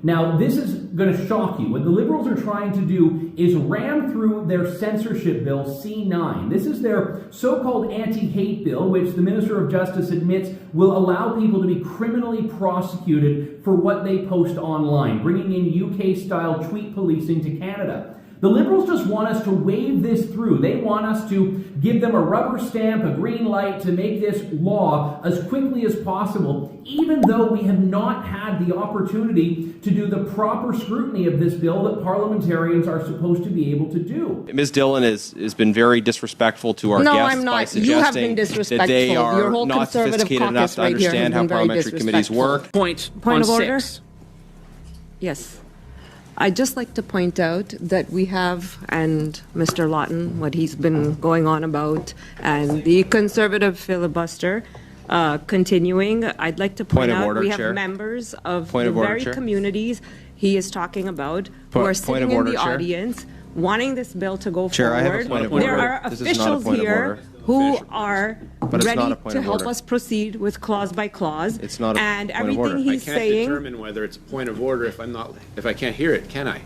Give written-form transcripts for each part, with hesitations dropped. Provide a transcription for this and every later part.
Now, this is going to shock you. What the Liberals are trying to do is ram through their censorship bill, C9. This is their so-called anti-hate bill, which the Minister of Justice admits will allow people to be criminally prosecuted for what they post online, bringing in UK-style tweet policing to Canada. The Liberals just want us to wave this through. They want us to give them a rubber stamp, a green light to make this law as quickly as possible, even though we have not had the opportunity to do the proper scrutiny of this bill that parliamentarians are supposed to be able to do. Ms. Dillon has been very disrespectful to our guests I'm not. by suggesting you have been disrespectful. that they are Your whole not sophisticated enough to understand how parliamentary committees work. Point of order? 6. Yes. I'd just like to point out that we have, and Mr. Lawton, what he's been going on about, and the Conservative filibuster continuing. I'd like to point out we have members of the very communities he is talking about who are sitting in the audience wanting this bill to go forward. I have a point of order. There are officials here who are ready to help us proceed with clause by clause. It's not a and point of order. everything he's I can't saying. determine whether it's a point of order if I can't hear it, can I?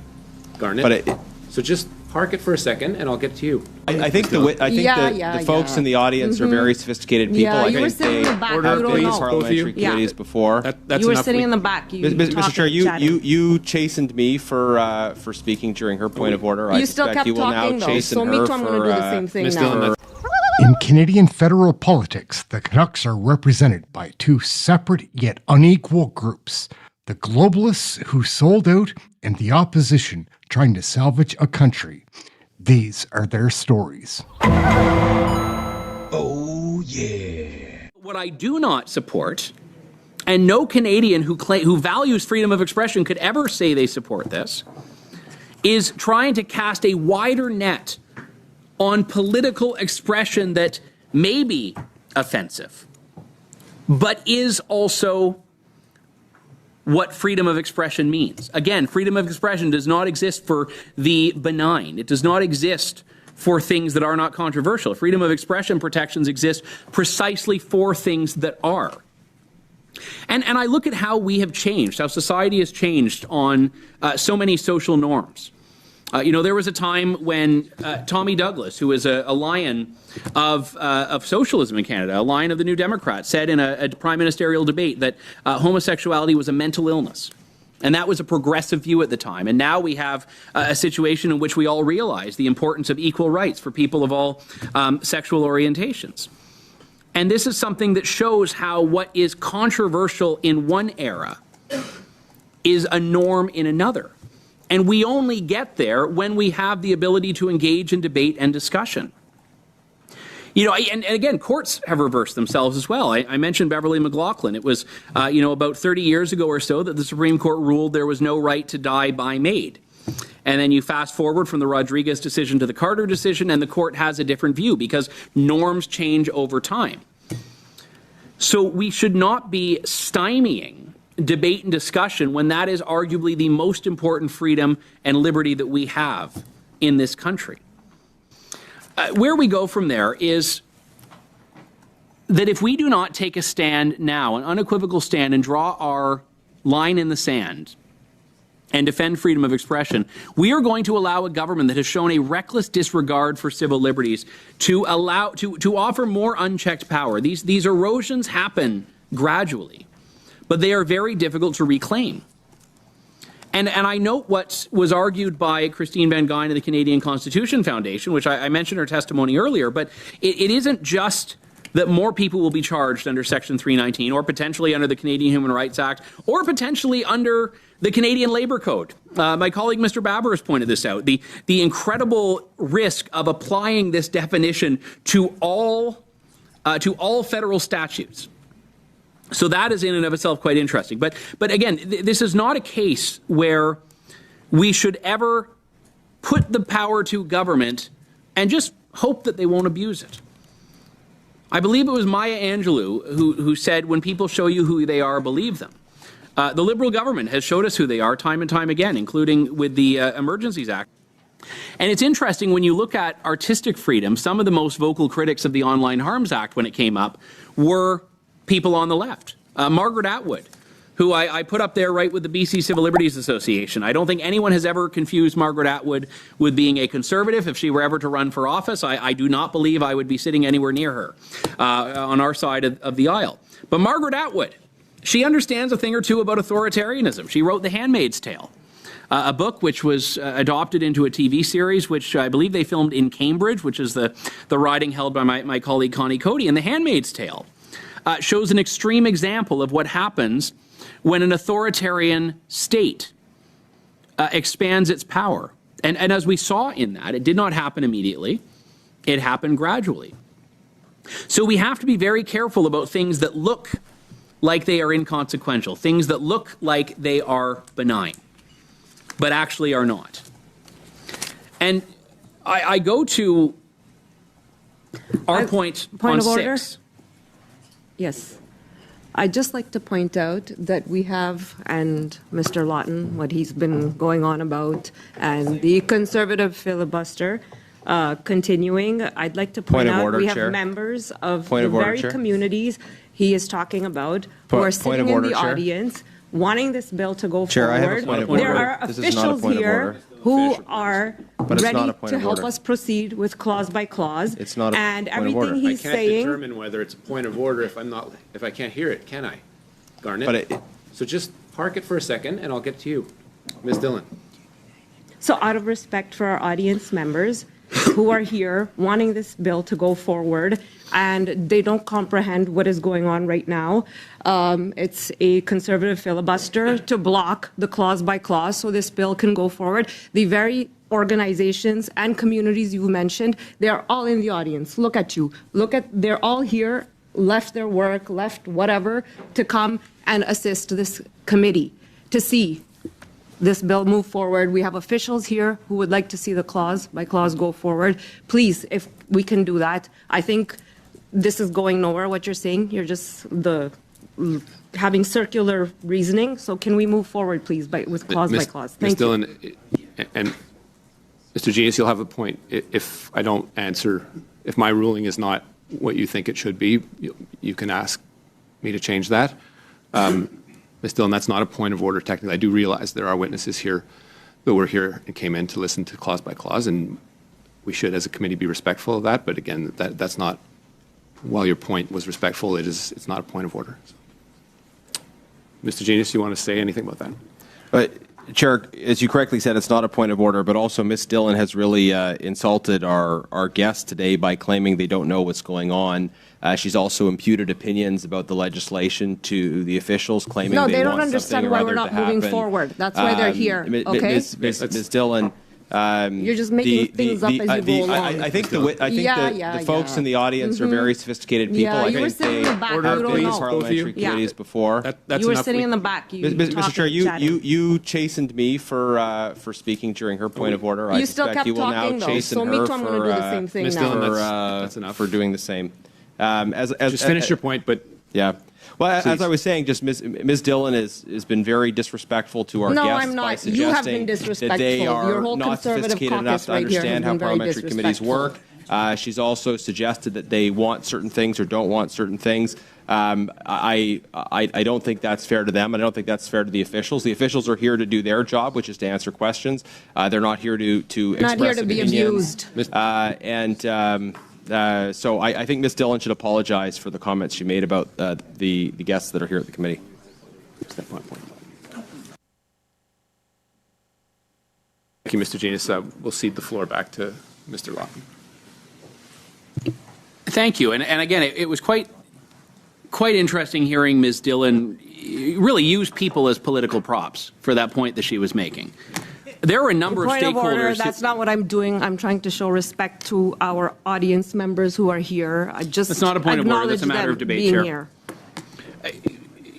Garnet. So just park it for a second, and I'll get to you. I think the folks in the audience are very sophisticated people. Yeah, I you were think sitting they in the back. You have don't been know. parliamentary committees before. That's You were enough. sitting in the back. Mr. Chair, you chastened me for speaking during her point of order. I You still suspect kept you will talking, now though. chasten So me her too, I'm going to do the same thing Ms. now. Dillon, In Canadian federal politics, the Canucks are represented by two separate yet unequal groups. The globalists who sold out and the opposition trying to salvage a country. These are their stories. Oh, yeah. What I do not support, and no Canadian who values freedom of expression could ever say they support this, is trying to cast a wider net on political expression that may be offensive, but is also what freedom of expression means. Again, freedom of expression does not exist for the benign. It does not exist for things that are not controversial. Freedom of expression protections exist precisely for things that are. And I look at how we have changed, how society has changed on so many social norms. There was a time when Tommy Douglas, who is a lion of socialism in Canada, a lion of the New Democrats, said in a prime ministerial debate that homosexuality was a mental illness. And that was a progressive view at the time. And now we have a situation in which we all realize the importance of equal rights for people of all sexual orientations. And this is something that shows how what is controversial in one era is a norm in another. And we only get there when we have the ability to engage in debate and discussion. And again, courts have reversed themselves as well. I mentioned Beverly McLaughlin. It was, about 30 years ago or so that the Supreme Court ruled there was no right to die by maid. And then you fast forward from the Rodriguez decision to the Carter decision, and the court has a different view because norms change over time. So we should not be stymieing debate and discussion when that is arguably the most important freedom and liberty that we have in this country. Where we go from there is that if we do not take a stand now, an unequivocal stand, and draw our line in the sand and defend freedom of expression, we are going to allow a government that has shown a reckless disregard for civil liberties to offer more unchecked power. These erosions happen gradually, but they are very difficult to reclaim. And I note what was argued by Christine Van Geyn of the Canadian Constitution Foundation, which I mentioned her testimony earlier, but it isn't just that more people will be charged under Section 319 or potentially under the Canadian Human Rights Act or potentially under the Canadian Labour Code. My colleague Mr. Baber has pointed this out, the incredible risk of applying this definition to all federal statutes. So that is in and of itself quite interesting. But again, this is not a case where we should ever put the power to government and just hope that they won't abuse it. I believe it was Maya Angelou who said, when people show you who they are, believe them. The Liberal government has showed us who they are time and time again, including with the Emergencies Act. And it's interesting when you look at artistic freedom, some of the most vocal critics of the Online Harms Act when it came up were people on the left. Margaret Atwood who I put up there right with the BC Civil Liberties Association. I don't think anyone has ever confused Margaret Atwood with being a conservative. If she were ever to run for office, I do not believe I would be sitting anywhere near her on our side of the aisle. But Margaret Atwood, she understands a thing or two about authoritarianism. She wrote The Handmaid's Tale, a book which was adopted into a TV series, which I believe they filmed in Cambridge, which is the riding held by my colleague Connie Cody. And The Handmaid's Tale shows an extreme example of what happens when an authoritarian state expands its power. And as we saw in that, it did not happen immediately. It happened gradually. So we have to be very careful about things that look like they are inconsequential, things that look like they are benign, but actually are not. And I go to our point on of order? 6. Yes. I'd just like to point out that we have, and Mr. Lawton, what he's been going on about, and the conservative filibuster continuing. I'd like to point out we have members of the very communities he is talking about who are sitting in the audience wanting this bill to go Chair, forward. I have a point of order. There are This is not a officials point of here order. who are But it's not ready a point to of help order. us proceed with clause by clause. It's not a and point of order. everything he's I can't saying. determine whether it's a point of order if I can't hear it, can I? Garnet? So just park it for a second and I'll get to you. Ms. Dillon. So out of respect for our audience members who are here wanting this bill to go forward and they don't comprehend what is going on right now, it's a conservative filibuster to block the clause by clause so this bill can go forward. The very organizations and communities you mentioned, they're all in the audience. Look at you. They're all here, left their work, left whatever, to come and assist this committee to see this bill move forward. We have officials here who would like to see the clause by clause go forward. Please, if we can do that. I think this is going nowhere, what you're saying. You're just having circular reasoning. So can we move forward, please, with clause by clause? Thank you. Ms. Dillon, and Mr. Genius, you'll have a point. If I don't answer, if my ruling is not what you think it should be, you can ask me to change that. Ms. Dillon, that's not a point of order technically. I do realize there are witnesses here that were here and came in to listen to clause by clause, and we should, as a committee, be respectful of that. But again, that's not, while your point was respectful, it's not a point of order. Mr. Genius, you want to say anything about that? Chair, as you correctly said, it's not a point of order, but also Ms. Dillon has really insulted our guests today by claiming they don't know what's going on. She's also imputed opinions about the legislation to the officials, claiming they don't want understand why we're not moving forward. That's why they're here. Okay, Ms. Dillon. You're just making things up as you go along. I think the folks in the audience are very sophisticated people. Yeah, I you were think sitting in the back. You have don't been know. parliamentary committees before. You were sitting in the back. Mr. Chair, you chastened me for speaking during her point of order. I You still suspect kept you will talking, now though. chasten So me her too, I'm going to do the same thing Ms. now. Dillon, that's enough. for doing the same. Just finish your point, but yeah. Well, please. as I was saying, just Ms. Dillon has been very disrespectful to our No, guests I'm by not. suggesting You have been that disrespectful. they Your are whole not conservative sophisticated enough caucus to right here understand has how been very parliamentary committees work. She's also suggested that they want certain things or don't want certain things. I don't think that's fair to them, and I don't think that's fair to the officials. The officials are here to do their job, which is to answer questions. They're not here to express Not here to be opinions. abused. So I think Ms. Dillon should apologize for the comments she made about the guests that are here at the committee. thank you, Mr. Genius. We'll cede the floor back to Mr. Lawton. Thank you. And again, it was quite interesting hearing Ms. Dillon really use people as political props for that point that she was making. There are a number of Point of order, stakeholders. that's not what I'm doing. I'm trying to show respect to our audience members who are here. I just That's not a point of order. That's a matter of debate, Chair. Here.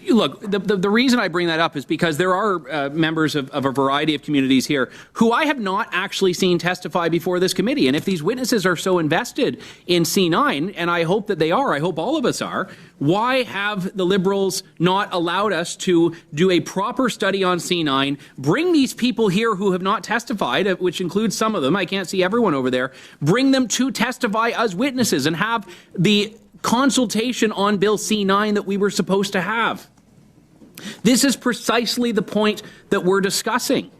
Look, the reason I bring that up is because there are members of a variety of communities here who I have not actually seen testify before this committee. And if these witnesses are so invested in C9, and I hope that they are, I hope all of us are, why have the Liberals not allowed us to do a proper study on C9, bring these people here who have not testified, which includes some of them, I can't see everyone over there, bring them to testify as witnesses and have the consultation on Bill C9 that we were supposed to have? This is precisely the point that we're discussing.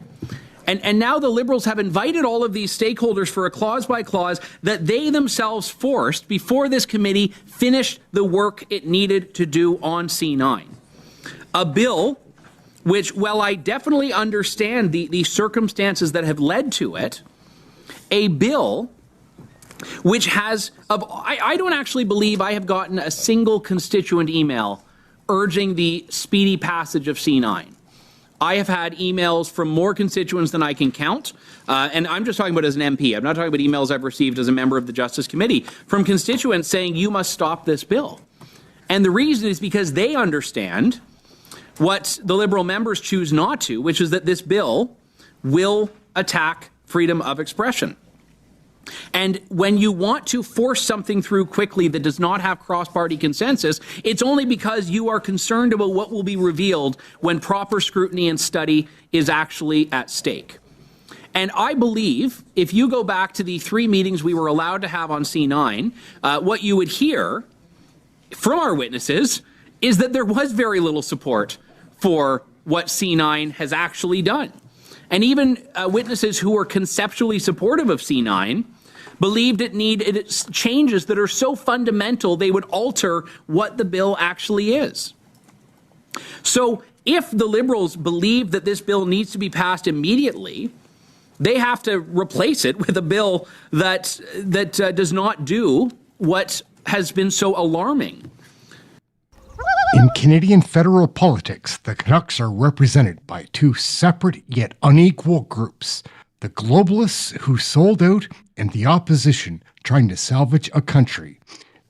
And now the Liberals have invited all of these stakeholders for a clause-by-clause that they themselves forced before this committee finished the work it needed to do on C9. A bill which, while I definitely understand the circumstances that have led to it, a bill which has, I don't actually believe I have gotten a single constituent email urging the speedy passage of C9. I have had emails from more constituents than I can count, and I'm just talking about as an MP. I'm not talking about emails I've received as a member of the Justice Committee from constituents saying you must stop this bill. And the reason is because they understand what the Liberal members choose not to, which is that this bill will attack freedom of expression. And when you want to force something through quickly that does not have cross-party consensus, it's only because you are concerned about what will be revealed when proper scrutiny and study is actually at stake. And I believe if you go back to the 3 meetings we were allowed to have on C9, what you would hear from our witnesses is that there was very little support for what C9 has actually done. And even witnesses who were conceptually supportive of C9 believed it needed changes that are so fundamental they would alter what the bill actually is. So if the Liberals believe that this bill needs to be passed immediately, they have to replace it with a bill that does not do what has been so alarming. In Canadian federal politics, the Canucks are represented by 2 separate yet unequal groups: the globalists who sold out and the opposition trying to salvage a country.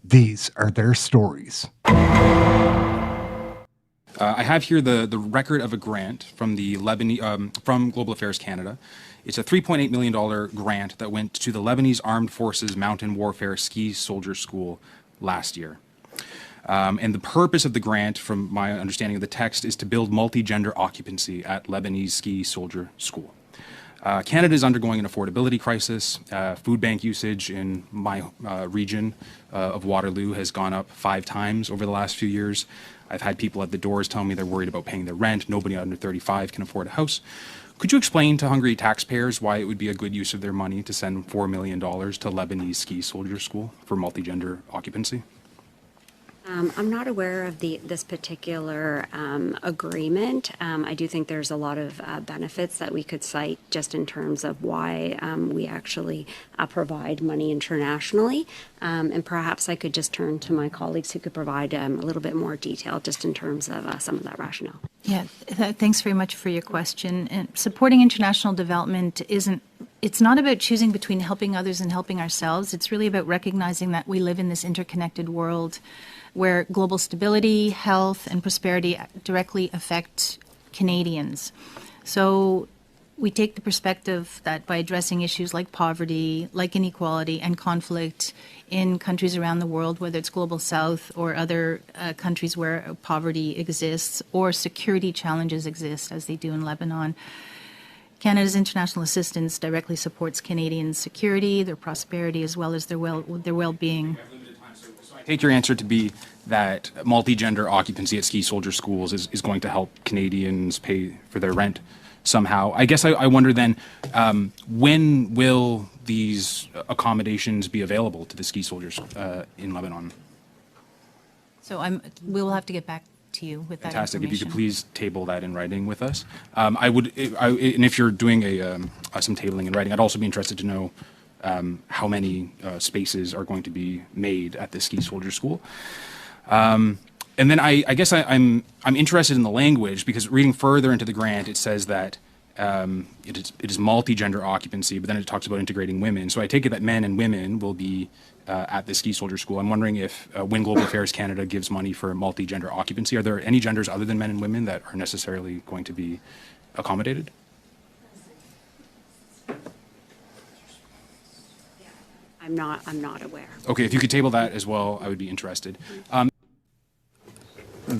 These are their stories. I have here the record of a grant from the from Global Affairs Canada. It's a $3.8 million grant that went to the Lebanese Armed Forces Mountain Warfare Ski Soldier School last year. And the purpose of the grant, from my understanding of the text, is to build multi-gender occupancy at Lebanese Ski Soldier School. Canada is undergoing an affordability crisis. Food bank usage in my region of Waterloo has gone up 5 times over the last few years. I've had people at the doors tell me they're worried about paying their rent. Nobody under 35 can afford a house. Could you explain to hungry taxpayers why it would be a good use of their money to send $4 million to Lebanese Ski Soldier School for multi-gender occupancy? I'm not aware of this particular agreement. I do think there's a lot of benefits that we could cite just in terms of why we actually provide money internationally. And perhaps I could just turn to my colleagues who could provide a little bit more detail just in terms of some of that rationale. Yeah, thanks very much for your question. And supporting international development it's not about choosing between helping others and helping ourselves. It's really about recognizing that we live in this interconnected world where global stability, health, and prosperity directly affect Canadians. So we take the perspective that by addressing issues like poverty, like inequality, and conflict in countries around the world, whether it's Global South or other countries where poverty exists or security challenges exist, as they do in Lebanon, Canada's international assistance directly supports Canadians' security, their prosperity, as well as their well-being. I take your answer to be that multi-gender occupancy at ski soldier schools is going to help Canadians pay for their rent somehow. I guess I wonder then, when will these accommodations be available to the ski soldiers in Lebanon? So we'll have to get back to you with that Fantastic. If you could information. please table that in writing with us. And if you're doing some tabling in writing, I'd also be interested to know how many spaces are going to be made at the ski soldier school. And then I guess I'm interested in the language, because reading further into the grant, it says that it is multi-gender occupancy, but then it talks about integrating women. So I take it that men and women will be at the ski soldier school. I'm wondering if when Global Affairs Canada gives money for multi-gender occupancy, are there any genders other than men and women that are necessarily going to be accommodated? I'm not aware. Okay, if you could table that as well, I would be interested.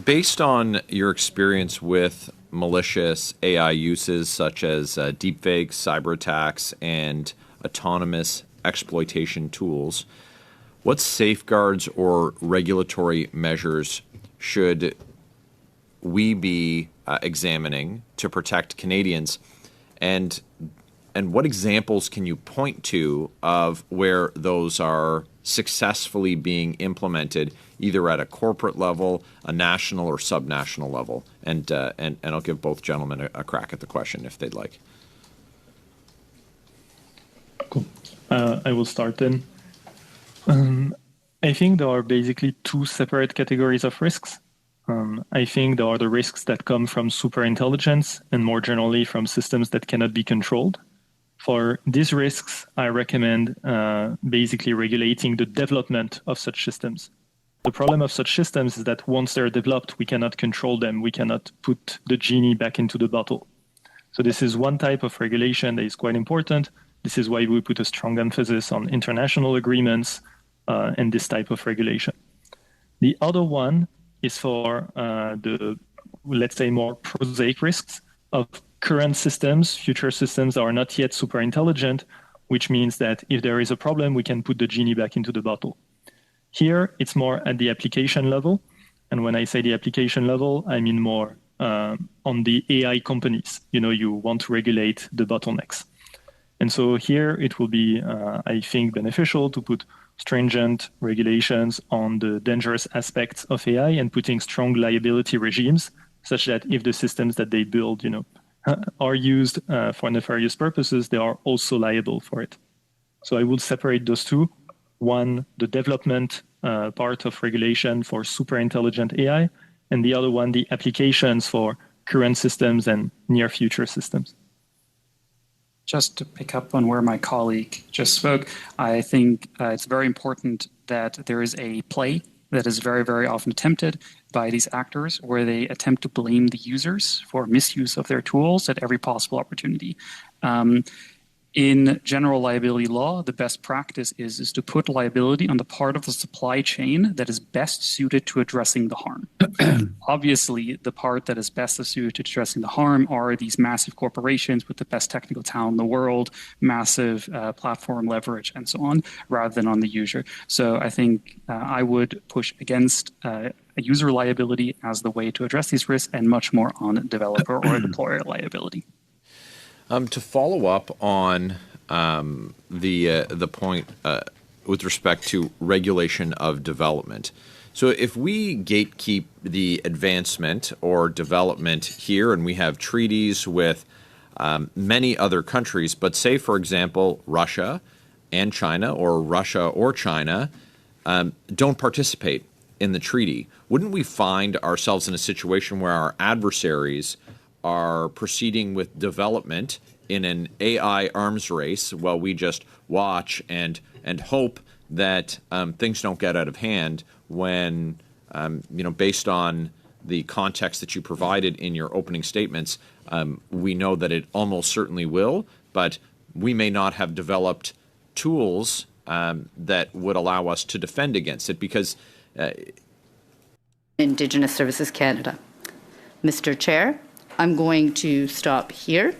Based on your experience with malicious AI uses such as deepfakes, cyber attacks, and autonomous exploitation tools, what safeguards or regulatory measures should we be examining to protect Canadians? And what examples can you point to of where those are successfully being implemented, either at a corporate level, a national or subnational level? And I'll give both gentlemen a crack at the question if they'd like. Cool. I will start then. I think there are basically two separate categories of risks. I think there are the risks that come from superintelligence and more generally from systems that cannot be controlled. For these risks, I recommend basically regulating the development of such systems. The problem of such systems is that once they're developed, we cannot control them. We cannot put the genie back into the bottle. So this is one type of regulation that is quite important. This is why we put a strong emphasis on international agreements and this type of regulation. The other one is for the, let's say, more prosaic risks of current systems, future systems that are not yet super intelligent, which means that if there is a problem, we can put the genie back into the bottle. Here, it's more at the application level. And when I say the application level, I mean more on the AI companies. You know, you want to regulate the bottlenecks. And so here it will be, I think, beneficial to put stringent regulations on the dangerous aspects of AI and putting strong liability regimes such that if the systems that they build, you know, are used for nefarious purposes, they are also liable for it. So I would separate those two. One, the development part of regulation for super intelligent AI, and the other one, the applications for current systems and near future systems. Just to pick up on where my colleague just spoke, I think it's very important that there is a play that is very, very often attempted by these actors where they attempt to blame the users for misuse of their tools at every possible opportunity. In general liability law, the best practice is to put liability on the part of the supply chain that is best suited to addressing the harm. Obviously, the part that is best suited to addressing the harm are these massive corporations with the best technical talent in the world, massive platform leverage, and so on, rather than on the user. So I think I would push against user liability as the way to address these risks and much more on developer or employer liability. To follow up on the point with respect to regulation of development. So if we gatekeep the advancement or development here, and we have treaties with many other countries, but say, for example, Russia and China, or Russia or China, don't participate in the treaty, wouldn't we find ourselves in a situation where our adversaries are proceeding with development in an AI arms race while we just watch and hope that things don't get out of hand when, based on the context that you provided in your opening statements, we know that it almost certainly will, but we may not have developed tools that would allow us to defend against it because... Indigenous Services Canada. Mr. Chair, I'm going to stop here,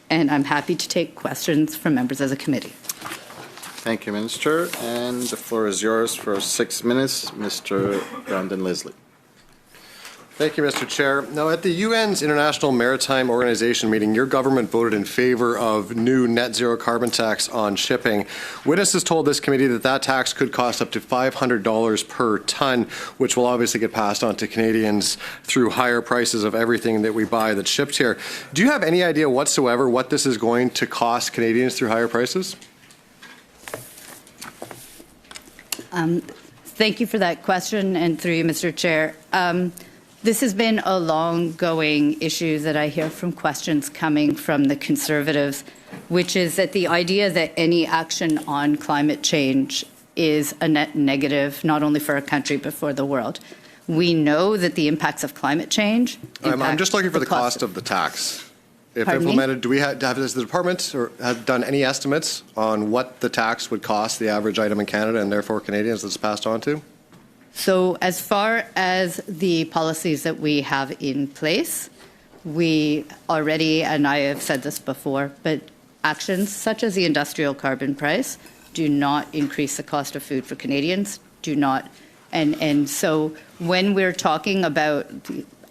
and I'm happy to take questions from members of the committee. Thank you, Minister. And the floor is yours for 6 minutes, Mr. Brandon Leslie. Thank you, Mr. Chair. Now, at the UN's International Maritime Organization meeting, your government voted in favor of new net zero carbon tax on shipping. Witnesses told this committee that that tax could cost up to $500 per ton, which will obviously get passed on to Canadians through higher prices of everything that we buy that's shipped here. Do you have any idea whatsoever what this is going to cost Canadians through higher prices? Thank you for that question, and through you, Mr. Chair. This has been a long-going issue that I hear from questions coming from the Conservatives, which is that the idea that any action on climate change is a net negative, not only for our country, but for the world. We know that the impacts of climate change... I'm just looking for the cost of the tax. If Pardon implemented, me? has the department or have done any estimates on what the tax would cost the average item in Canada and therefore Canadians that's passed on to? So as far as the policies that we have in place, we already, and I have said this before, but actions such as the industrial carbon price do not increase the cost of food for Canadians, do not. And so when we're talking about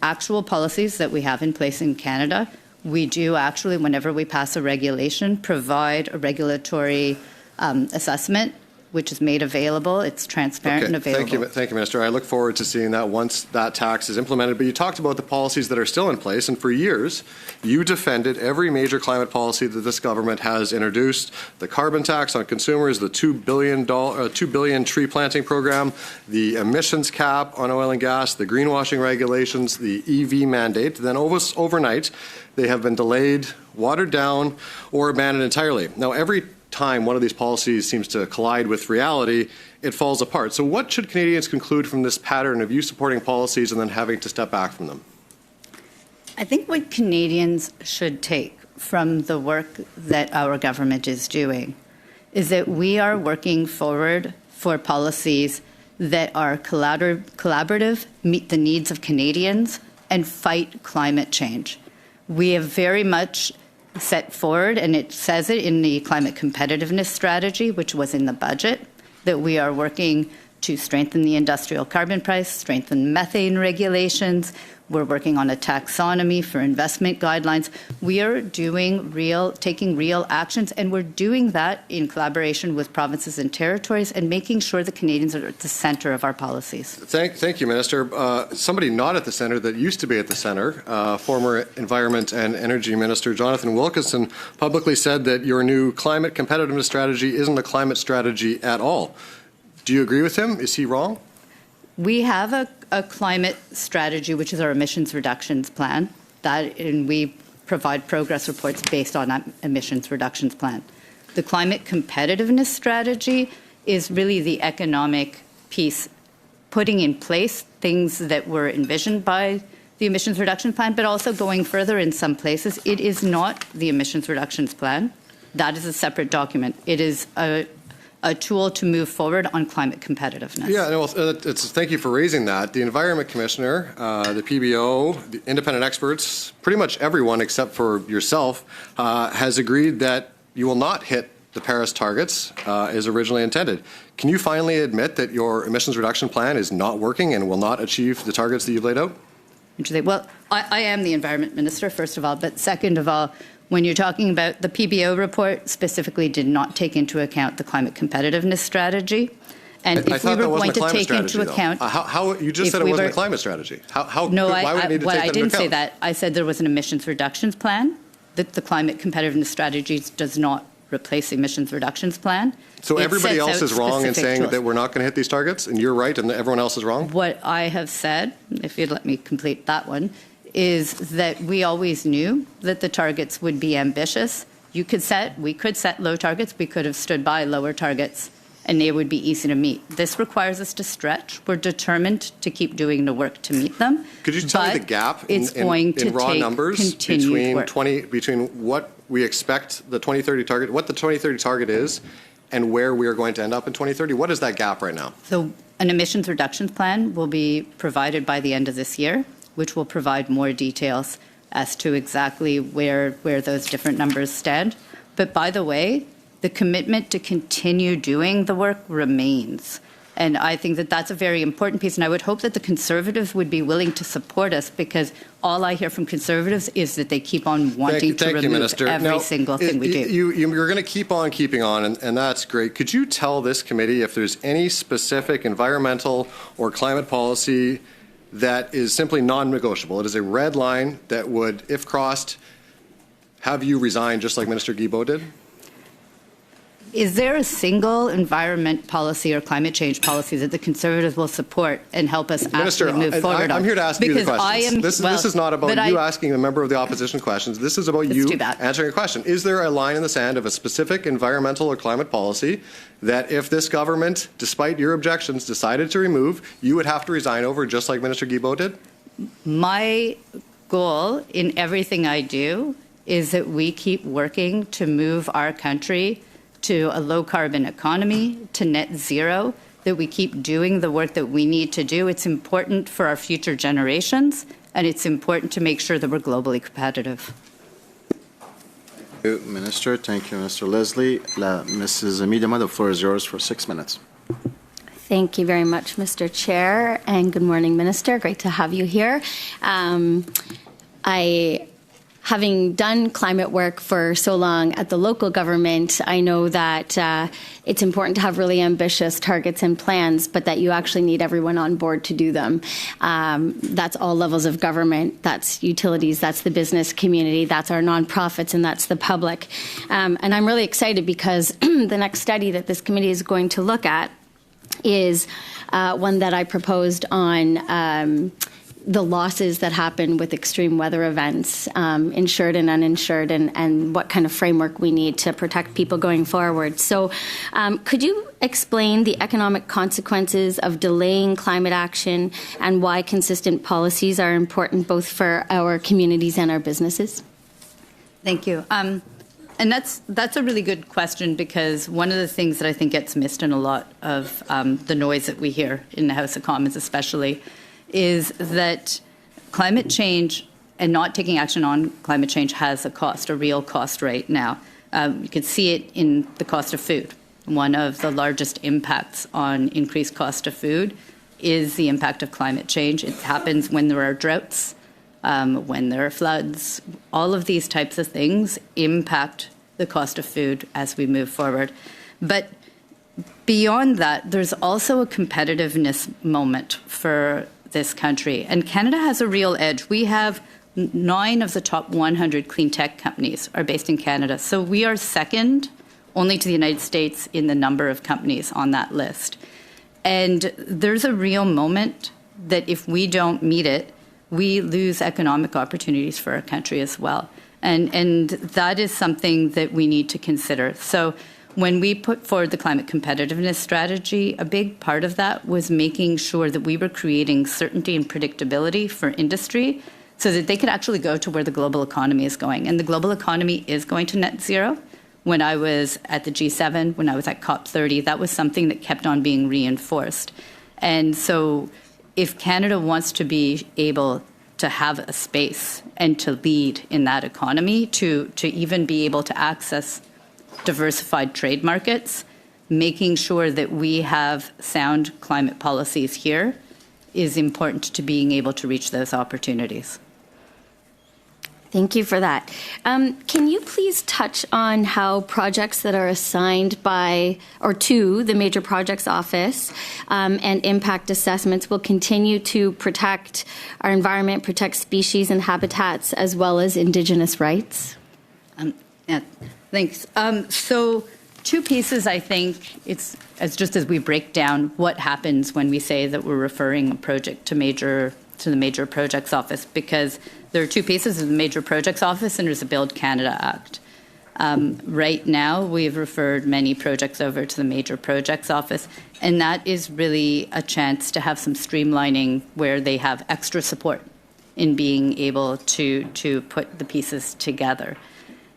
actual policies that we have in place in Canada. We do actually, whenever we pass a regulation, provide a regulatory assessment, which is made available. It's transparent and available. Thank you, Minister. I look forward to seeing that once that tax is implemented. But you talked about the policies that are still in place, and for years, you defended every major climate policy that this government has introduced: the carbon tax on consumers, the $2 billion tree planting program, the emissions cap on oil and gas, the greenwashing regulations, the EV mandate. Then overnight, they have been delayed, watered down, or abandoned entirely. Now, every time one of these policies seems to collide with reality, it falls apart. So what should Canadians conclude from this pattern of you supporting policies and then having to step back from them? I think what Canadians should take from the work that our government is doing is that we are working forward for policies that are collaborative, meet the needs of Canadians, and fight climate change. We have very much set forward, and it says it in the climate competitiveness strategy, which was in the budget, that we are working to strengthen the industrial carbon price, strengthen methane regulations. We're working on a taxonomy for investment guidelines. We are taking real actions, and we're doing that in collaboration with provinces and territories and making sure the Canadians are at the center of our policies. Thank you, Minister. Somebody not at the center that used to be at the center, former Environment and Energy Minister Jonathan Wilkinson, publicly said that your new climate competitiveness strategy isn't a climate strategy at all. Do you agree with him? Is he wrong? We have a climate strategy, which is our emissions reductions plan, and we provide progress reports based on that emissions reductions plan. The climate competitiveness strategy is really the economic piece, putting in place things that were envisioned by the emissions reduction plan, but also going further in some places. It is not the emissions reductions plan. That is a separate document. It is a tool to move forward on climate competitiveness. Yeah, well, thank you for raising that. The Environment Commissioner, the PBO, the independent experts, pretty much everyone except for yourself, has agreed that you will not hit the Paris targets as originally intended. Can you finally admit that your emissions reduction plan is not working and will not achieve the targets that you've laid out? Well, I am the Environment Minister, first of all, but second of all, when you're talking about the PBO report, specifically did not take into account the climate competitiveness strategy. And if we were going to take into account, how you just said it wasn't a climate strategy. No, why would it need to take that into account? I didn't say that. I said there was an emissions reductions plan. That the climate competitiveness strategy does not replace the emissions reductions plan. So everybody else is wrong in saying that we're not going to hit these targets, and you're right, and everyone else is wrong? What I have said, if you'd let me complete that one, is that we always knew that the targets would be ambitious. We could set low targets. We could have stood by lower targets, and they would be easy to meet. This requires us to stretch. We're determined to keep doing the work to meet them. Could you tell me the gap in raw numbers between what we expect the 2030 target, what the 2030 target is, and where we are going to end up in 2030? What is that gap right now? So an emissions reductions plan will be provided by the end of this year, which will provide more details as to exactly where those different numbers stand. But by the way, the commitment to continue doing the work remains. And I think that that's a very important piece. And I would hope that the Conservatives would be willing to support us, because all I hear from Conservatives is that they keep on wanting to remove every single thing we do. You're going to keep on keeping on, and that's great. Could you tell this committee if there's any specific environmental or climate policy that is simply non-negotiable? It is a red line that would, if crossed, have you resign just like Minister Guilbeault did? Is there a single environment policy or climate change policy that the Conservatives will support and help us actually move forward on? I'm here to ask you the questions. This is not about you asking a member of the opposition questions. This is about you answering a question. Is there a line in the sand of a specific environmental or climate policy that if this government, despite your objections, decided to remove, you would have to resign over just like Minister Guilbeault did? My goal in everything I do is that we keep working to move our country to a low-carbon economy, to net zero, that we keep doing the work that we need to do. It's important for our future generations, and it's important to make sure that we're globally competitive. Thank you, Minister. Thank you, Mr. Leslie. Mrs. Amidema, the floor is yours for 6 minutes. Thank you very much, Mr. Chair, and good morning, Minister. Great to have you here. Having done climate work for so long at the local government, I know that it's important to have really ambitious targets and plans, but that you actually need everyone on board to do them. That's all levels of government. That's utilities. That's the business community. That's our nonprofits, and that's the public. And I'm really excited because the next study that this committee is going to look at is one that I proposed on the losses that happen with extreme weather events, insured and uninsured, and what kind of framework we need to protect people going forward. So could you explain the economic consequences of delaying climate action and why consistent policies are important both for our communities and our businesses? Thank you. And that's a really good question, because one of the things that I think gets missed in a lot of the noise that we hear in the House of Commons especially is that climate change and not taking action on climate change has a cost, a real cost right now. You can see it in the cost of food. One of the largest impacts on increased cost of food is the impact of climate change. It happens when there are droughts, when there are floods. All of these types of things impact the cost of food as we move forward. But beyond that, there's also a competitiveness moment for this country. And Canada has a real edge. We have 9 of the top 100 clean tech companies are based in Canada. So we are second only to the United States in the number of companies on that list. And there's a real moment that if we don't meet it, we lose economic opportunities for our country as well. And that is something that we need to consider. So when we put forward the climate competitiveness strategy, a big part of that was making sure that we were creating certainty and predictability for industry so that they could actually go to where the global economy is going. And the global economy is going to net zero. When I was at the G7, when I was at COP30, that was something that kept on being reinforced. And so if Canada wants to be able to have a space and to lead in that economy, to even be able to access diversified trade markets, making sure that we have sound climate policies here is important to being able to reach those opportunities. Thank you for that. Can you please touch on how projects that are assigned by or to the Major Projects Office and impact assessments will continue to protect our environment, protect species and habitats, as well as Indigenous rights? Yeah, thanks. So 2 pieces, I think, it's just as we break down what happens when we say that we're referring a project to the Major Projects Office, because there are 2 pieces of the Major Projects Office, and there's a Build Canada Act. Right now, we've referred many projects over to the Major Projects Office, and that is really a chance to have some streamlining where they have extra support in being able to put the pieces together.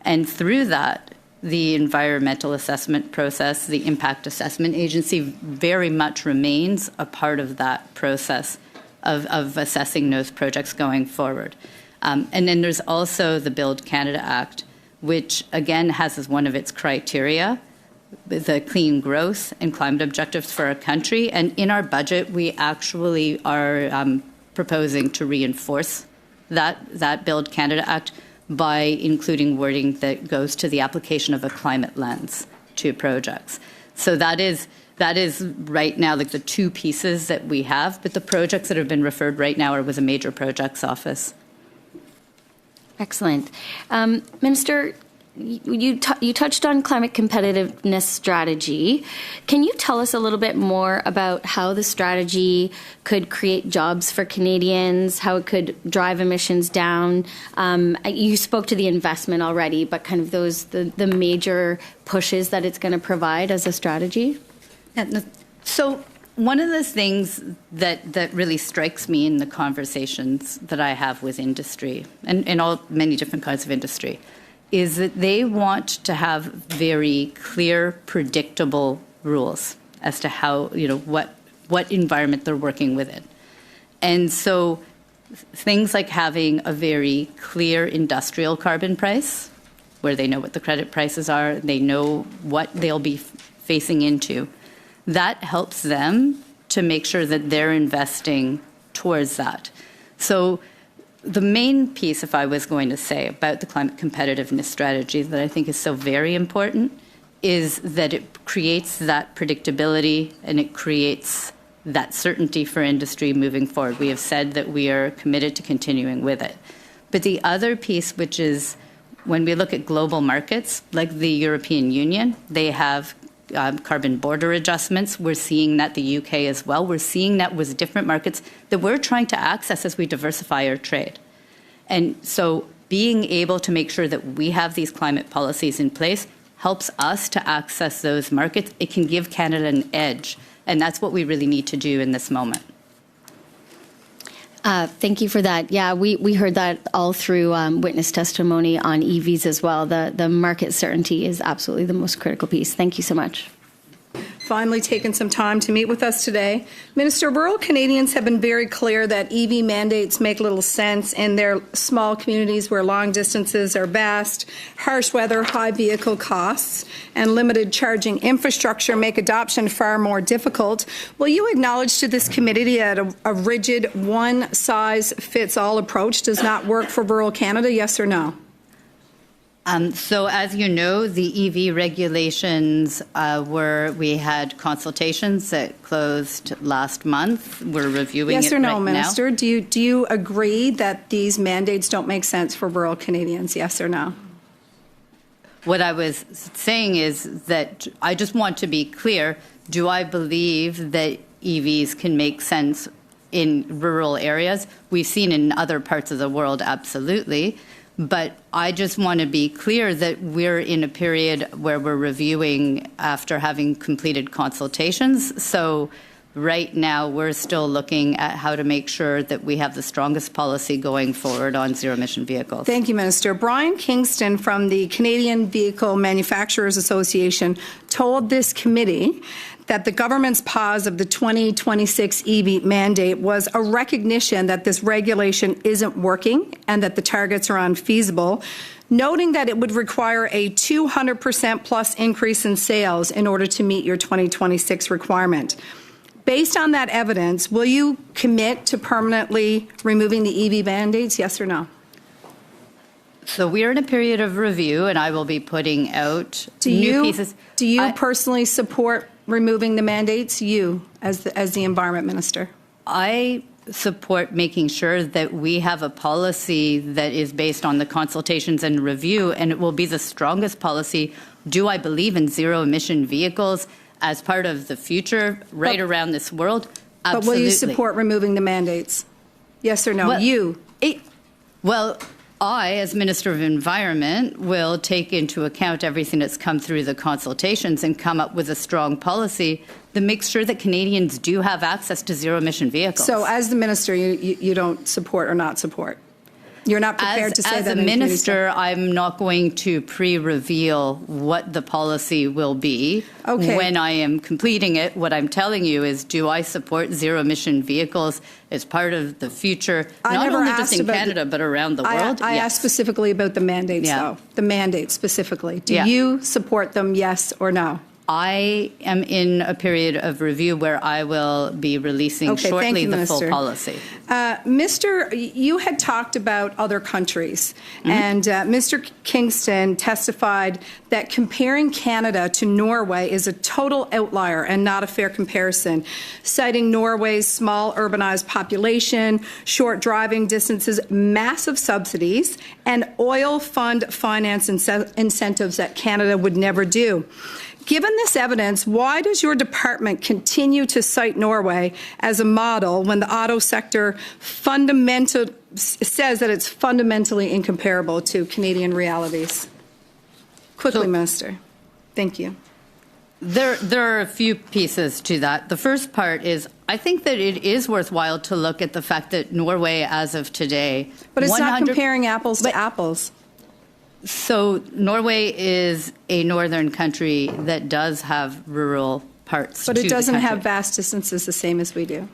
And through that, the environmental assessment process, the impact assessment agency very much remains a part of that process of assessing those projects going forward. And then there's also the Build Canada Act, which again has as one of its criteria the clean growth and climate objectives for our country. And in our budget, we actually are proposing to reinforce that Build Canada Act by including wording that goes to the application of a climate lens to projects. So that is right now like the 2 pieces that we have, but the projects that have been referred right now are with a Major Projects Office. Excellent. Minister, you touched on climate competitiveness strategy. Can you tell us a little bit more about how the strategy could create jobs for Canadians, how it could drive emissions down? You spoke to the investment already, but kind of the major pushes that it's going to provide as a strategy? Yeah, so one of the things that really strikes me in the conversations that I have with industry and many different kinds of industry is that they want to have very clear, predictable rules as to how, what environment they're working within. And so things like having a very clear industrial carbon price, where they know what the credit prices are, they know what they'll be facing into, that helps them to make sure that they're investing towards that. So the main piece, if I was going to say, about the climate competitiveness strategy that I think is so very important is that it creates that predictability and it creates that certainty for industry moving forward. We have said that we are committed to continuing with it. But the other piece, which is when we look at global markets, like the European Union, they have carbon border adjustments. We're seeing that the UK as well. We're seeing that with different markets that we're trying to access as we diversify our trade. And so being able to make sure that we have these climate policies in place helps us to access those markets. It can give Canada an edge. And that's what we really need to do in this moment. Thank you for that. Yeah, we heard that all through witness testimony on EVs as well. The market certainty is absolutely the most critical piece. Thank you so much. Finally taken some time to meet with us today. Minister, rural Canadians have been very clear that EV mandates make little sense in their small communities where long distances are vast, harsh weather, high vehicle costs, and limited charging infrastructure make adoption far more difficult. Will you acknowledge to this committee that a rigid one-size-fits-all approach does not work for rural Canada, yes or no? So as you know, the EV regulations we had consultations that closed last month. We're reviewing yes it or no, right Minister? now. Do you agree that these mandates don't make sense for rural Canadians, yes or no? What I was saying is that I just want to be clear. Do I believe that EVs can make sense in rural areas? We've seen in other parts of the world, absolutely. But I just want to be clear that we're in a period where we're reviewing after having completed consultations. So right now, we're still looking at how to make sure that we have the strongest policy going forward on zero-emission vehicles. Thank you, Minister. Brian Kingston from the Canadian Vehicle Manufacturers Association told this committee that the government's pause of the 2026 EV mandate was a recognition that this regulation isn't working and that the targets are unfeasible, noting that it would require a 200% plus increase in sales in order to meet your 2026 requirement. Based on that evidence, will you commit to permanently removing the EV mandates, yes or no? So we're in a period of review, and I will be putting out new pieces. Do you personally support removing the mandates, you as the Environment Minister? I support making sure that we have a policy that is based on the consultations and review, and it will be the strongest policy. Do I believe in zero-emission vehicles as part of the future around this world? Absolutely. But will you support removing the mandates? Yes or no? Well, I, as Minister of Environment, will take into account everything that's come through the consultations and come up with a strong policy that makes sure that Canadians do have access to zero-emission vehicles. So as the Minister, you don't support or not support? You're not prepared to say that? As a minister, I'm not going to pre-reveal what the policy will be. Okay. When I am completing it. What I'm telling you is, do I support zero-emission vehicles as part of the future, not only just in Canada, but around the world? I asked specifically about the mandates, though. The mandates specifically. Do you support them, yes or no? I am in a period of review where I will be releasing shortly the full policy. Mr., you had talked about other countries, and Mr. Kingston testified that comparing Canada to Norway is a total outlier and not a fair comparison, citing Norway's small urbanized population, short driving distances, massive subsidies, and oil fund finance incentives that Canada would never do. Given this evidence, why does your department continue to cite Norway as a model when the auto sector says that it's fundamentally incomparable to Canadian realities? Quickly, Minister. Thank you. There are a few pieces to that. The first part is, I think that it is worthwhile to look at the fact that Norway, as of today... But it's not comparing apples to apples. So Norway is a northern country that does have rural parts. But it doesn't have vast distances the same as we do.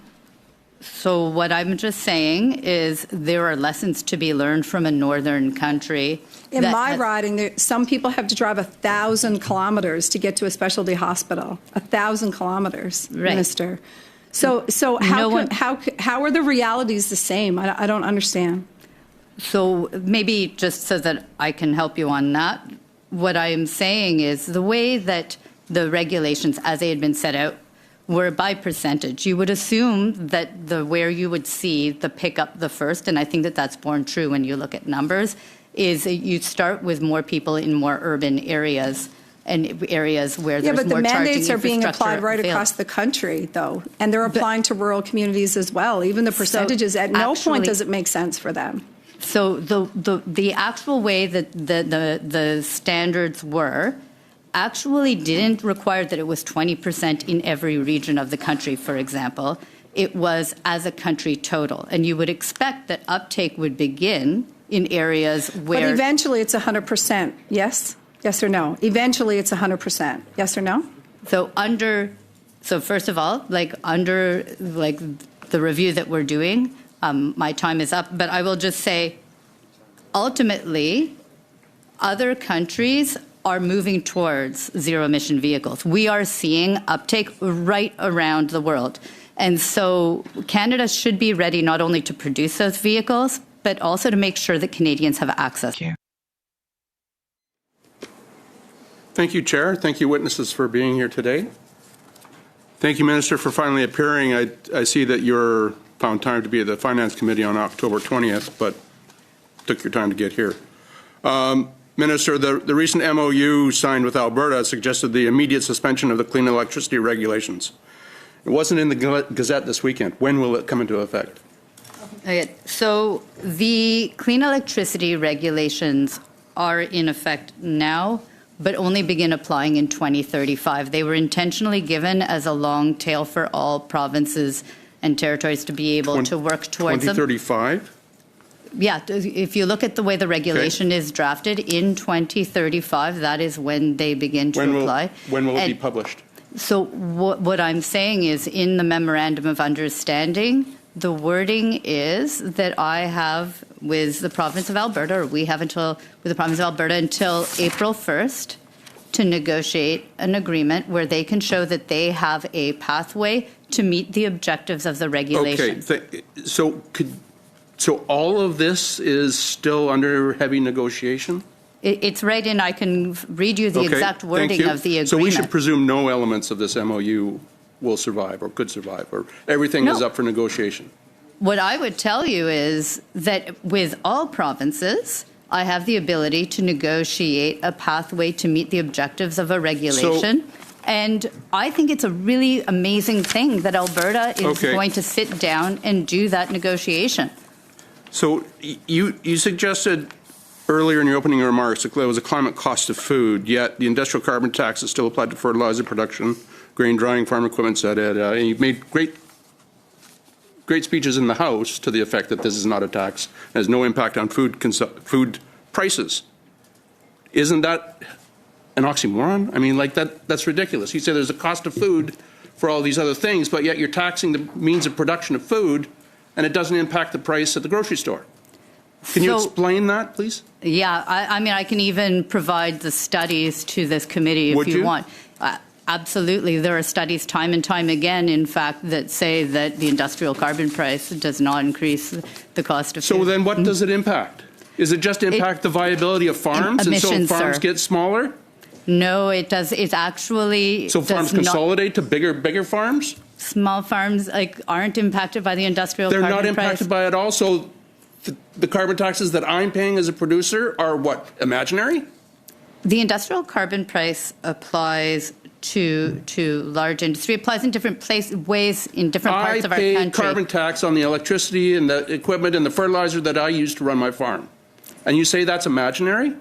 So what I'm just saying is there are lessons to be learned from a northern country. In my riding, some people have to drive 1,000 kilometers to get to a specialty hospital. 1,000 kilometers, Minister. So how are the realities the same? I don't understand. So maybe just so that I can help you on that, what I am saying is the way that the regulations, as they had been set out, were by percentage. You would assume that where you would see the pickup the first, and I think that that's borne true when you look at numbers, is you start with more people in more urban areas and areas where there's more charging infrastructure. Yeah, but the mandates are being applied right across the country, though, and they're applying to rural communities as well. Even the percentages, at no point does it make sense for them. So the actual way that the standards were actually didn't require that it was 20% in every region of the country, for example. It was as a country total. And you would expect that uptake would begin in areas where... But eventually it's 100%, yes? Yes or no? Eventually it's 100%, yes or no? So first of all, under the review that we're doing, my time is up, but I will just say, ultimately, other countries are moving towards zero-emission vehicles. We are seeing uptake right around the world. And so Canada should be ready not only to produce those vehicles, but also to make sure that Canadians have access. Thank you, Chair. Thank you, witnesses, for being here today. Thank you, Minister, for finally appearing. I see that you're found time to be at the Finance Committee on October 20th, but took your time to get here. Minister, the recent MOU signed with Alberta suggested the immediate suspension of the clean electricity regulations. It wasn't in the Gazette this weekend. When will it come into effect? Okay, so the clean electricity regulations are in effect now, but only begin applying in 2035. They were intentionally given as a long tail for all provinces and territories to be able to work towards 2035? Yeah, if you look at the way the regulation is drafted, in 2035, that is when they begin to apply. When will it be published? So what I'm saying is, in the Memorandum of Understanding, the wording is that I have with the province of Alberta, or we have with the province of Alberta until April 1st to negotiate an agreement where they can show that they have a pathway to meet the objectives of the regulations. Okay, so all of this is still under heavy negotiation? It's right in, I can read you the exact wording of the agreement. So we should presume no elements of this MOU will survive or could survive, or everything is up for negotiation? What I would tell you is that with all provinces, I have the ability to negotiate a pathway to meet the objectives of a regulation. And I think it's a really amazing thing that Alberta is going to sit down and do that negotiation. So you suggested earlier in your opening remarks that there was a climate cost of food, yet the industrial carbon tax is still applied to fertilizer production, grain drying, farm equipment, and you've made great speeches in the House to the effect that this is not a tax, has no impact on food prices. Isn't that an oxymoron? I mean, that's ridiculous. You say there's a cost of food for all these other things, but yet you're taxing the means of production of food, and it doesn't impact the price at the grocery store. Can you explain that, please? Yeah, I mean, I can even provide the studies to this committee if you want. Absolutely. There are studies time and time again, in fact, that say that the industrial carbon price does not increase the cost of food. So then what does it impact? Is it just impact the viability of farms, and so farms get smaller? No, it does. It actually So farms consolidate to bigger farms? Small farms aren't impacted by the industrial carbon price. They're not impacted by it at all. So the carbon taxes that I'm paying as a producer are what, imaginary? The industrial carbon price applies to large industry. It applies in different ways in different parts of our country. I pay carbon tax on the electricity and the equipment and the fertilizer that I use to run my farm. And you say that's imaginary?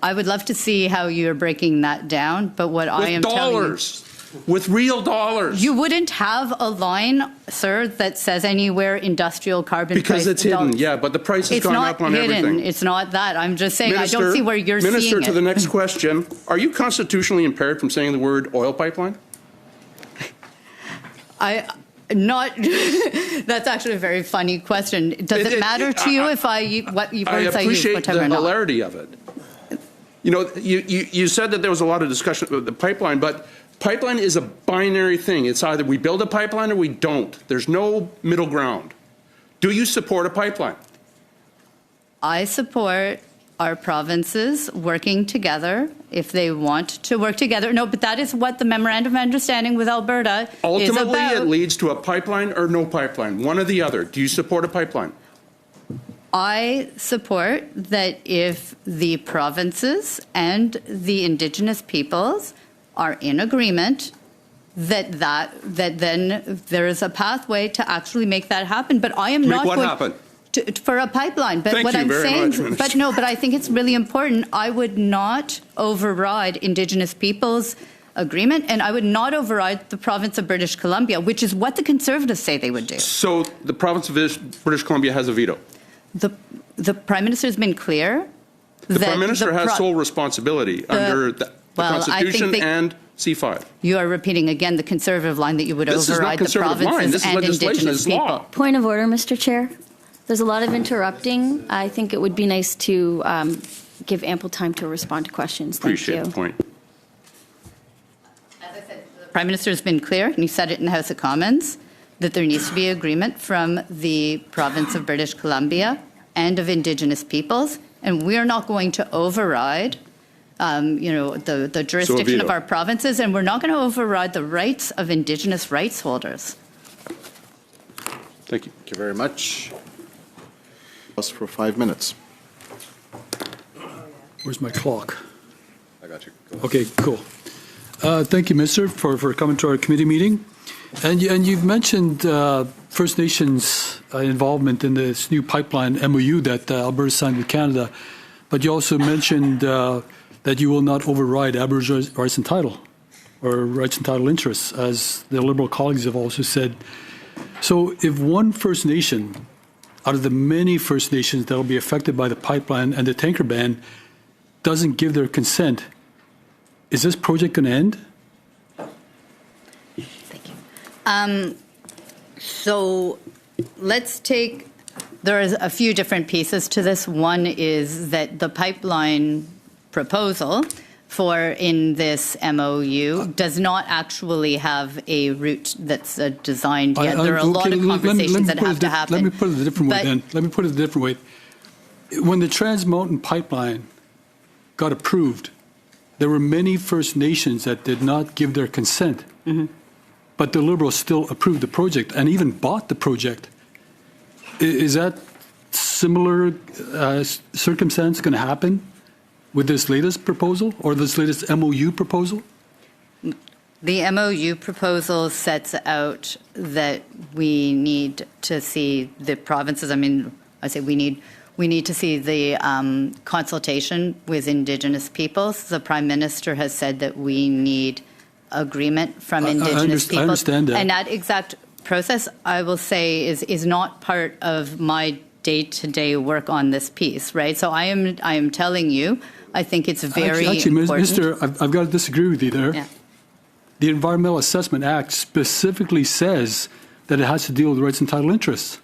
I would love to see how you're breaking that down, but what I am telling you... With real dollars. You wouldn't have a line, sir, that says anywhere industrial carbon price. Because it's hidden, yeah, but the price has gone up on everything. It's not that. I'm just saying, I don't see where you're seeing it. Minister, to the next question, are you constitutionally impaired from saying the word oil pipeline? That's actually a very funny question. Does it matter to you if what words I use? I appreciate the hilarity of it. You know, you said that there was a lot of discussion about the pipeline, but Pipeline is a binary thing. It's either we build a pipeline or we don't. There's no middle ground. Do you support a pipeline? I support our provinces working together if they want to work together. No, but that is what the Memorandum of Understanding with Alberta is about. Ultimately, it leads to a pipeline or no pipeline, one or the other. Do you support a pipeline? I support that if the provinces and the Indigenous peoples are in agreement, that then there is a pathway to actually make that happen. But I am Make not what going happen? for a pipeline. But Thank what you I'm very saying, much, Minister. but no, but I think it's really important. I would not override Indigenous peoples' agreement, and I would not override the province of British Columbia, which is what the Conservatives say they would do. So the province of British Columbia has a veto. The Prime Minister has been clear. The Prime Minister has sole responsibility under the Constitution and C5. You are repeating again the Conservative line that you would override the provinces and Indigenous people. Point of order, Mr. Chair. There's a lot of interrupting. I think it would be nice to give ample time to respond to questions. Thank Appreciate you. the point. As I said, the Prime Minister has been clear, and he said it in the House of Commons, that there needs to be agreement from the province of British Columbia and of Indigenous peoples, and we are not going to override the jurisdiction of our provinces, and we're not going to override the rights of Indigenous rights holders. Thank you. Thank you very much. Us for 5 minutes. Where's my clock? I got you. Okay, cool. Thank you, Minister, for coming to our committee meeting. And you've mentioned First Nations involvement in this new pipeline MOU that Alberta signed with Canada, but you also mentioned that you will not override Aboriginal rights and title, or rights and title interests, as the Liberal colleagues have also said. So if one First Nation out of the many First Nations that will be affected by the pipeline and the tanker ban doesn't give their consent, is this project going to end? So let's take, there is a few different pieces to this. One is that the pipeline proposal in this MOU does not actually have a route that's designed yet. There are a lot of conversations that have to happen. Let me put it a different way then. Let me put it a different way. When the Trans Mountain Pipeline got approved, there were many First Nations that did not give their consent. Mm-hmm. But the Liberals still approved the project and even bought the project. Is that similar circumstance going to happen with this latest proposal or this latest MOU proposal? The MOU proposal sets out that we need to see the provinces. I mean, I say we need to see the consultation with Indigenous peoples. The Prime Minister has said that we need agreement from Indigenous people. I understand that. And that exact process, I will say, is not part of my day-to-day work on this piece, right? So I am telling you, I think it's very important. Minister, I've got to disagree with you there. Yeah. The Environmental Assessment Act specifically says that it has to deal with rights and title interests.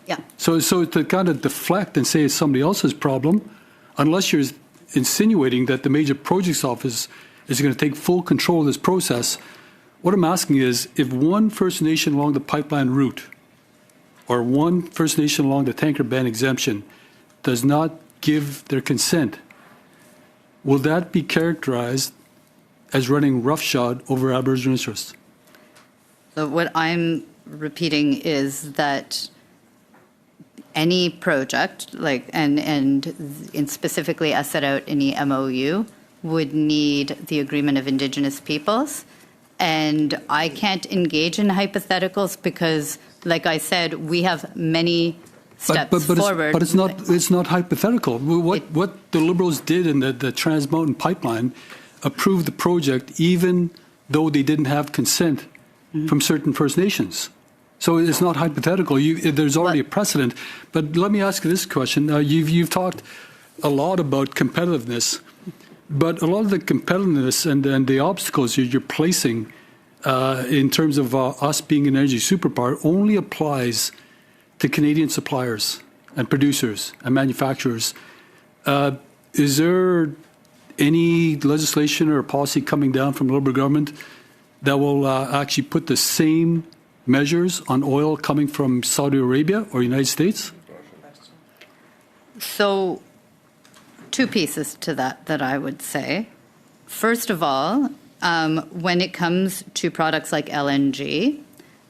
Yeah. So to kind of deflect and say it's somebody else's problem, unless you're insinuating that the Major Projects Office is going to take full control of this process, what I'm asking is, if one First Nation along the pipeline route or one First Nation along the tanker ban exemption does not give their consent, will that be characterized as running roughshod over Aboriginal interests? So what I'm repeating is that any project, and specifically as set out in the MOU, would need the agreement of Indigenous peoples. And I can't engage in hypotheticals because, like I said, we have many steps forward. But it's not hypothetical. What the Liberals did in the Trans Mountain Pipeline approved the project even though they didn't have consent from certain First Nations. So it's not hypothetical. There's already a precedent. But let me ask you this question. You've talked a lot about competitiveness, but a lot of the competitiveness and the obstacles you're placing in terms of us being an energy superpower only applies to Canadian suppliers and producers and manufacturers. Is there any legislation or policy coming down from the Liberal government that will actually put the same measures on oil coming from Saudi Arabia or United States? So, two pieces to that I would say. First of all, when it comes to products like LNG,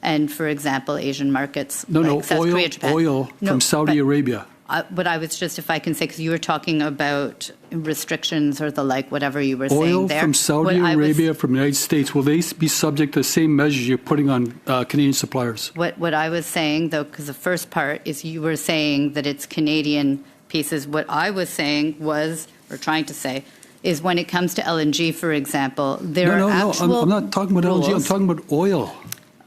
and for example, Asian markets like South Korea, Japan. Oil from Saudi Arabia. But I was just, if I can say, because you were talking about restrictions or the like, whatever you were saying there. Oil from Saudi Arabia, from the United States, will they be subject to the same measures you're putting on Canadian suppliers? What I was saying, though, because the first part is you were saying that it's Canadian pieces. What I was saying was, or trying to say, is when it comes to LNG, for example, there are actual I'm not talking about LNG. I'm talking about oil.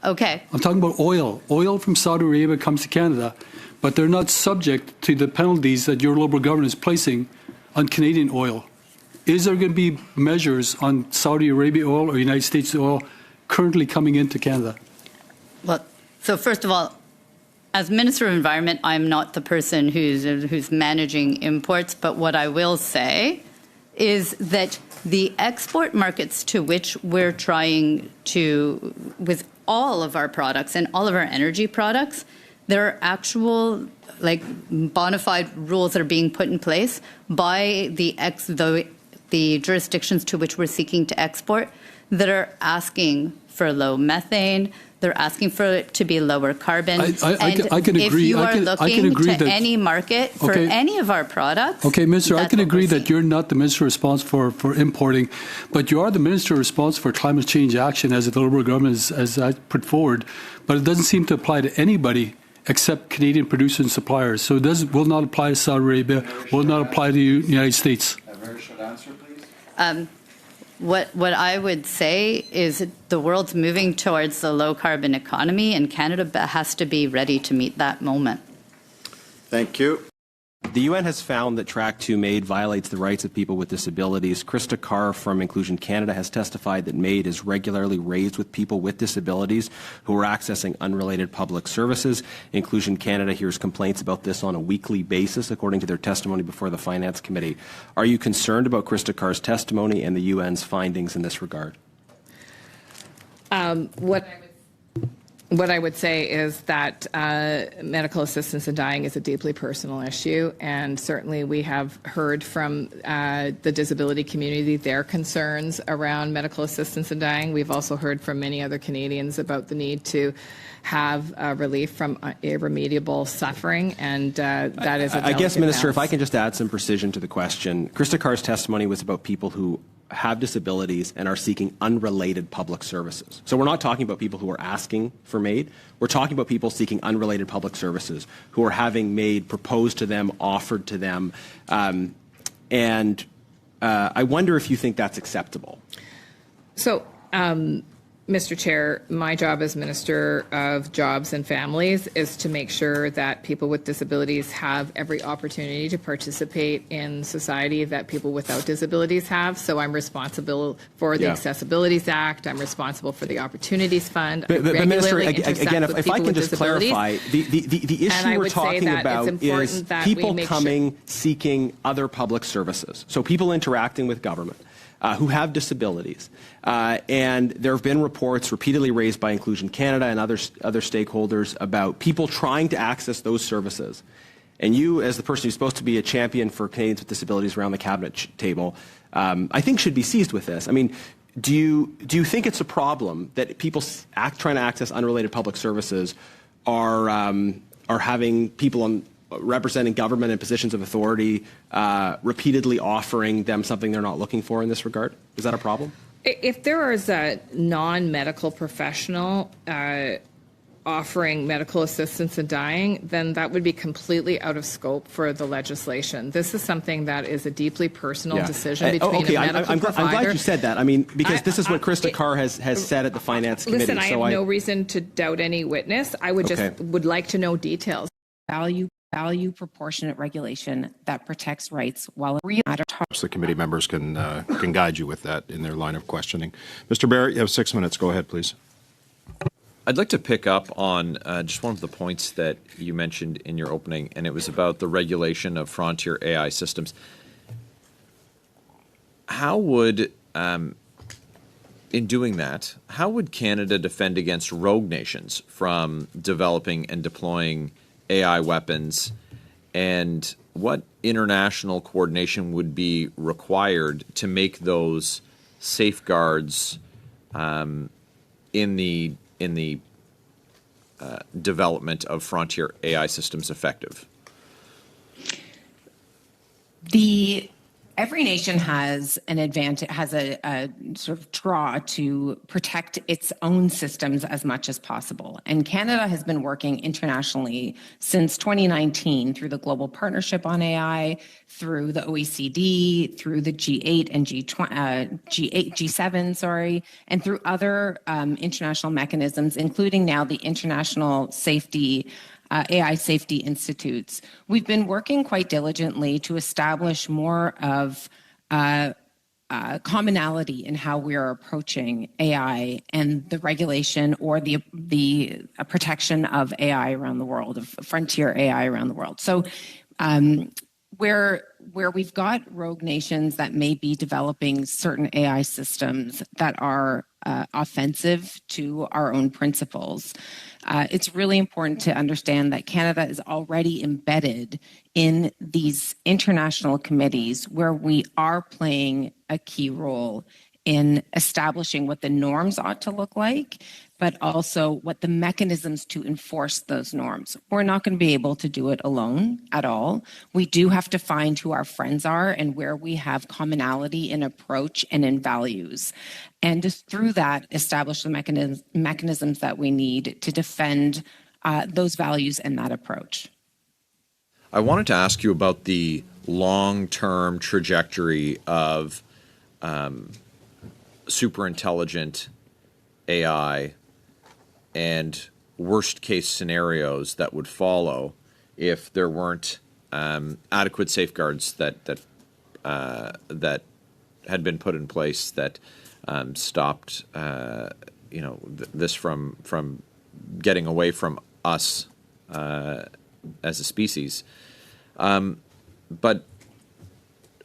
Okay. I'm talking about oil. Oil from Saudi Arabia comes to Canada, but they're not subject to the penalties that your Liberal government is placing on Canadian oil. Is there going to be measures on Saudi Arabia oil or United States oil currently coming into Canada? Well, so first of all, as Minister of Environment, I'm not the person who's managing imports, but what I will say is that the export markets to which we're trying to, with all of our products and all of our energy products, there are actual, like, bona fide rules that are being put in place by the jurisdictions to which we're seeking to export that are asking for low methane. They're asking for it to be lower carbon. I can agree. If you are looking to that any market for any of our products, okay, Minister, I can agree that you're not the minister responsible for importing, but you are the minister responsible for climate change action as the Liberal government has put forward. But it doesn't seem to apply to anybody except Canadian producers and suppliers. So it will not apply to Saudi Arabia, will not apply to the United States. A very short answer, please. What I would say is the world's moving towards the low carbon economy, and Canada has to be ready to meet that moment. Thank you. The UN has found that Track 2 MAID violates the rights of people with disabilities. Krista Carr from Inclusion Canada has testified that MAID is regularly raised with people with disabilities who are accessing unrelated public services. Inclusion Canada hears complaints about this on a weekly basis, according to their testimony before the Finance Committee. Are you concerned about Krista Carr's testimony and the UN's findings in this regard? What I would say is that medical assistance in dying is a deeply personal issue, and certainly we have heard from the disability community their concerns around medical assistance in dying. We've also heard from many other Canadians about the need to have relief from irremediable suffering, and that is a I guess, Minister, balance. if I can just add some precision to the question. Krista Carr's testimony was about people who have disabilities and are seeking unrelated public services. So we're not talking about people who are asking for MAID. We're talking about people seeking unrelated public services who are having MAID proposed to them, offered to them. And I wonder if you think that's acceptable. So, Mr. Chair, my job as Minister of Jobs and Families is to make sure that people with disabilities have every opportunity to participate in society that people without disabilities have. So I'm responsible for the Accessibilities Act. I'm responsible for the Opportunities Fund. But Minister, again, if I can just clarify, the issue we're talking about is people coming seeking other public services. So people interacting with government. Who have disabilities. And there have been reports repeatedly raised by Inclusion Canada and other stakeholders about people trying to access those services. And you, as the person who's supposed to be a champion for Canadians with disabilities around the cabinet table, I think should be seized with this. I mean, do you think it's a problem that people trying to access unrelated public services are having people representing government in positions of authority repeatedly offering them something they're not looking for in this regard? Is that a problem? If there is a non-medical professional offering medical assistance in dying, then that would be completely out of scope for the legislation. This is something that is a deeply personal decision between a medical provider. I'm glad you said that. I mean, because this is what Krista Carr has said at the Finance Committee. Listen, I have no reason to doubt any witness. I would would like to know details. Value proportionate regulation that protects rights while real matter. The committee members can guide you with that in their line of questioning. Mr. Barrett, you have 6 minutes. Go ahead, please. I'd like to pick up on just one of the points that you mentioned in your opening, and it was about the regulation of frontier AI systems. how would, in doing that, how would Canada defend against rogue nations from developing and deploying AI weapons, and what international coordination would be required to make those safeguards in the development of frontier AI systems effective? Every nation has an advantage, has a sort of draw to protect its own systems as much as possible. And Canada has been working internationally since 2019 through the Global Partnership on AI, through the OECD, through the G8 and G7, sorry, and through other international mechanisms, including now the International AI Safety Institutes. We've been working quite diligently to establish more of commonality in how we are approaching AI and the regulation or the protection of AI around the world, of frontier AI around the world. So where we've got rogue nations that may be developing certain AI systems that are offensive to our own principles, it's really important to understand that Canada is already embedded in these international committees where we are playing a key role in establishing what the norms ought to look like, but also what the mechanisms to enforce those norms. We're not going to be able to do it alone at all. We do have to find who our friends are and where we have commonality in approach and in values. And just through that, establish the mechanisms that we need to defend those values and that approach. I wanted to ask you about the long-term trajectory of superintelligent AI and worst-case scenarios that would follow if there weren't adequate safeguards that had been put in place that stopped this from getting away from us as a species. But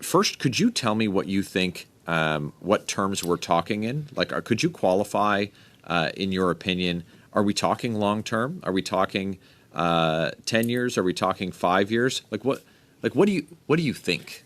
first, could you tell me what you think, what terms we're talking in? Like, could you qualify, in your opinion, are we talking long term? Are we talking 10 years? Are we talking 5 years? What do you think?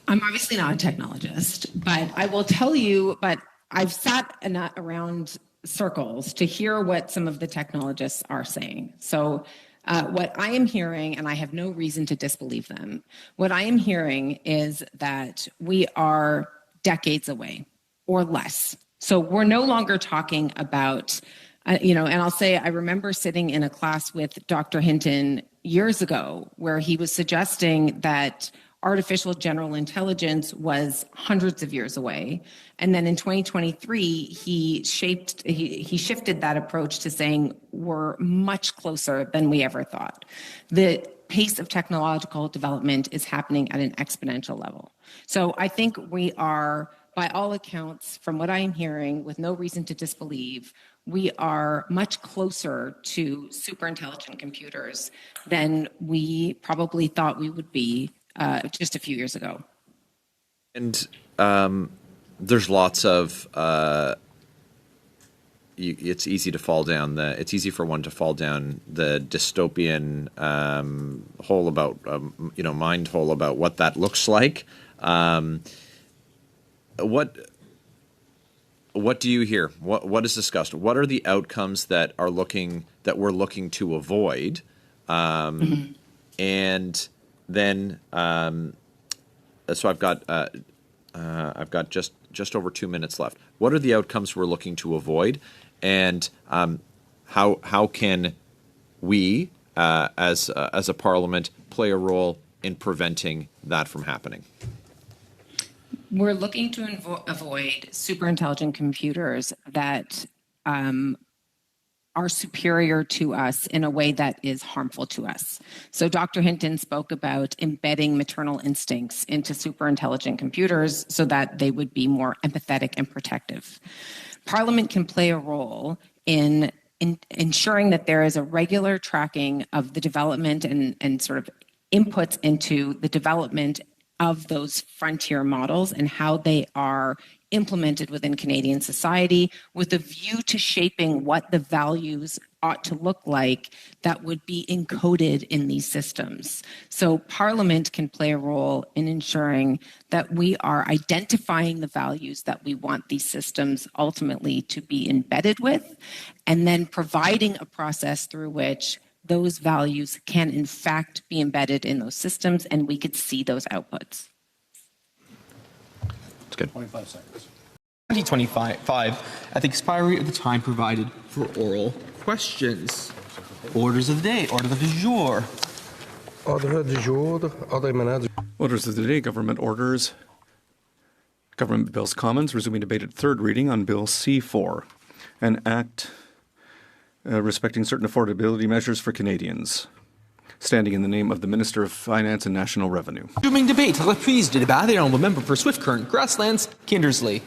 I'm obviously not a technologist, but I will tell you, but I've sat around circles to hear what some of the technologists are saying. So what I am hearing, and I have no reason to disbelieve them, what I am hearing is that we are decades away or less. So we're no longer talking about, and I'll say I remember sitting in a class with Dr. Hinton years ago where he was suggesting that artificial general intelligence was hundreds of years away. And then in 2023, he shifted that approach to saying we're much closer than we ever thought. The pace of technological development is happening at an exponential level. So I think we are, by all accounts, from what I am hearing, with no reason to disbelieve, we are much closer to superintelligent computers than we probably thought we would be just a few years ago. And there's lots of it's easy to fall down it's easy for one to fall down the dystopian hole about mind hole about what that looks like. What do you hear? What is discussed? What are the outcomes that we're looking to avoid? And then, so I've got just over 2 minutes left. What are the outcomes we're looking to avoid, and how can we, as a parliament, play a role in preventing that from happening? We're looking to avoid superintelligent computers that are superior to us in a way that is harmful to us. So Dr. Hinton spoke about embedding maternal instincts into superintelligent computers so that they would be more empathetic and protective. Parliament can play a role in ensuring that there is a regular tracking of the development and sort of inputs into the development of those frontier models and how they are implemented within Canadian society with a view to shaping what the values ought to look like that would be encoded in these systems. So Parliament can play a role in ensuring that we are identifying the values that we want these systems ultimately to be embedded with, and then providing a process through which those values can in fact be embedded in those systems and we could see those outputs. That's good. 25 seconds. 2025 at the expiry of the time provided for oral questions. Orders of the day, order du jour. Ordre du jour, ordre menade. Orders of the day, government orders. Government Bills Commons, resuming debate at third reading on Bill C4, an act respecting certain affordability measures for Canadians. Standing in the name of the Minister of Finance and National Revenue. Resuming debate, reprise de débat, the Honourable Member for Swift Current Grasslands, Kindersley.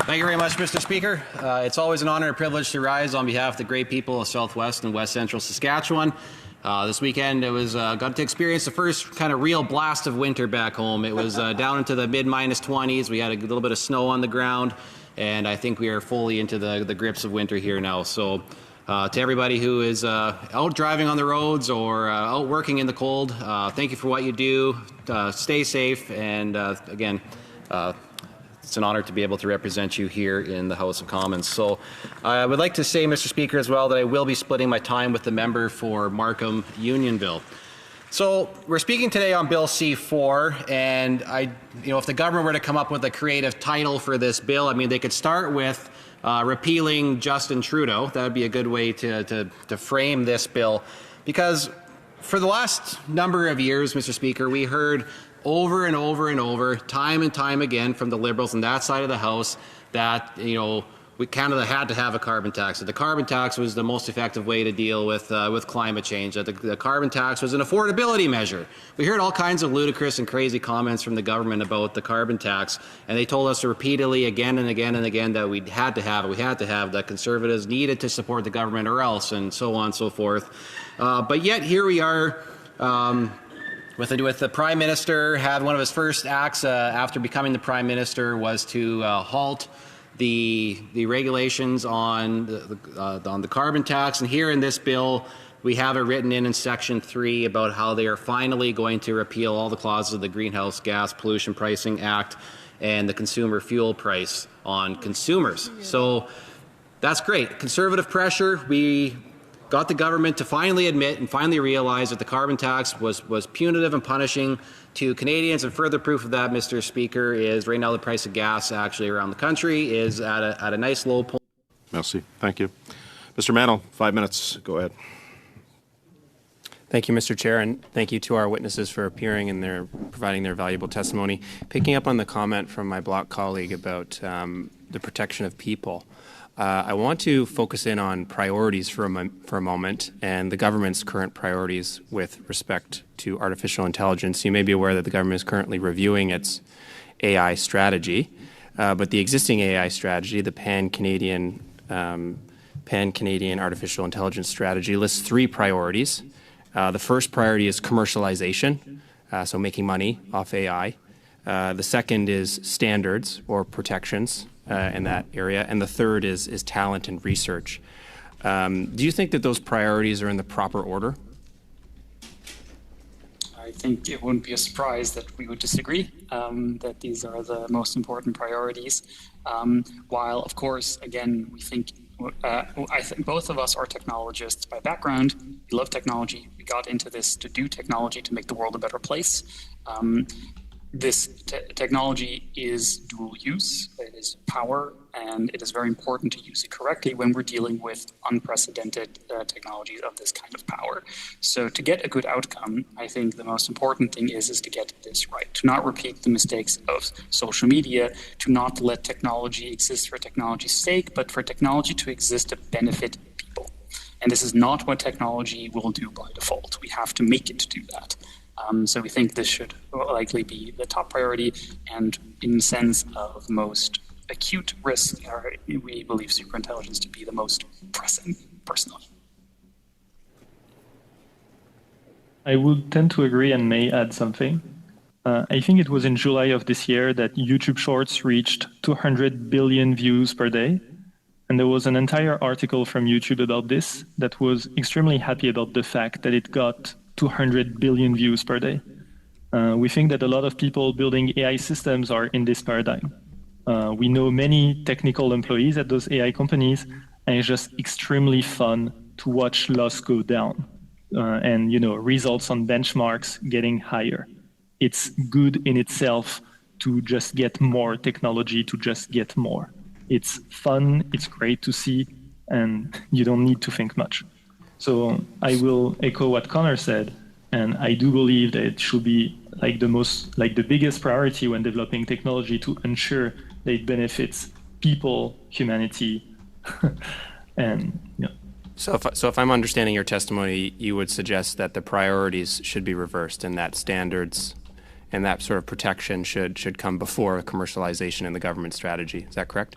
Thank you very much, Mr. Speaker. It's always an honor and privilege to rise on behalf of the great people of Southwest and West Central Saskatchewan. This weekend, it was got to experience the first kind of real blast of winter back home. It was down into the mid-20s. We had a little bit of snow on the ground, and I think we are fully into the grips of winter here now. So to everybody who is out driving on the roads or out working in the cold, thank you for what you do. Stay safe, and again, it's an honor to be able to represent you here in the House of Commons. So I would like to say, Mr. Speaker, as well, that I will be splitting my time with the member for Markham Unionville. So we're speaking today on Bill C4, and if the government were to come up with a creative title for this bill, I mean, they could start with repealing Justin Trudeau. That would be a good way to frame this bill, because for the last number of years, Mr. Speaker, we heard over and over and over, time and time again, from the Liberals on that side of the House that, Canada had to have a carbon tax. That the carbon tax was the most effective way to deal with climate change. That the carbon tax was an affordability measure. We heard all kinds of ludicrous and crazy comments from the government about the carbon tax, and they told us repeatedly again and again and again that we had to have it. We had to have that Conservatives needed to support the government or else, and so on and so forth. But yet here we are. With the Prime Minister, had one of his first acts after becoming the Prime Minister was to halt the regulations on the carbon tax. And here in this bill, we have it written in Section 3 about how they are finally going to repeal all the clauses of the Greenhouse Gas Pollution Pricing Act and the consumer fuel price on consumers. So that's great. Conservative pressure. We got the government to finally admit and finally realize that the carbon tax was punitive and punishing to Canadians. And further proof of that, Mr. Speaker, is right now the price of gas actually around the country is at a nice low point. Merci. Thank you. Mr. Mantle, 5 minutes. Go ahead. Thank you, Mr. Chair, and thank you to our witnesses for appearing and providing their valuable testimony. Picking up on the comment from my Bloc colleague about the protection of people, I want to focus in on priorities for a moment and the government's current priorities with respect to artificial intelligence. You may be aware that the government is currently reviewing its AI strategy, but the existing AI strategy, the Pan-Canadian Artificial Intelligence Strategy, lists 3 priorities. The first priority is commercialization, so making money off AI. The second is standards or protections in that area, and the third is talent and research. Do you think that those priorities are in the proper order? I think it wouldn't be a surprise that we would disagree, that these are the most important priorities. While, of course, again, we think, I think both of us are technologists by background. We love technology. We got into this to do technology to make the world a better place. This technology is dual use. It is power, and it is very important to use it correctly when we're dealing with unprecedented technologies of this kind of power. So to get a good outcome, I think the most important thing is to get this right, to not repeat the mistakes of social media, to not let technology exist for technology's sake, but for technology to exist to benefit people. And this is not what technology will do by default. We have to make it do that. So we think this should likely be the top priority, and in the sense of most acute risk, we believe superintelligence to be the most pressing, personally. I would tend to agree and may add something. I think it was in July of this year that YouTube Shorts reached 200 billion views per day. And there was an entire article from YouTube about this that was extremely happy about the fact that it got 200 billion views per day. We think that a lot of people building AI systems are in this paradigm. We know many technical employees at those AI companies, and it's just extremely fun to watch loss go down and results on benchmarks getting higher. It's good in itself to just get more technology, to just get more. It's fun, it's great to see, and you don't need to think much. So I will echo what Connor said, and I do believe that it should be the biggest priority when developing technology to ensure that it benefits people, humanity, and So if I'm understanding your testimony, you would suggest that the priorities should be reversed and that standards and that sort of protection should come before commercialization in the government strategy. Is that correct?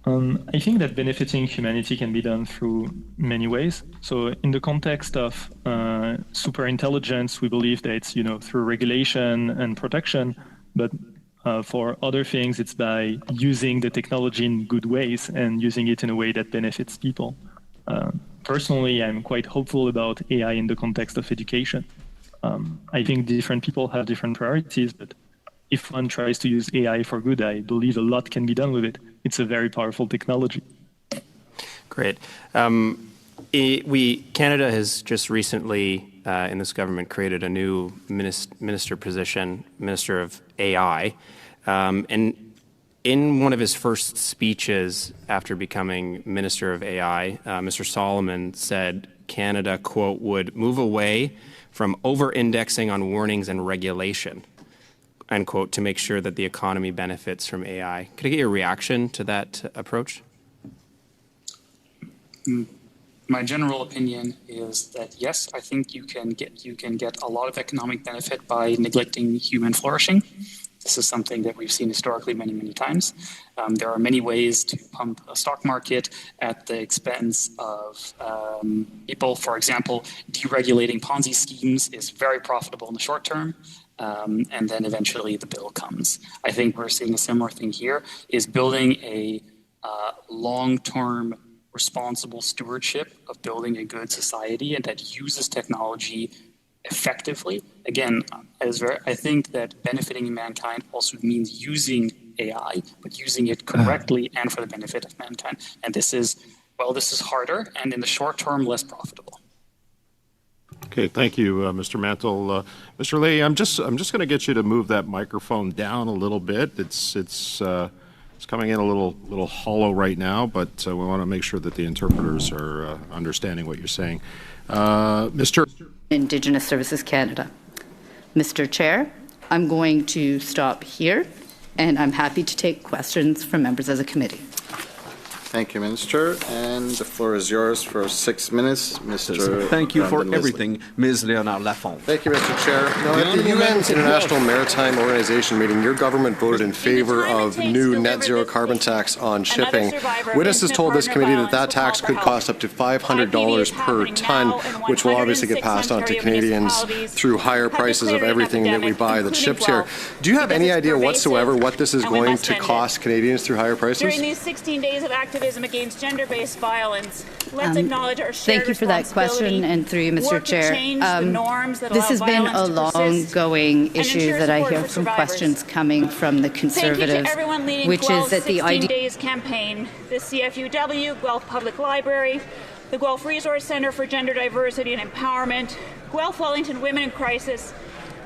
I think that benefiting humanity can be done through many ways. So in the context of superintelligence, we believe that it's through regulation and protection, but for other things, it's by using the technology in good ways and using it in a way that benefits people. Personally, I'm quite hopeful about AI in the context of education. I think different people have different priorities, but if one tries to use AI for good, I believe a lot can be done with it. It's a very powerful technology. Great. Canada has just recently, in this government, created a new minister position, Minister of AI. And in one of his first speeches after becoming Minister of AI, Mr. Solomon said Canada, quote, would move away from over-indexing on warnings and regulation, end quote, to make sure that the economy benefits from AI. Could I get your reaction to that approach? My general opinion is that yes, I think you can get a lot of economic benefit by neglecting human flourishing. This is something that we've seen historically many, many times. There are many ways to pump a stock market at the expense of people. For example, deregulating Ponzi schemes is very profitable in the short term, and then eventually the bill comes. I think we're seeing a similar thing here, is building a long-term responsible stewardship of building a good society and that uses technology effectively. Again, I think that benefiting mankind also means using AI, but using it correctly and for the benefit of mankind. And this is harder and in the short term less profitable. Okay, thank you, Mr. Mantle. Mr. Lee, I'm just going to get you to move that microphone down a little bit. It's coming in a little hollow right now, but we want to make sure that the interpreters are understanding what you're saying. Mr. Indigenous Services Canada. Mr. Chair, I'm going to stop here, and I'm happy to take questions from members of the committee. Thank you, Minister. And the floor is yours for 6 minutes, Mr. Thank you for Brandon everything, Ms. Leonard Lafont. Thank you, Mr. Chair. Now, at the UN's International Maritime Organization meeting, your government voted in favor of new net zero carbon tax on shipping. Witnesses told this committee that tax could cost up to $500 per ton, which will obviously get passed on to Canadians through higher prices of everything that we buy that's shipped here. Do you have any idea whatsoever what this is going to cost Canadians through higher prices? During these 16 days of activism against gender-based violence, let's acknowledge our shared Thank you for that question, and through you, Mr. Chair. This has been a long-going issue that I hear from questions coming from the Conservatives, which is that the idea... Days campaign, the CFUW, Guelph Public Library, the Guelph Resource Centre for Gender Diversity and Empowerment, Guelph Wellington Women in Crisis,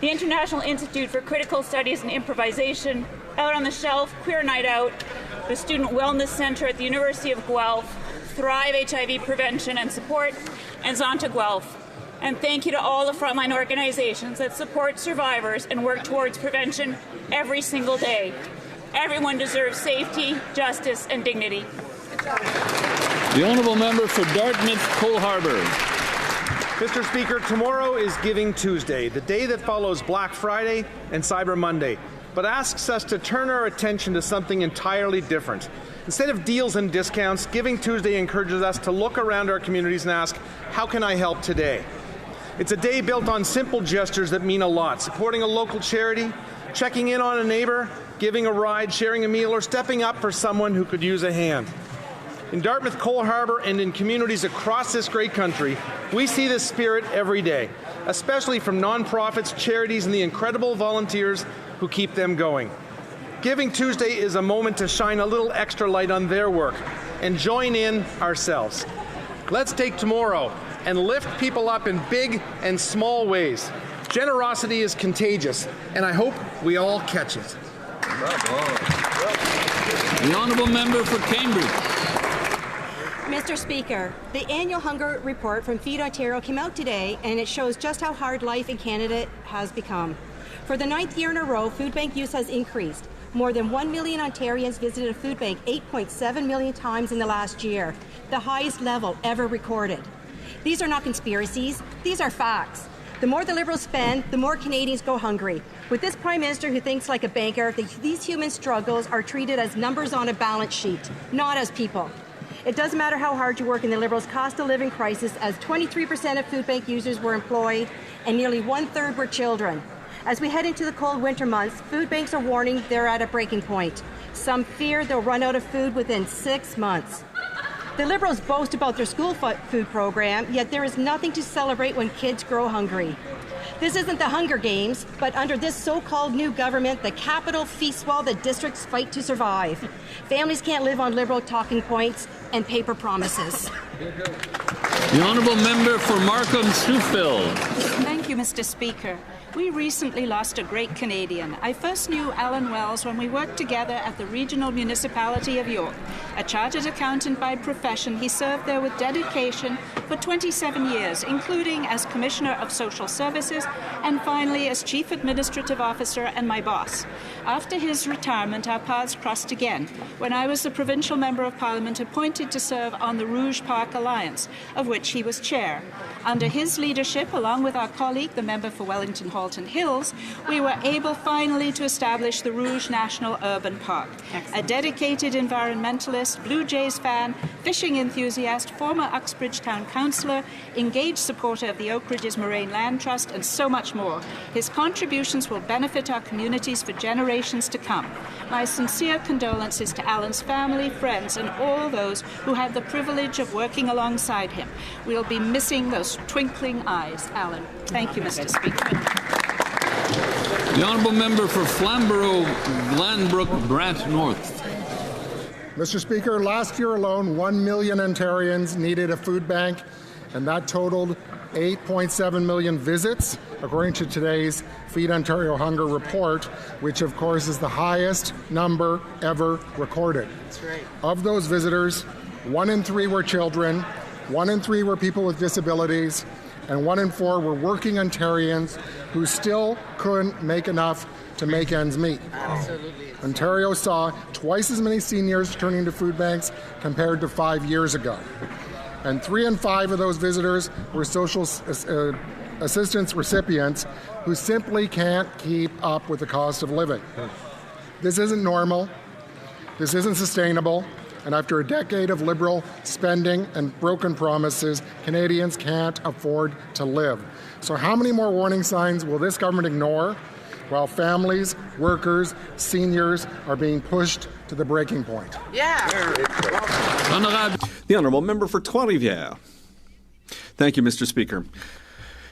the International Institute for Critical Studies and Improvisation, Out on the Shelf, Queer Night Out, the Student Wellness Centre at the University of Guelph, Thrive HIV Prevention and Support, and Zonta Guelph. And thank you to all the frontline organizations that support survivors and work towards prevention every single day. Everyone deserves safety, justice, and dignity. The Honourable Member for Dartmouth, Cole Harbour. Mr. Speaker, tomorrow is Giving Tuesday, the day that follows Black Friday and Cyber Monday, but asks us to turn our attention to something entirely different. Instead of deals and discounts, Giving Tuesday encourages us to look around our communities and ask, how can I help today? It's a day built on simple gestures that mean a lot. Supporting a local charity, checking in on a neighbor, giving a ride, sharing a meal, or stepping up for someone who could use a hand. In Dartmouth, Cole Harbour, and in communities across this great country, we see this spirit every day, especially from nonprofits, charities, and the incredible volunteers who keep them going. Giving Tuesday is a moment to shine a little extra light on their work and join in ourselves. Let's take tomorrow and lift people up in big and small ways. Generosity is contagious, and I hope we all catch it. The honourable member for Cambridge. Mr. Speaker, the annual hunger report from Feed Ontario came out today, and it shows just how hard life in Canada has become. For the 9th year in a row, food bank use has increased. More than 1 million Ontarians visited a food bank 8.7 million times in the last year, the highest level ever recorded. These are not conspiracies, these are facts. The more the Liberals spend, the more Canadians go hungry. With this Prime Minister who thinks like a banker, these human struggles are treated as numbers on a balance sheet, not as people. It doesn't matter how hard you work in the Liberals' cost of living crisis, as 23% of food bank users were employed and nearly 1/3 were children. As we head into the cold winter months, food banks are warning they're at a breaking point. Some fear they'll run out of food within 6 months. The Liberals boast about their school food program, yet there is nothing to celebrate when kids grow hungry. This isn't the Hunger Games, but under this so-called new government, the capital feasts while the districts fight to survive. Families can't live on Liberal talking points and paper promises. The honourable member for Markham-Stouffville. Thank you, Mr. Speaker. We recently lost a great Canadian. I first knew Alan Wells when we worked together at the Regional Municipality of York. A chartered accountant by profession, he served there with dedication for 27 years, including as Commissioner of Social Services and finally as Chief Administrative Officer and my boss. After his retirement, our paths crossed again when I was the Provincial Member of Parliament appointed to serve on the Rouge Park Alliance, of which he was chair. Under his leadership, along with our colleague, the member for Wellington Halton Hills, we were able finally to establish the Rouge National Urban Park. Excellent. A dedicated environmentalist, Blue Jays fan, fishing enthusiast, former Uxbridge Town Councillor, engaged supporter of the Oak Ridges Moraine Land Trust, and so much more. His contributions will benefit our communities for generations to come. My sincere condolences to Alan's family, friends, and all those who had the privilege of working alongside him. We'll be missing those twinkling eyes, Alan. Thank you, Mr. Speaker. The honourable member for Flamborough, Glanbrook, Brant North. Mr. Speaker, last year alone, 1 million Ontarians needed a food bank, and that totaled 8.7 million visits, according to today's Feed Ontario Hunger Report, which of course is the highest number ever recorded. That's right. Of those visitors, 1 in 3 were children, 1 in 3 were people with disabilities, and 1 in 4 were working Ontarians who still couldn't make enough to make ends meet. Absolutely. Ontario saw twice as many seniors turning to food banks compared to 5 years ago. And 3 in 5 of those visitors were social assistance recipients who simply can't keep up with the cost of living. This isn't normal. This isn't sustainable. And after a decade of Liberal spending and broken promises, Canadians can't afford to live. So how many more warning signs will this government ignore while families, workers, seniors are being pushed to the breaking point? Yeah. The honourable member for Poilievre. Thank you, Mr. Speaker.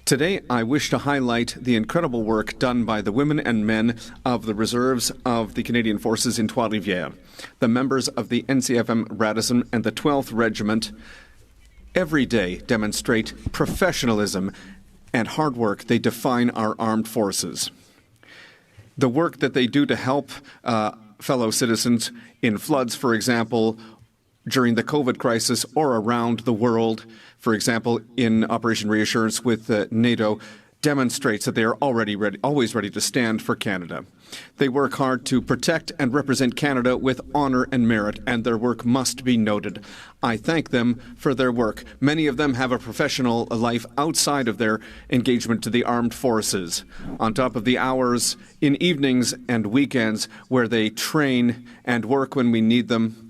Today, I wish to highlight the incredible work done by the women and men of the reserves of the Canadian Forces in Poilievre, the members of the NCFM Radisson and the 12th Regiment. Every day demonstrate professionalism and hard work. They define our armed forces. The work that they do to help fellow citizens in floods, for example, during the COVID crisis or around the world, for example, in Operation Reassurance with NATO, demonstrates that they are always ready to stand for Canada. They work hard to protect and represent Canada with honour and merit, and their work must be noted. I thank them for their work. Many of them have a professional life outside of their engagement to the armed forces, on top of the hours in evenings and weekends where they train and work when we need them.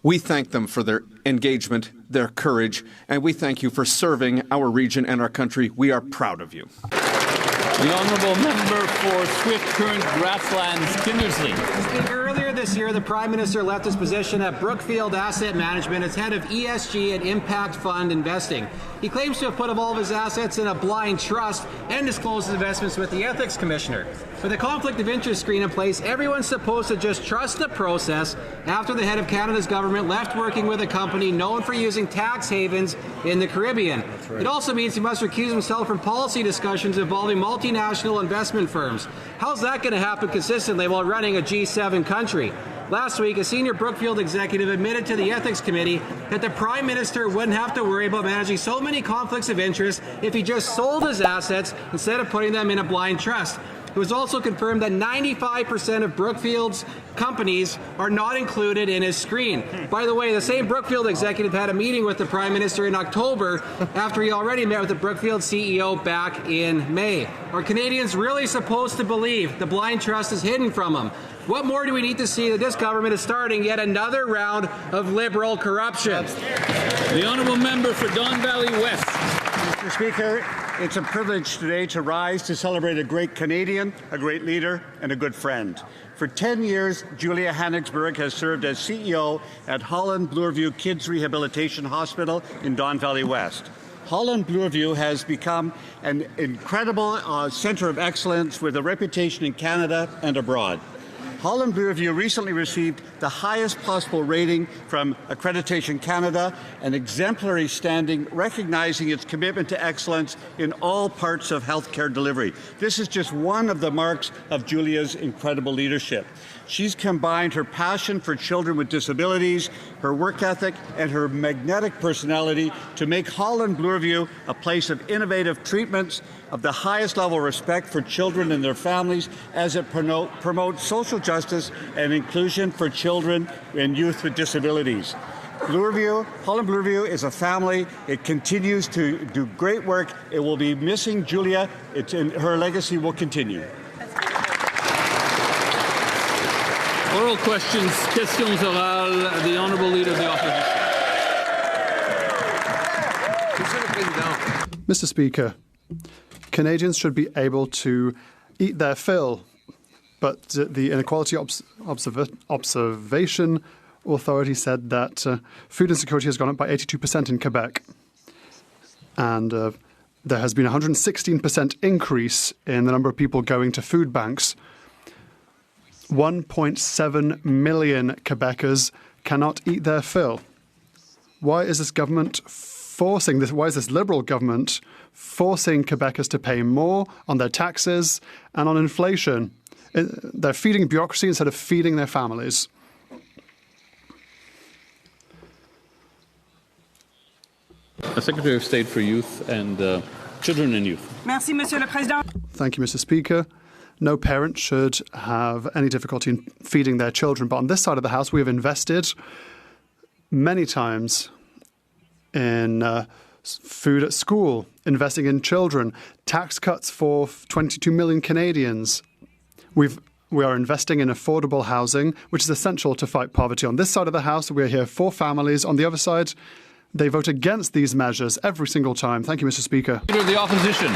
We thank them for their engagement, their courage, and we thank you for serving our region and our country. We are proud of you. The honourable member for Swift Current Grasslands Kindersley. Speaker, earlier this year, the Prime Minister left his position at Brookfield Asset Management as head of ESG and impact fund investing. He claims to have put all of his assets in a blind trust and disclosed his investments with the Ethics Commissioner. With a conflict of interest screen in place, everyone's supposed to just trust the process after the head of Canada's government left working with a company known for using tax havens in the Caribbean. It also means he must recuse himself from policy discussions involving multinational investment firms. How's that going to happen consistently while running a G7 country? Last week, a senior Brookfield executive admitted to the Ethics Committee that the Prime Minister wouldn't have to worry about managing so many conflicts of interest if he just sold his assets instead of putting them in a blind trust. It was also confirmed that 95% of Brookfield's companies are not included in his screen. By the way, the same Brookfield executive had a meeting with the Prime Minister in October after he already met with the Brookfield CEO back in May. Are Canadians really supposed to believe the blind trust is hidden from them? What more do we need to see that this government is starting yet another round of Liberal corruption? The honourable member for Don Valley West. Mr. Speaker, it's a privilege today to rise to celebrate a great Canadian, a great leader, and a good friend. For 10 years, Julia Hannigsburg has served as CEO at Holland Bloorview Kids Rehabilitation Hospital in Don Valley West. Holland Bloorview has become an incredible centre of excellence with a reputation in Canada and abroad. Holland Bloorview recently received the highest possible rating from Accreditation Canada, an exemplary standing recognizing its commitment to excellence in all parts of healthcare delivery. This is just one of the marks of Julia's incredible leadership. She's combined her passion for children with disabilities, her work ethic, and her magnetic personality to make Holland Bloorview a place of innovative treatments of the highest level of respect for children and their families as it promotes social justice and inclusion for children and youth with disabilities. Holland Bloorview is a family. It continues to do great work. It will be missing Julia. Her legacy will continue. Oral questions, questions orales. The honourable leader of the opposition. Mr. Speaker, Canadians should be able to eat their fill, but the Inequality Observation Authority said that food insecurity has gone up by 82% in Quebec. And there has been a 116% increase in the number of people going to food banks. 1.7 million Quebecers cannot eat their fill. Why is this government forcing this? Why is this Liberal government forcing Quebecers to pay more on their taxes and on inflation? They're feeding bureaucracy instead of feeding their families. Secretary of State for Youth and Children and Youth. Merci, Monsieur le Président. Thank you, Mr. Speaker. No parent should have any difficulty in feeding their children. But on this side of the House, we have invested many times in food at school, investing in children, tax cuts for 22 million Canadians. We are investing in affordable housing, which is essential to fight poverty. On this side of the House, we are here for families. On the other side, they vote against these measures every single time. Thank you, Mr. Speaker. Leader of the opposition.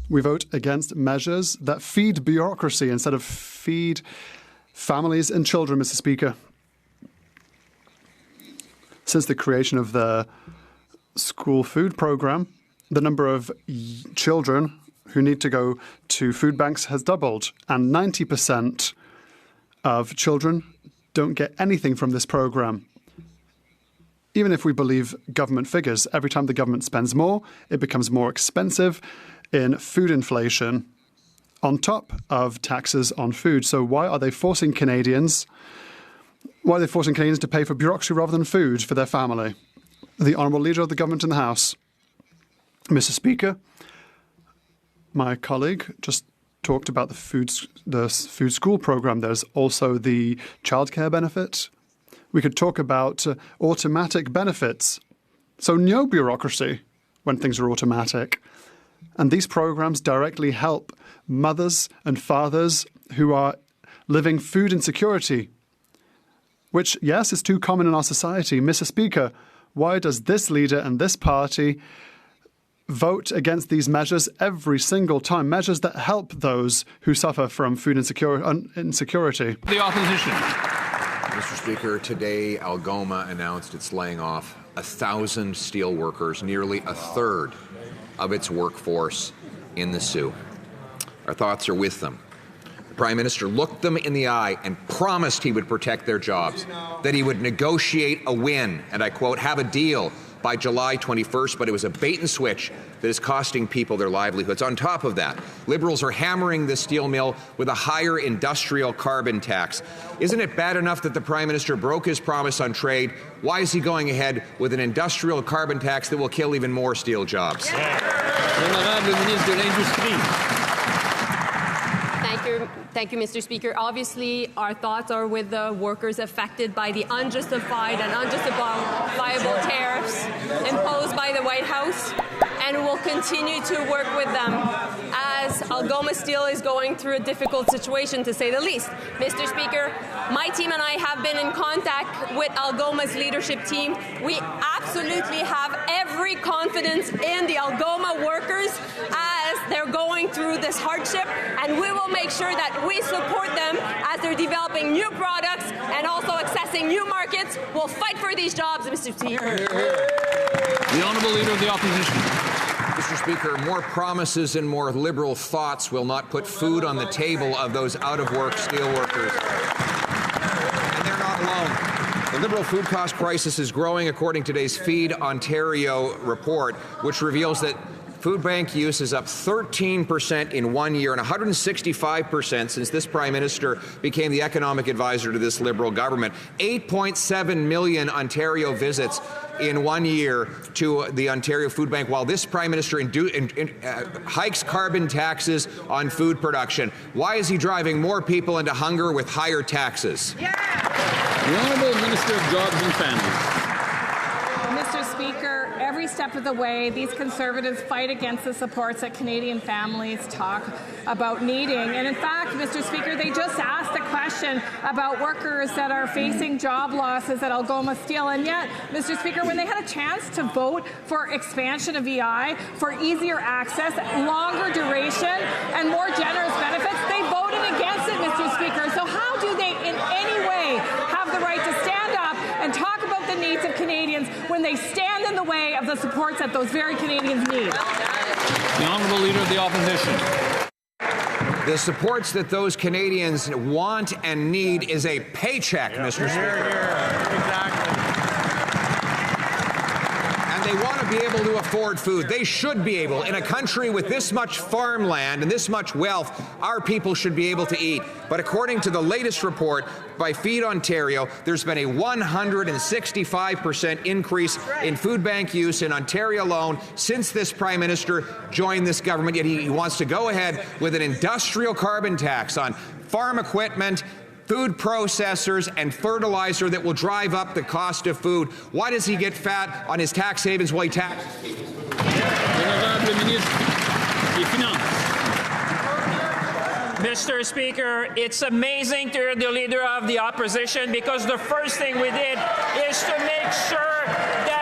We vote against measures that feed bureaucracy instead of feed families and children, Mr. Speaker. Since the creation of the school food program, the number of children who need to go to food banks has doubled, and 90% of children don't get anything from this program. Even if we believe government figures, every time the government spends more, it becomes more expensive in food inflation on top of taxes on food. So why are they forcing Canadians to pay for bureaucracy rather than food for their family? The Honourable Leader of the Government in the House. Mr. Speaker, my colleague just talked about the food school program. There's also the childcare benefit. We could talk about automatic benefits. So no bureaucracy when things are automatic. And these programs directly help mothers and fathers who are living food insecurity. which, yes, is too common in our society. Mr. Speaker, why does this leader and this party vote against these measures every single time, measures that help those who suffer from food insecurity? The opposition. Mr. Speaker, today Algoma announced it's laying off 1,000 steel workers, nearly a third of its workforce in the Sioux. Our thoughts are with them. The Prime Minister looked them in the eye and promised he would protect their jobs, that he would negotiate a win, and I quote, have a deal by July 21st, but it was a bait and switch that is costing people their livelihoods. On top of that, Liberals are hammering the steel mill with a higher industrial carbon tax. Isn't it bad enough that the Prime Minister broke his promise on trade? Why is he going ahead with an industrial carbon tax that will kill even more steel jobs? Thank you, Mr. Speaker. Obviously, our thoughts are with the workers affected by the unjustified and unjustifiable tariffs imposed by the White House, and we'll continue to work with them as Algoma Steel is going through a difficult situation, to say the least. Mr. Speaker, my team and I have been in contact with Algoma's leadership team. We absolutely have every confidence in the Algoma workers as they're going through this hardship, and we will make sure that we support them as they're developing new products and also accessing new markets. We'll fight for these jobs, Mr. Speaker. The Honourable Leader of the Opposition. Mr. Speaker, more promises and more Liberal thoughts will not put food on the table of those out-of-work steelworkers. And they're not alone. The Liberal food cost crisis is growing, according to today's Feed Ontario report, which reveals that food bank use is up 13% in 1 year and 165% since this Prime Minister became the economic advisor to this Liberal government. 8.7 million Ontario visits in 1 year to the Ontario Food Bank, while this Prime Minister hikes carbon taxes on food production. Why is he driving more people into hunger with higher taxes? The Honourable Minister of Jobs and Families. Mr. Speaker, every step of the way, these Conservatives fight against the supports that Canadian families talk about needing. And in fact, Mr. Speaker, they just asked a question about workers that are facing job losses at Algoma Steel. And yet, Mr. Speaker, when they had a chance to vote for expansion of EI, for easier access, longer duration, and more generous benefits, they voted against it, Mr. Speaker. So how do they in any way have the right to stand up and talk about the needs of Canadians when they stand in the way of the supports that those very Canadians need? The Honourable Leader of the Opposition. The supports that those Canadians want and need is a paycheck, Mr. Speaker. And they want to be able to afford food. They should be able. In a country with this much farmland and this much wealth, our people should be able to eat. But according to the latest report by Feed Ontario, there's been a 165% increase in food bank use in Ontario alone since this Prime Minister joined this government, yet he wants to go ahead with an industrial carbon tax on farm equipment, food processors, and fertilizer that will drive up the cost of food. Why does he get fat on his tax havens while he taxes people? Mr. Speaker, it's amazing to hear the Leader of the Opposition, because the first thing we did is to make sure that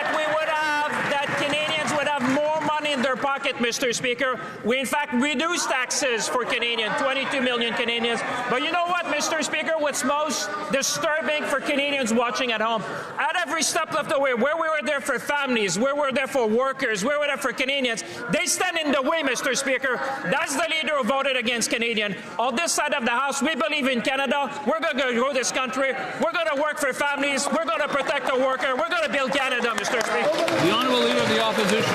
Canadians would have more money in their pocket, Mr. Speaker. We, in fact, reduced taxes for Canadians, 22 million Canadians. But you know what, Mr. Speaker, what's most disturbing for Canadians watching at home? At every step of the way, where we were there for families, where we were there for workers, where we were there for Canadians, they stand in the way, Mr. Speaker. That's the leader who voted against Canadian. On this side of the House, we believe in Canada. We're going to grow this country. We're going to work for families. We're going to protect the worker. We're going to build Canada, Mr. Speaker. The Honourable Leader of the Opposition.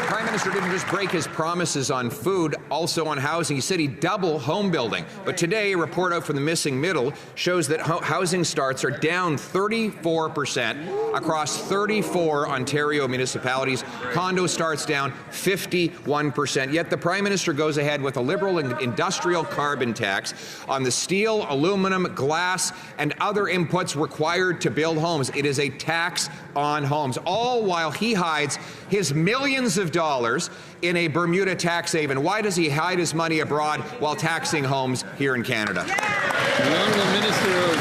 Prime Minister didn't just break his promises on food, also on housing. He said he'd double home building. But today, a report out from the Missing Middle shows that housing starts are down 34% across 34 Ontario municipalities. Condo starts down 51%. Yet the Prime Minister goes ahead with a Liberal industrial carbon tax on the steel, aluminum, glass, and other inputs required to build homes. It is a tax on homes, all while he hides his millions of dollars in a Bermuda tax haven. Why does he hide his money abroad while taxing homes here in Canada? The Honourable Minister of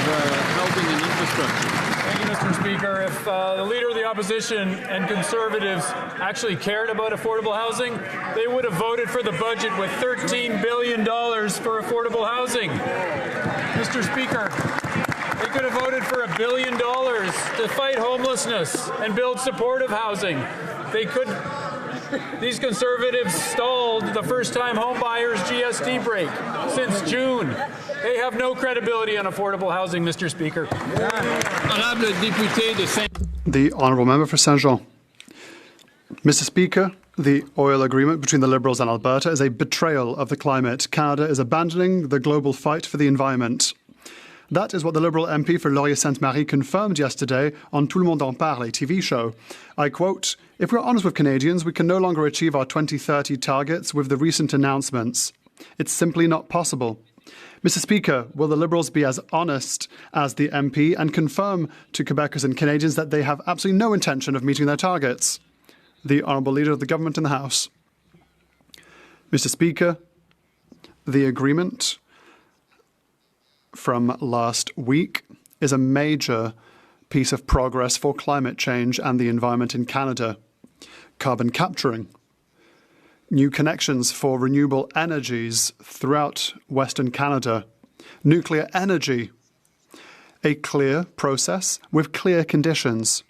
Housing and Infrastructure. Thank you, Mr. Speaker. If the Leader of the Opposition and Conservatives actually cared about affordable housing, they would have voted for the budget with $13 billion for affordable housing. Mr. Speaker, they could have voted for $1 billion to fight homelessness and build supportive housing. These Conservatives stalled the first-time homebuyers GST break since June. They have no credibility on affordable housing, Mr. Speaker. The Honourable Member for Saint-Jean. Mr. Speaker, the oil agreement between the Liberals and Alberta is a betrayal of the climate. Canada is abandoning the global fight for the environment. That is what the Liberal MP for Laurier-Sainte-Marie confirmed yesterday on Tout le monde en parle, a TV show. I quote, "If we're honest with Canadians, we can no longer achieve our 2030 targets with the recent announcements. It's simply not possible." Mr. Speaker, will the Liberals be as honest as the MP and confirm to Quebecers and Canadians that they have absolutely no intention of meeting their targets? The Honourable Leader of the Government in the House. Mr. Speaker, the agreement from last week is a major piece of progress for climate change and the environment in Canada. Carbon capturing, new connections for renewable energies throughout Western Canada, nuclear energy, a clear process with clear conditions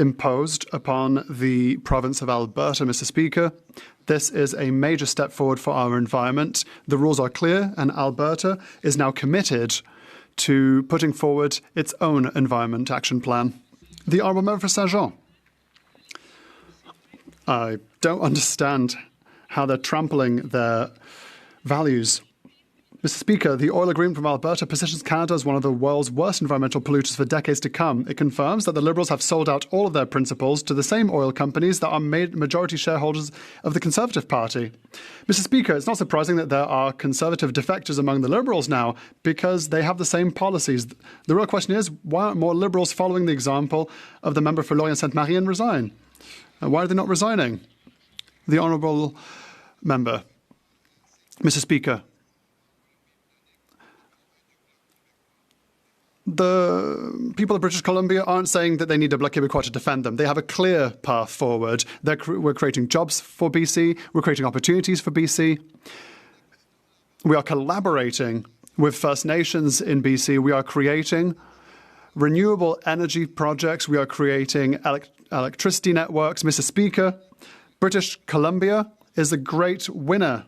imposed upon the province of Alberta, Mr. Speaker. This is a major step forward for our environment. The rules are clear, and Alberta is now committed to putting forward its own environment action plan. The Honourable Member for Saint-Jean. I don't understand how they're trampling their values. Mr. Speaker, the oil agreement from Alberta positions Canada as one of the world's worst environmental polluters for decades to come. It confirms that the Liberals have sold out all of their principles to the same oil companies that are majority shareholders of the Conservative Party. Mr. Speaker, it's not surprising that there are Conservative defectors among the Liberals now because they have the same policies. The real question is, why aren't more Liberals following the example of the member for Laurier-Sainte-Marie and resign? Why are they not resigning? The Honourable Member. Mr. Speaker, the people of British Columbia aren't saying that they need a Bloc Québécois to defend them. They have a clear path forward. We're creating jobs for BC. We're creating opportunities for BC. We are collaborating with First Nations in BC. We are creating renewable energy projects. We are creating electricity networks. Mr. Speaker, British Columbia is a great winner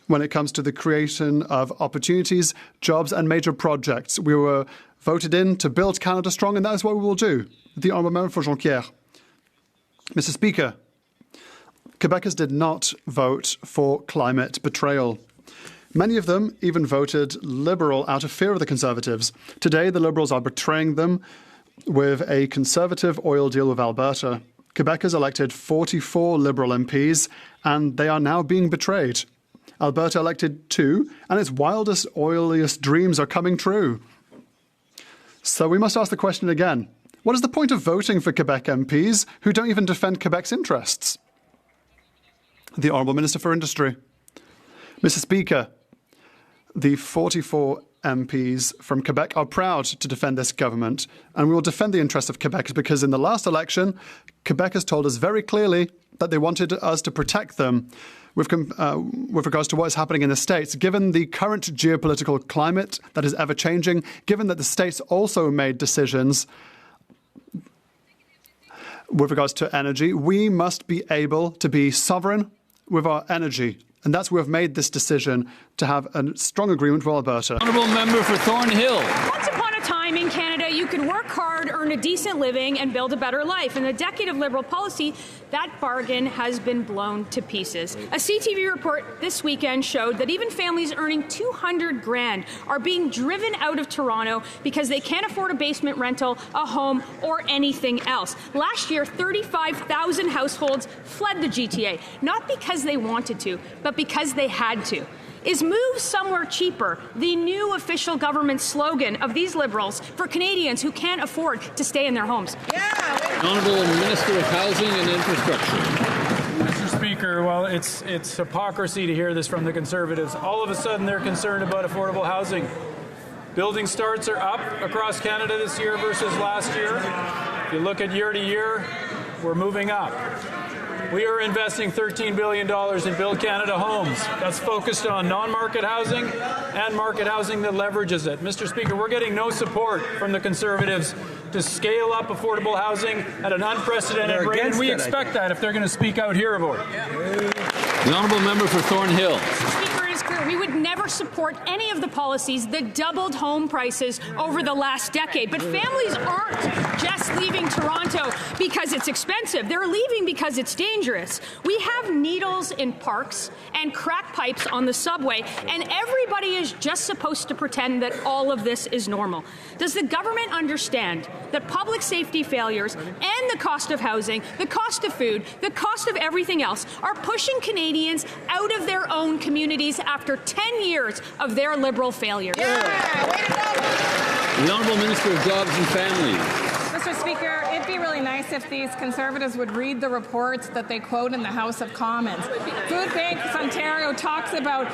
when it comes to the creation of opportunities, jobs and major projects. We were voted in to build Canada strong, and that is what we will do. The Honourable Member for Jonquière. Mr. Speaker, Quebecers did not vote for climate betrayal. Many of them even voted Liberal out of fear of the Conservatives. Today, the Liberals are betraying them with a Conservative oil deal with Alberta. Quebecers elected 44 Liberal MPs, and they are now being betrayed. Alberta elected 2, and its wildest, oiliest dreams are coming true. So we must ask the question again. What is the point of voting for Quebec MPs who don't even defend Quebec's interests? The Honourable Minister for Industry. Mr. Speaker, the 44 MPs from Quebec are proud to defend this government, and we will defend the interests of Quebecers because in the last election, Quebecers told us very clearly that they wanted us to protect them with regards to what is happening in the States. Given the current geopolitical climate that is ever-changing, given that the States also made decisions with regards to energy, we must be able to be sovereign with our energy. And that's why we've made this decision to have a strong agreement with Alberta. Honourable Member for Thornhill. Once upon a time in Canada, you could work hard, earn a decent living, and build a better life. In a decade of Liberal policy, that bargain has been blown to pieces. A CTV report this weekend showed that even families earning $200,000 are being driven out of Toronto because they can't afford a basement rental, a home, or anything else. Last year, 35,000 households fled the GTA, not because they wanted to, but because they had to. Is move somewhere cheaper the new official government slogan of these Liberals for Canadians who can't afford to stay in their homes? Honourable Minister of Housing and Infrastructure. Mr. Speaker, well, it's hypocrisy to hear this from the Conservatives. All of a sudden, they're concerned about affordable housing. Building starts are up across Canada this year versus last year. If you look at year to year, we're moving up. We are investing $13 billion in Build Canada homes. That's focused on non-market housing and market housing that leverages it. Mr. Speaker, we're getting no support from the Conservatives to scale up affordable housing at an unprecedented rate, and we expect that if they're going to speak out here about it. The honourable member for Thornhill. Speaker, it is clear we would never support any of the policies that doubled home prices over the last decade. But families aren't just leaving Toronto because it's expensive. They're leaving because it's dangerous. We have needles in parks and crack pipes on the subway, and everybody is just supposed to pretend that all of this is normal. Does the government understand that public safety failures and the cost of housing, the cost of food, the cost of everything else are pushing Canadians out of their own communities after 10 years of their Liberal failures? The Honourable Minister of Jobs and Families. Mr. Speaker, it'd be really nice if these Conservatives would read the reports that they quote in the House of Commons. Food Banks Ontario talks about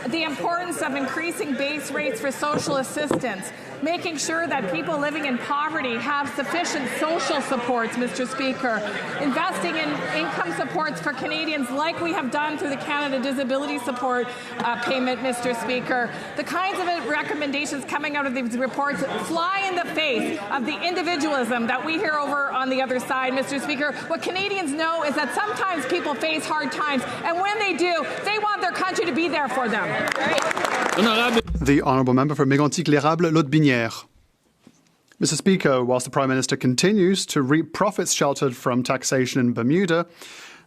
the importance of increasing base rates for social assistance, making sure that people living in poverty have sufficient social supports, Mr. Speaker, investing in income supports for Canadians like we have done through the Canada Disability Support payment, Mr. Speaker. The kinds of recommendations coming out of these reports fly in the face of the individualism that we hear over on the other side, Mr. Speaker. What Canadians know is that sometimes people face hard times, and when they do, they want their country to be there for them. The honourable member for Mégantic-l'Érable-Laude-Binière. Mr. Speaker, whilst the Prime Minister continues to reap profits sheltered from taxation in Bermuda,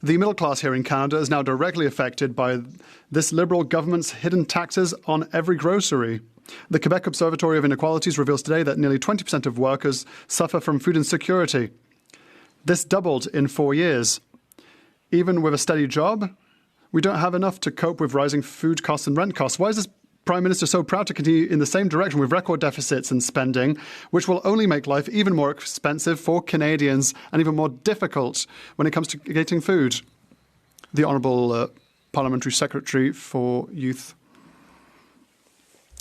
the middle class here in Canada is now directly affected by this Liberal government's hidden taxes on every grocery. The Quebec Observatory of Inequalities reveals today that nearly 20% of workers suffer from food insecurity. This doubled in 4 years. Even with a steady job, we don't have enough to cope with rising food costs and rent costs. Why is this Prime Minister so proud to continue in the same direction with record deficits and spending, which will only make life even more expensive for Canadians and even more difficult when it comes to getting food? The Honourable Parliamentary Secretary for Youth.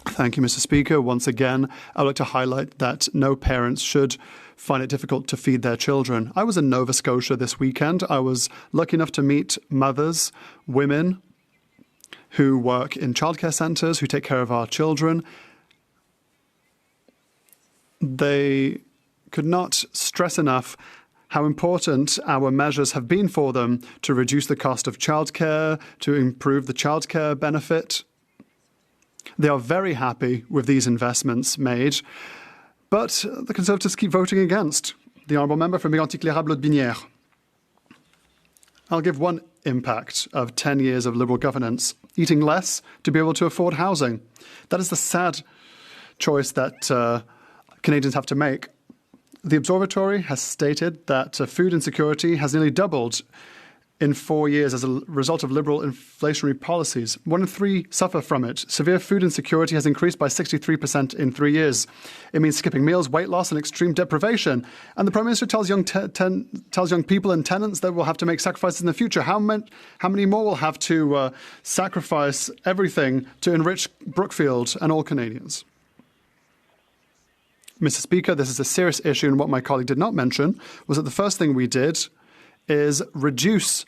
Thank you, Mr. Speaker. Once again, I would like to highlight that no parents should find it difficult to feed their children. I was in Nova Scotia this weekend. I was lucky enough to meet mothers, women who work in childcare centres, who take care of our children. They could not stress enough how important our measures have been for them to reduce the cost of childcare, to improve the childcare benefit. They are very happy with these investments made, but the Conservatives keep voting against. The honourable member for Mégantic-l'Érable-Laude-Binière. I'll give one impact of 10 years of Liberal governance: eating less to be able to afford housing. That is the sad choice that Canadians have to make. The Observatory has stated that food insecurity has nearly doubled in 4 years as a result of Liberal inflationary policies. 1 in 3 suffer from it. Severe food insecurity has increased by 63% in 3 years. It means skipping meals, weight loss, and extreme deprivation. And the Prime Minister tells young people and tenants that we'll have to make sacrifices in the future. How many more will have to sacrifice everything to enrich Brookfield and all Canadians? Mr. Speaker, this is a serious issue, and what my colleague did not mention was that the first thing we did is reduce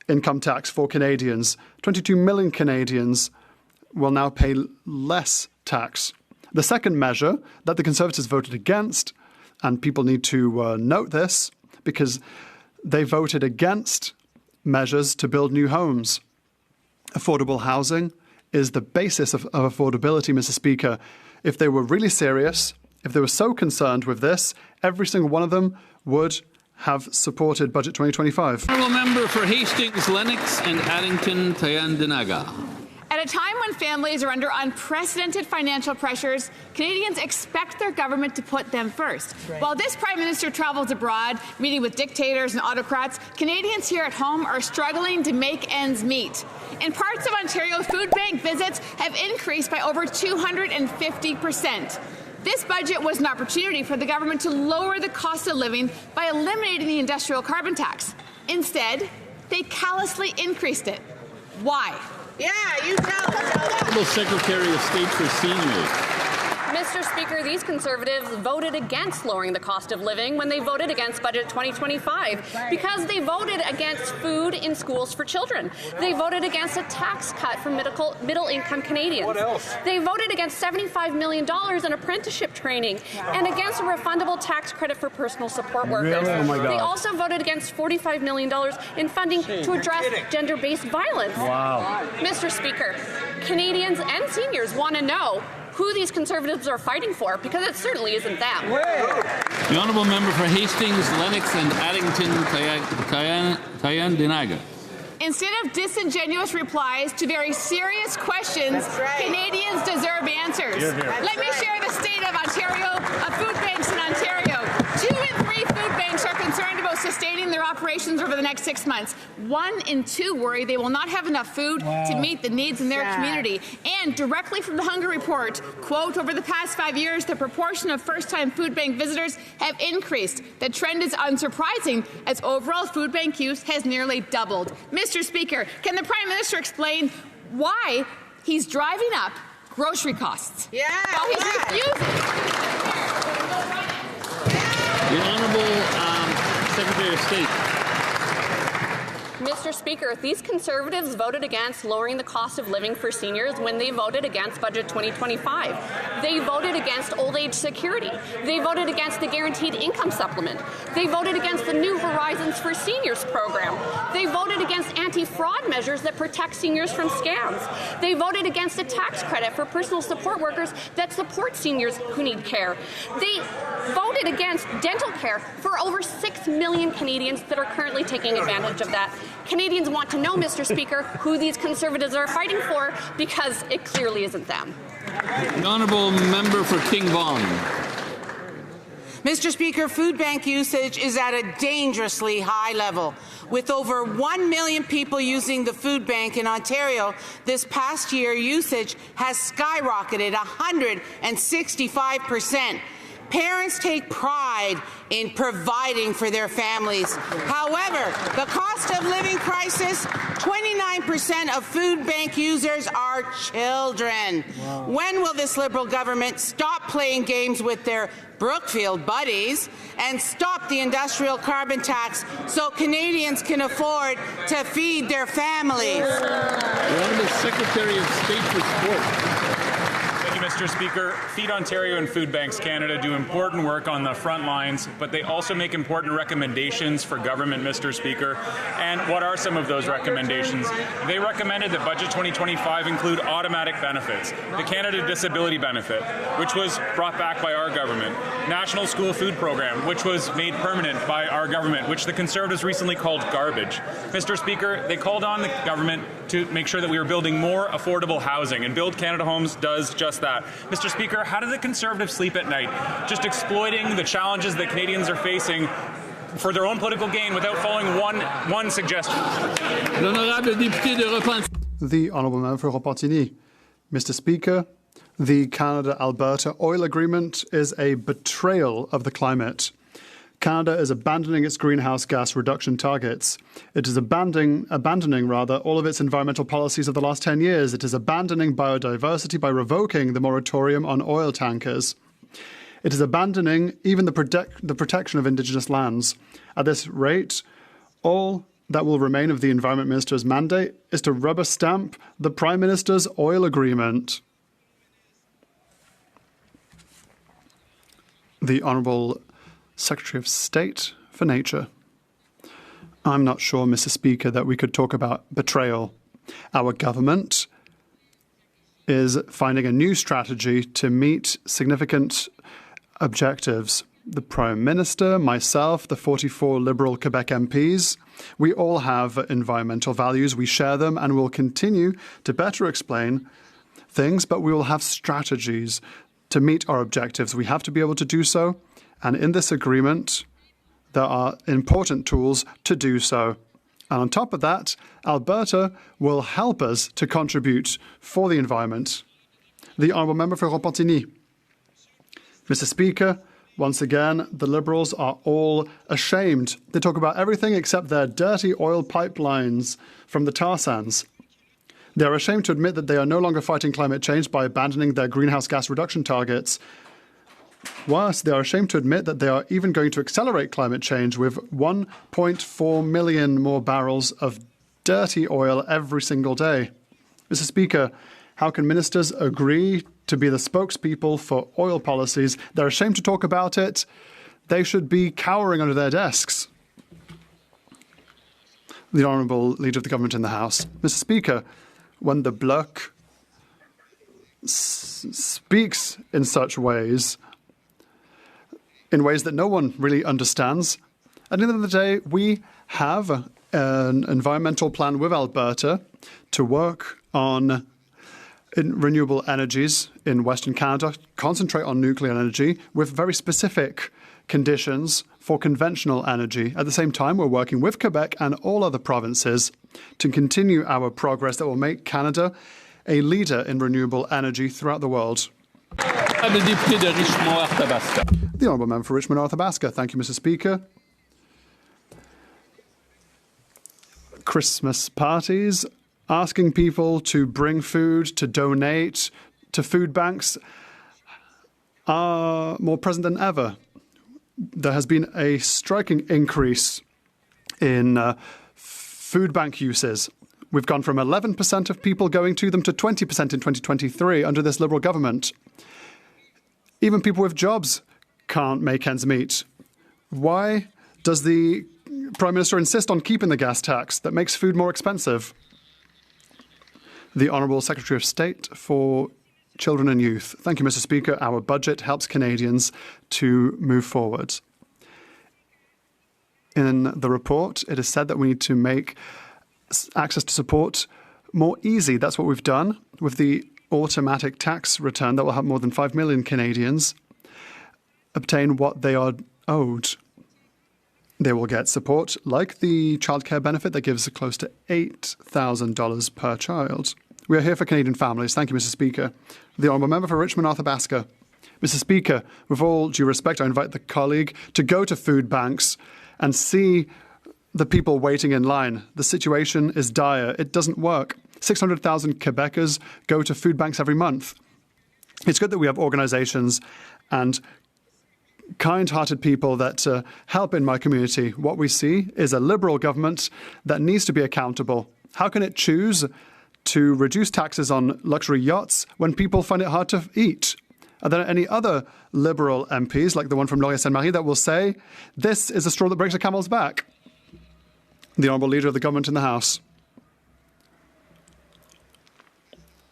income tax for Canadians. 22 million Canadians will now pay less tax. The second measure that the Conservatives voted against, and people need to note this because they voted against measures to build new homes. Affordable housing is the basis of affordability, Mr. Speaker. If they were really serious, if they were so concerned with this, every single one of them would have supported Budget 2025. Honourable member for Hastings, Lennox and Addington, Tyendinaga. At a time when families are under unprecedented financial pressures, Canadians expect their government to put them first. Right. While this Prime Minister travels abroad, meeting with dictators and autocrats, Canadians here at home are struggling to make ends meet. In parts of Ontario, food bank visits have increased by over 250%. This budget was an opportunity for the government to lower the cost of living by eliminating the industrial carbon tax. Instead, they callously increased it. Why? Yeah, you tell us. Secretary of State for Seniors. Mr. Speaker, these Conservatives voted against lowering the cost of living when they voted against Budget 2025 because they voted against food in schools for children. They voted against a tax cut for middle-income Canadians. What else? They voted against $75 million in apprenticeship training and against a refundable tax credit for personal support workers. Really? Oh my God. They also voted against $45 million in funding to address gender-based violence. Wow. Mr. Speaker, Canadians and seniors want to know who these Conservatives are fighting for, because it certainly isn't them. The honourable member for Hastings, Lennox and Addington, Cayenne-Denaga. Instead of disingenuous replies to very serious questions, Canadians deserve answers. Let me share the state of Ontario, of food banks in Ontario. 2 in 3 food banks are concerned about sustaining their operations over the next 6 months. 1 in 2 worry they will not have enough food to meet the needs in their community. And directly from the Hunger Report, quote, over the past 5 years, the proportion of first-time food bank visitors have increased. The trend is unsurprising, as overall food bank use has nearly doubled. Mr. Speaker, can the Prime Minister explain why he's driving up grocery costs? While he's refusing. The Honourable Secretary of State. Mr. Speaker, these Conservatives voted against lowering the cost of living for seniors when they voted against Budget 2025. They voted against old age security. They voted against the Guaranteed Income Supplement. They voted against the New Horizons for Seniors program. They voted against anti-fraud measures that protect seniors from scams. They voted against a tax credit for personal support workers that support seniors who need care. They voted against dental care for over 6 million Canadians that are currently taking advantage of that. Canadians want to know, Mr. Speaker, who these Conservatives are fighting for, because it clearly isn't them. The honourable member for King Vaughan. Mr. Speaker, food bank usage is at a dangerously high level. With over 1 million people using the food bank in Ontario, this past year usage has skyrocketed 165%. Parents take pride in providing for their families. However, the cost of living crisis, 29% of food bank users are children. Wow. When will this Liberal government stop playing games with their Brookfield buddies and stop the industrial carbon tax so Canadians can afford to feed their families? The Honourable Secretary of State for Sport. Mr. Speaker, Feed Ontario and Food Banks Canada do important work on the front lines, but they also make important recommendations for government, Mr. Speaker. And what are some of those recommendations? They recommended that Budget 2025 include automatic benefits, the Canada Disability Benefit, which was brought back by our government, National School Food Program, which was made permanent by our government, which the Conservatives recently called garbage. Mr. Speaker, they called on the government to make sure that we were building more affordable housing, and Build Canada Homes does just that. Mr. Speaker, how do the Conservatives sleep at night? Just exploiting the challenges that Canadians are facing for their own political gain without following one suggestion. The Honourable Member for Repentigny. Mr. Speaker, the Canada-Alberta oil agreement is a betrayal of the climate. Canada is abandoning its greenhouse gas reduction targets. It is abandoning all of its environmental policies of the last 10 years. It is abandoning biodiversity by revoking the moratorium on oil tankers. It is abandoning even the protection of Indigenous lands. At this rate, all that will remain of the Environment Minister's mandate is to rubber stamp the Prime Minister's oil agreement. The Honourable Secretary of State for Nature. I'm not sure, Mr. Speaker, that we could talk about betrayal. Our government is finding a new strategy to meet significant objectives. The Prime Minister, myself, the 44 Liberal Quebec MPs, we all have environmental values. We share them and will continue to better explain things, but we will have strategies to meet our objectives. We have to be able to do so. And in this agreement, there are important tools to do so. And on top of that, Alberta will help us to contribute for the environment. The Honourable Member for Repentigny. Mr. Speaker, once again, the Liberals are all ashamed. They talk about everything except their dirty oil pipelines from the tar sands. They are ashamed to admit that they are no longer fighting climate change by abandoning their greenhouse gas reduction targets. Worse, they are ashamed to admit that they are even going to accelerate climate change with 1.4 million more barrels of dirty oil every single day. Mr. Speaker, how can ministers agree to be the spokespeople for oil policies? They're ashamed to talk about it. They should be cowering under their desks. The Honourable Leader of the Government in the House. Mr. Speaker, when the Bloc speaks in such ways, in ways that no one really understands, at the end of the day, we have an environmental plan with Alberta to work on renewable energies in Western Canada, concentrate on nuclear energy with very specific conditions for conventional energy. At the same time, we're working with Quebec and all other provinces to continue our progress that will make Canada a leader in renewable energy throughout the world. The Honourable Member for Richmond Arthabaska. Thank you, Mr. Speaker. Christmas parties, asking people to bring food, to donate to food banks are more present than ever. There has been a striking increase in food bank uses. We've gone from 11% of people going to them to 20% in 2023 under this Liberal government. Even people with jobs can't make ends meet. Why does the Prime Minister insist on keeping the gas tax that makes food more expensive? The Honourable Secretary of State for Children and Youth. Thank you, Mr. Speaker. Our budget helps Canadians to move forward. In the report, it is said that we need to make access to support more easy. That's what we've done with the automatic tax return that will help more than 5 million Canadians obtain what they are owed. They will get support like the childcare benefit that gives close to $8,000 per child. We are here for Canadian families. Thank you, Mr. Speaker. The Honourable Member for Richmond Arthabaska. Mr. Speaker, with all due respect, I invite the colleague to go to food banks and see the people waiting in line. The situation is dire. It doesn't work. 600,000 Quebecers go to food banks every month. It's good that we have organizations and kind-hearted people that help in my community. What we see is a Liberal government that needs to be accountable. How can it choose to reduce taxes on luxury yachts when people find it hard to eat? Are there any other Liberal MPs, like the one from Laurier-Sainte-Marie, that will say, this is a straw that breaks a camel's back? The Honourable Leader of the Government in the House.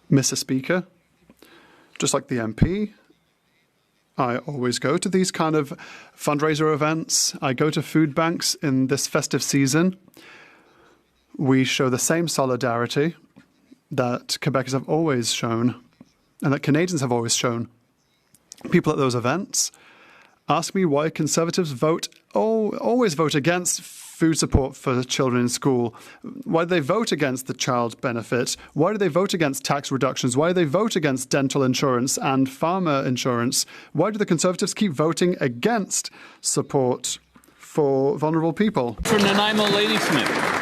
Mr. Speaker, just like the MP, I always go to these kind of fundraiser events. I go to food banks in this festive season. We show the same solidarity that Quebecers have always shown and that Canadians have always shown. People at those events ask me why Conservatives always vote against food support for children in school. Why do they vote against the child benefit? Why do they vote against tax reductions? Why do they vote against dental insurance and farmer insurance? Why do the Conservatives keep voting against support for vulnerable people? For Nanaimo Ladysmith.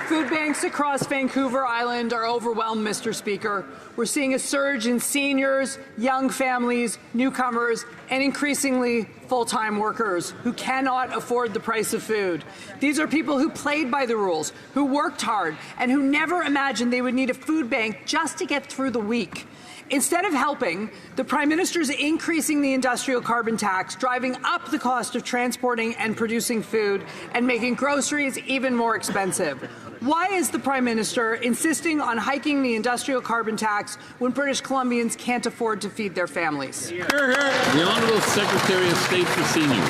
Food banks across Vancouver Island are overwhelmed, Mr. Speaker. We're seeing a surge in seniors, young families, newcomers, and increasingly full-time workers who cannot afford the price of food. These are people who played by the rules, who worked hard, and who never imagined they would need a food bank just to get through the week. Instead of helping, the Prime Minister is increasing the industrial carbon tax, driving up the cost of transporting and producing food, and making groceries even more expensive. Why is the Prime Minister insisting on hiking the industrial carbon tax when British Columbians can't afford to feed their families? The Honourable Secretary of State for Seniors.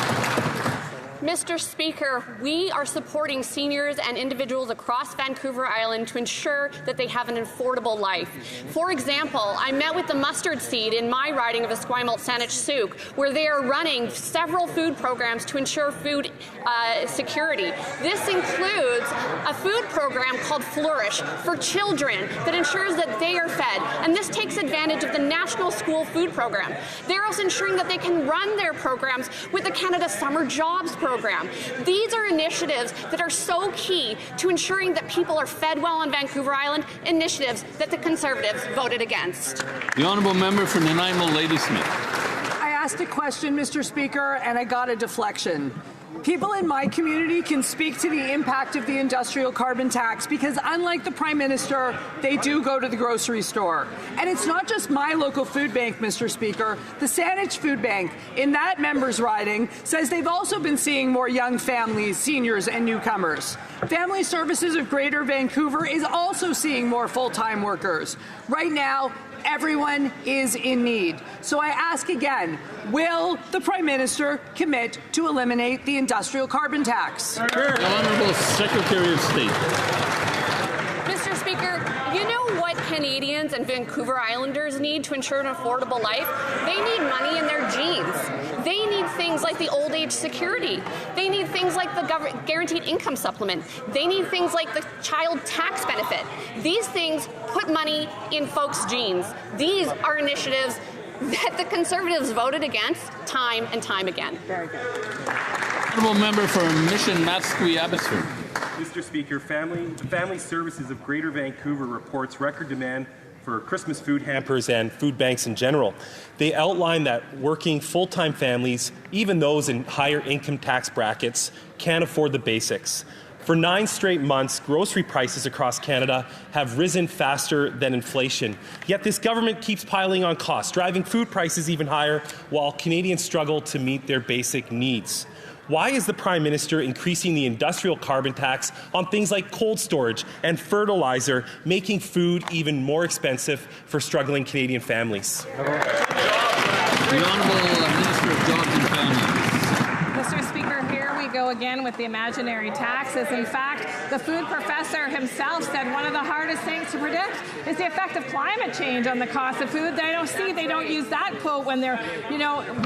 Mr. Speaker, we are supporting seniors and individuals across Vancouver Island to ensure that they have an affordable life. For example, I met with the Mustard Seed in my riding of Esquimalt-Saanich-Sooke, where they are running several food programs to ensure food security. This includes a food program called Flourish for children that ensures that they are fed, and this takes advantage of the National School Food Program. They're also ensuring that they can run their programs with the Canada Summer Jobs Program, program. These are initiatives that are so key to ensuring that people are fed well on Vancouver Island, initiatives that the Conservatives voted against. The honourable member for Nanaimo Ladysmith. I asked a question, Mr. Speaker, and I got a deflection. People in my community can speak to the impact of the industrial carbon tax because, unlike the Prime Minister, they do go to the grocery store. And it's not just my local food bank, Mr. Speaker. The Saanich Food Bank, in that members' riding, says they've also been seeing more young families, seniors, and newcomers. Family Services of Greater Vancouver is also seeing more full-time workers. Right now, everyone is in need. So I ask again, will the Prime Minister commit to eliminate the industrial carbon tax? The Honourable Secretary of State. Mr. Speaker, you know what Canadians and Vancouver Islanders need to ensure an affordable life? They need money in their jeans. They need things like the old age security. They need things like the guaranteed income supplement. They need things like the child tax benefit. These things put money in folks' jeans. These are initiatives that the Conservatives voted against time and time again. Very good. Honourable member for Mission Matsqui Abbotsford. Mr. Speaker, Family Services of Greater Vancouver reports record demand for Christmas food hampers and food banks in general. They outline that working full-time families, even those in higher income tax brackets, can't afford the basics. For 9 straight months, grocery prices across Canada have risen faster than inflation. Yet this government keeps piling on costs, driving food prices even higher while Canadians struggle to meet their basic needs. Why is the Prime Minister increasing the industrial carbon tax on things like cold storage and fertilizer, making food even more expensive for struggling Canadian families? The Honourable Minister of Jobs and Families. Mr. Speaker, here we go again with the imaginary taxes. In fact, the food professor himself said one of the hardest things to predict is the effect of climate change on the cost of food. They don't use that quote when they're,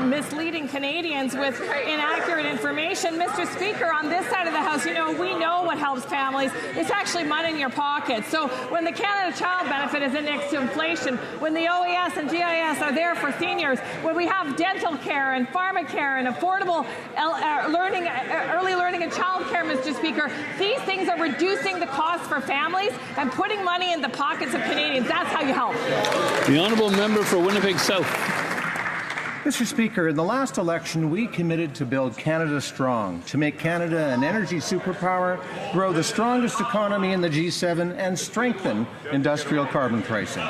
misleading Canadians with inaccurate information. Mr. Speaker, on this side of the House, we know what helps families. It's actually money in your pocket. So when the Canada Child Benefit is indexed to inflation, when the OES and GIS are there for seniors, when we have dental care and pharmacare and affordable early learning and child care, Mr. Speaker, these things are reducing the cost for families and putting money in the pockets of Canadians. That's how you help. The honourable member for Winnipeg South. Mr. Speaker, in the last election, we committed to build Canada strong, to make Canada an energy superpower, grow the strongest economy in the G7, and strengthen industrial carbon pricing.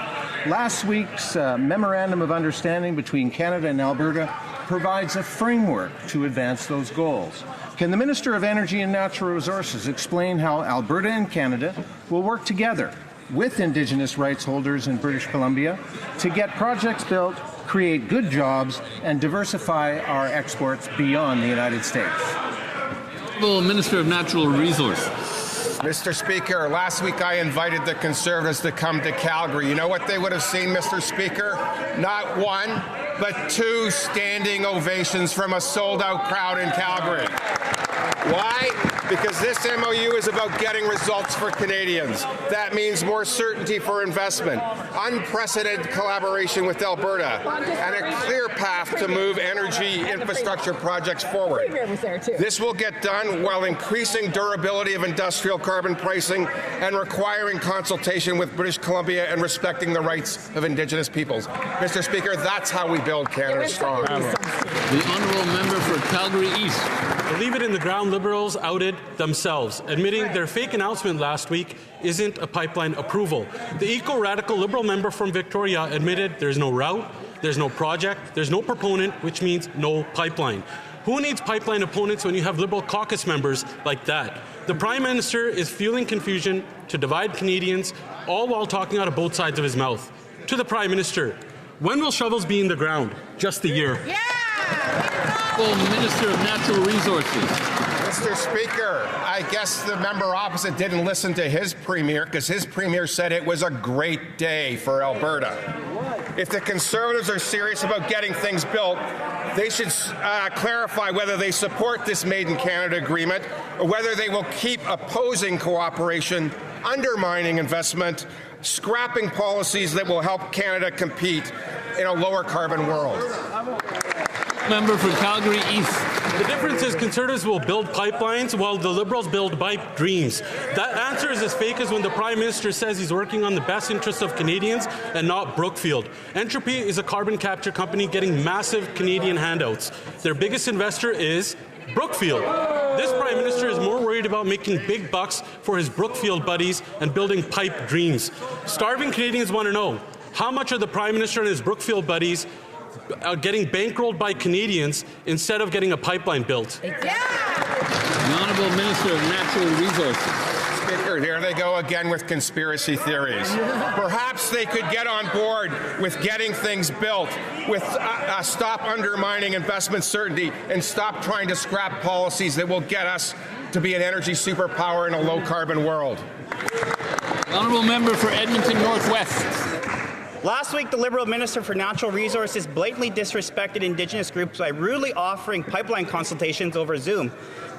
Last week's Memorandum of Understanding between Canada and Alberta provides a framework to advance those goals. Can the Minister of Energy and Natural Resources explain how Alberta and Canada will work together with Indigenous rights holders in British Columbia to get projects built, create good jobs, and diversify our exports beyond the United States? Minister of Natural Resources. Mr. Speaker, last week I invited the Conservatives to come to Calgary. You know what they would have seen, Mr. Speaker? Not one, but 2 standing ovations from a sold-out crowd in Calgary. Why? Because this MOU is about getting results for Canadians. That means more certainty for investment, unprecedented collaboration with Alberta, and a clear path to move energy infrastructure projects forward. This will get done while increasing durability of industrial carbon pricing and requiring consultation with British Columbia and respecting the rights of Indigenous peoples. Mr. Speaker, that's how we build Canada strong. The honourable member for Calgary East. The Leave It in the Ground Liberals outed themselves, admitting their fake announcement last week isn't a pipeline approval. The eco-radical Liberal member from Victoria admitted there's no route, there's no project, there's no proponent, which means no pipeline. Who needs pipeline opponents when you have Liberal caucus members like that? The Prime Minister is fueling confusion to divide Canadians, all while talking out of both sides of his mouth. To the Prime Minister, when will shovels be in the ground? Just a year. Yeah! Minister of Natural Resources. Mr. Speaker, I guess the member opposite didn't listen to his premier because his premier said it was a great day for Alberta. If the Conservatives are serious about getting things built, they should clarify whether they support this Made in Canada agreement or whether they will keep opposing cooperation, undermining investment, scrapping policies that will help Canada compete in a lower carbon world. Member for Calgary East. The difference is Conservatives will build pipelines while the Liberals build pipe dreams. That answer is as fake as when the Prime Minister says he's working on the best interests of Canadians and not Brookfield. Entropy is a carbon capture company getting massive Canadian handouts. Their biggest investor is Brookfield. This Prime Minister is more worried about making big bucks for his Brookfield buddies and building pipe dreams. Starving Canadians want to know, how much are the Prime Minister and his Brookfield buddies getting bankrolled by Canadians instead of getting a pipeline built? The Honourable Minister of Natural Resources. Speaker, here they go again with conspiracy theories. Perhaps they could get on board with getting things built, with stop undermining investment certainty, and stop trying to scrap policies that will get us to be an energy superpower in a low-carbon world. The Honourable Member for Edmonton Northwest. Last week, the Liberal Minister for Natural Resources blatantly disrespected Indigenous groups by rudely offering pipeline consultations over Zoom.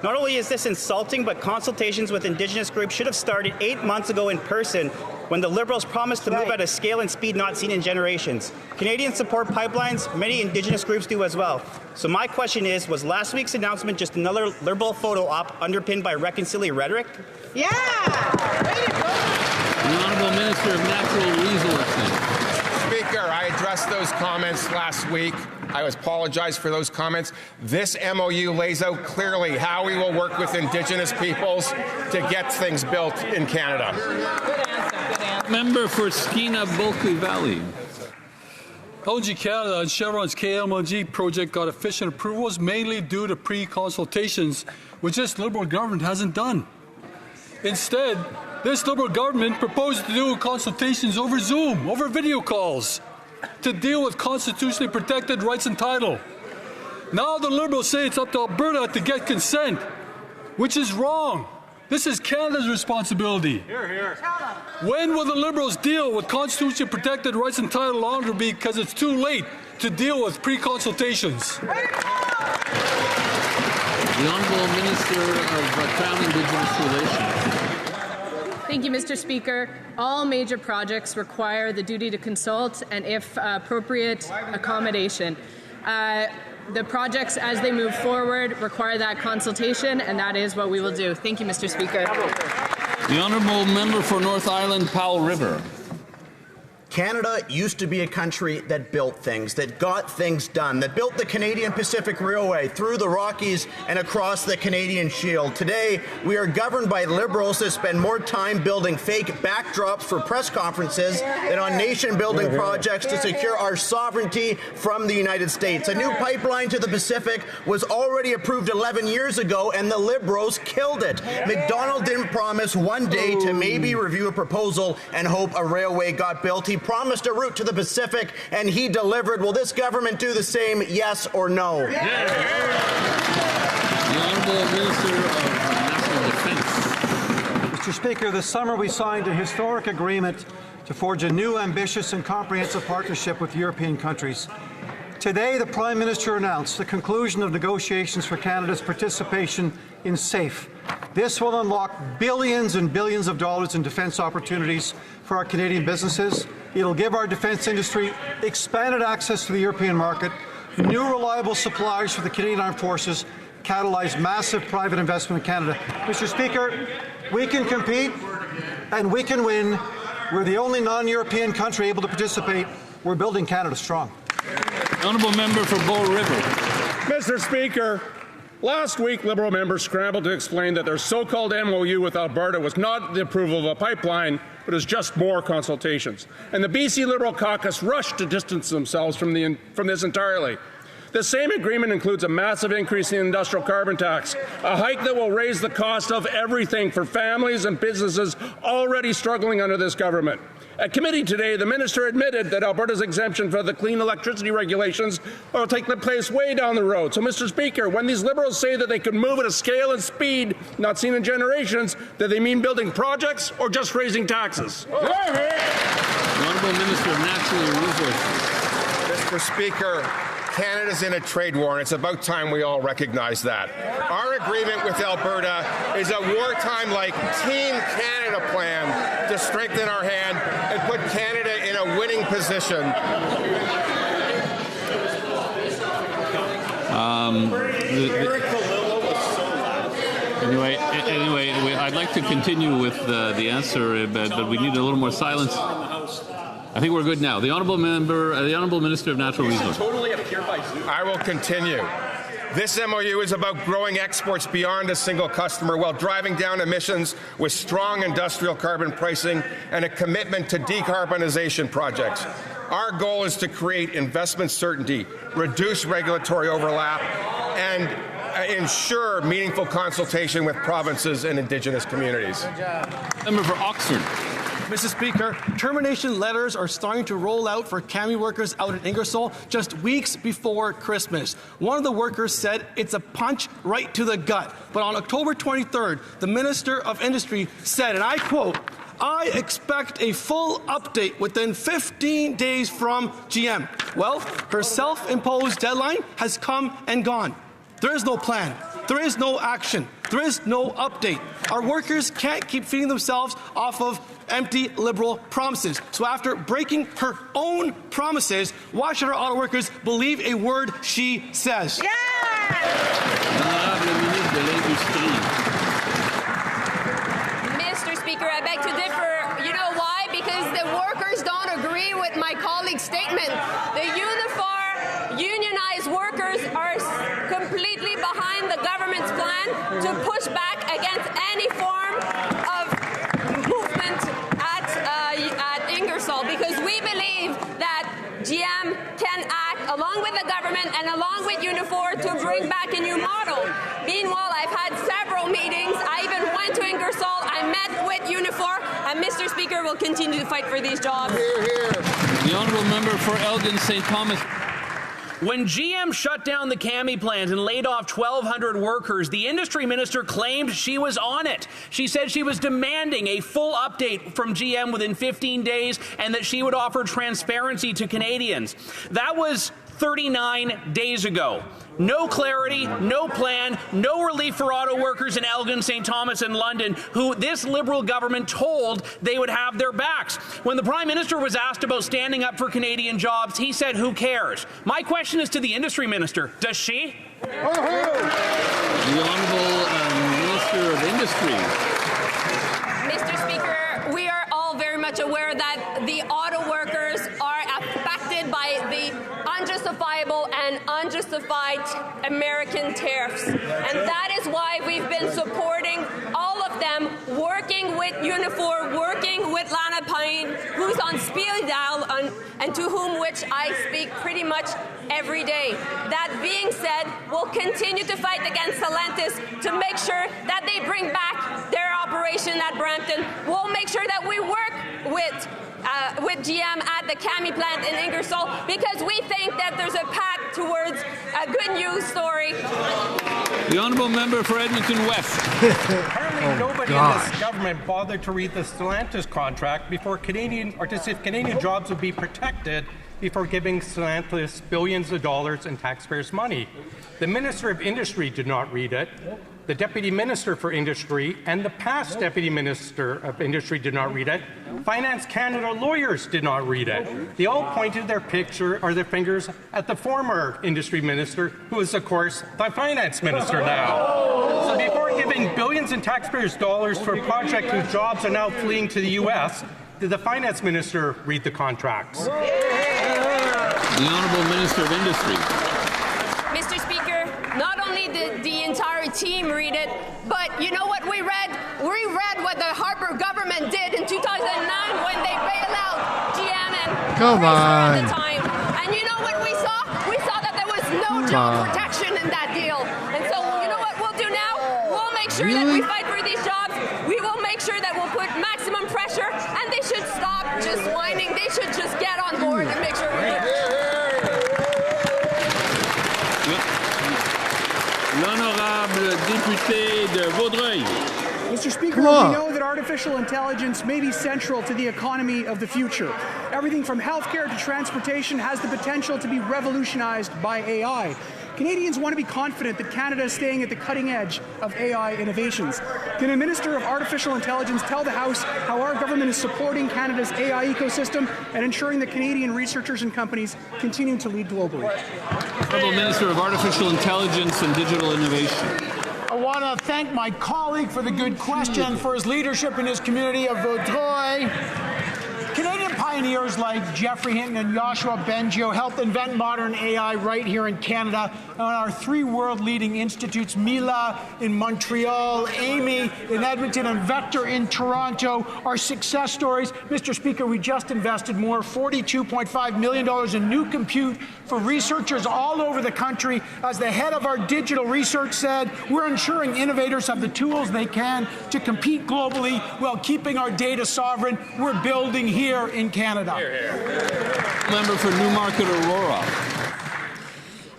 Not only is this insulting, but consultations with Indigenous groups should have started 8 months ago in person when the Liberals promised to move at a scale and speed not seen in generations. Canadians support pipelines. Many Indigenous groups do as well. So my question is, was last week's announcement just another Liberal photo op underpinned by reconciliatory rhetoric? Yeah! Way to go! The Honourable Minister of Natural Resources. Speaker, I addressed those comments last week. I apologize for those comments. This MOU lays out clearly how we will work with Indigenous peoples to get things built in Canada. Good answer. Member for Skeena-Bulkley Valley. LNG Canada and Chevron's KLNG project got efficient approvals mainly due to pre-consultations, which this Liberal government hasn't done. Instead, this Liberal government proposed to do consultations over Zoom, over video calls, to deal with constitutionally protected rights and title. Now the Liberals say it's up to Alberta to get consent, which is wrong. This is Canada's responsibility. Hear, hear. When will the Liberals deal with constitutionally protected rights and title longer because it's too late to deal with pre-consultations? The Honourable Minister of Crown Indigenous Relations. Thank you, Mr. Speaker. All major projects require the duty to consult and, if appropriate, accommodation. The projects, as they move forward, require that consultation, and that is what we will do. Thank you, Mr. Speaker. The Honourable Member for North Island, Powell River. Canada used to be a country that built things, that got things done, that built the Canadian Pacific Railway through the Rockies and across the Canadian Shield. Today, we are governed by Liberals that spend more time building fake backdrops for press conferences than on nation-building projects to secure our sovereignty from the United States. A new pipeline to the Pacific was already approved 11 years ago, and the Liberals killed it. McDonald didn't promise one day to maybe review a proposal and hope a railway got built. He promised a route to the Pacific, and he delivered. Will this government do the same, yes or no? The Honourable Minister of National Defence. Mr. Speaker, this summer we signed a historic agreement to forge a new, ambitious and comprehensive partnership with European countries. Today, the Prime Minister announced the conclusion of negotiations for Canada's participation in SAFE. This will unlock billions and billions of dollars in defence opportunities for our Canadian businesses. It'll give our defence industry expanded access to the European market, new reliable supplies for the Canadian Armed Forces, catalyze massive private investment in Canada. Mr. Speaker, we can compete and we can win. We're the only non-European country able to participate. We're building Canada strong. Honourable Member for Bull River. Mr. Speaker, last week Liberal members scrambled to explain that their so-called MOU with Alberta was not the approval of a pipeline, but is just more consultations. And the BC Liberal caucus rushed to distance themselves from this entirely. The same agreement includes a massive increase in the industrial carbon tax, a hike that will raise the cost of everything for families and businesses already struggling under this government. At committee today, the minister admitted that Alberta's exemption for the clean electricity regulations will take place way down the road. So, Mr. Speaker, when these Liberals say that they could move at a scale and speed not seen in generations, do they mean building projects or just raising taxes? The Honourable Minister of Natural Resources. Mr. Speaker, Canada's in a trade war, and it's about time we all recognize that. Our agreement with Alberta is a wartime-like Team Canada plan to strengthen our hand and put Canada in a winning position. Anyway, I'd like to continue with the answer, but we need a little more silence. I think we're good now. The honourable Minister of Natural Resources. I will continue. This MOU is about growing exports beyond a single customer while driving down emissions with strong industrial carbon pricing and a commitment to decarbonization projects. Our goal is to create investment certainty, reduce regulatory overlap, and ensure meaningful consultation with provinces and Indigenous communities. Member for Oxford. Mr. Speaker, termination letters are starting to roll out for CAMI workers out in Ingersoll just weeks before Christmas. One of the workers said it's a punch right to the gut. But on October 23rd, the Minister of Industry said, and I quote, "I expect a full update within 15 days from GM." Well, her self-imposed deadline has come and gone. There is no plan. There is no action. There is no update. Our workers can't keep feeding themselves off of empty Liberal promises. So after breaking her own promises, why should our auto workers believe a word she says? Mr. Speaker, I beg to differ. You know why? Because the workers don't agree with my colleague's statement. The Unifor unionized workers are completely behind the government's plan to push back against any form of movement at Ingersoll, because we believe that GM can act along with the government and along with Unifor to bring back a new model. Meanwhile, I've had several meetings. I even went to Ingersoll. I met with Unifor, and Mr. Speaker will continue to fight for these jobs. The honourable member for Elgin St. Thomas. When GM shut down the CAMI plant and laid off 1,200 workers, the industry minister claimed she was on it. She said she was demanding a full update from GM within 15 days and that she would offer transparency to Canadians. That was 39 days ago. No clarity, no plan, no relief for auto workers in Elgin, St. Thomas and London, who this Liberal government told they would have their backs. When the Prime Minister was asked about standing up for Canadian jobs, he said, who cares? My question is to the Industry Minister. Does she? The Honourable Minister of Industry. Mr. Speaker, we are all very much aware that the auto workers are affected by the unjustifiable and unjustified American tariffs. And that is why we've been supporting all of them, working with Unifor, working with Lana Pine, who's on speed dial, and to whom which I speak pretty much every day. That being said, we'll continue to fight against Stellantis to make sure that they bring back their operation at Brampton. We'll make sure that we work with GM at the CAMI plant in Ingersoll, because we think that there's a path towards a good news story. The honourable member for Edmonton West. Apparently nobody in this government bothered to read the Stellantis contract before to see if Canadian jobs would be protected before giving Stellantis billions of dollars in taxpayers' money. The Minister of Industry did not read it. The Deputy Minister for Industry and the past Deputy Minister of Industry did not read it. Finance Canada lawyers did not read it. They all pointed their fingers at the former Industry Minister, who is, of course, the Finance Minister now. So before giving billions in taxpayers' dollars to a project whose jobs are now fleeing to the U.S., did the Finance Minister read the contracts? The Honourable Minister of Industry. Mr. Speaker, not only did the entire team read it, but you know what we read? We read what the Harper government did in 2009 when they bailed out GM and Preshow at the time. And you know what we saw? We saw that there was no job protection in that deal. And so you know what we'll do now? We'll make sure that we fight for these jobs. We will make sure that we'll put maximum pressure, and they should stop just whining. They should just get on board and make sure we do it. L'honorable député de Vaudreuil. Mr. Speaker, we know that artificial intelligence may be central to the economy of the future. Everything from healthcare to transportation has the potential to be revolutionized by AI. Canadians want to be confident that Canada is staying at the cutting edge of AI innovations. Can a Minister of Artificial Intelligence tell the House how our government is supporting Canada's AI ecosystem and ensuring that Canadian researchers and companies continue to lead globally? Honourable Minister of Artificial Intelligence and Digital Innovation. I want to thank my colleague for the good question, for his leadership in his community of Vaudreuil. Canadian pioneers like Jeffrey Hinton and Joshua Bengio helped invent modern AI right here in Canada. And our 3 world-leading institutes, Mila in Montreal, Amy in Edmonton, and Vector in Toronto, are success stories. Mr. Speaker, we just invested more, $42.5 million in new compute for researchers all over the country. As the head of our digital research said, we're ensuring innovators have the tools they can to compete globally while keeping our data sovereign. We're building here in Canada. Member for Newmarket Aurora.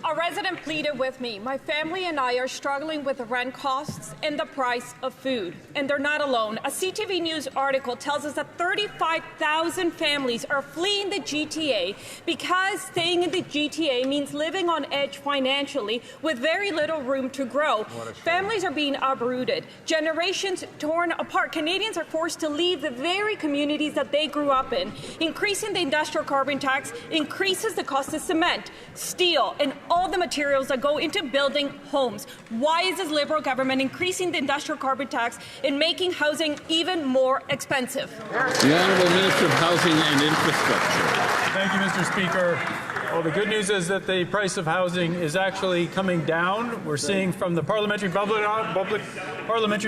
A resident pleaded with me. My family and I are struggling with the rent costs and the price of food. And they're not alone. A CTV News article tells us that 35,000 families are fleeing the GTA because staying in the GTA means living on edge financially with very little room to grow. Families are being uprooted. Generations torn apart. Canadians are forced to leave the very communities that they grew up in. Increasing the industrial carbon tax increases the cost of cement, steel, and all the materials that go into building homes. Why is this Liberal government increasing the industrial carbon tax and making housing even more expensive? The Honourable Minister of Housing and Infrastructure. Thank you, Mr. Speaker. Well, the good news is that the price of housing is actually coming down. We're seeing from the Parliamentary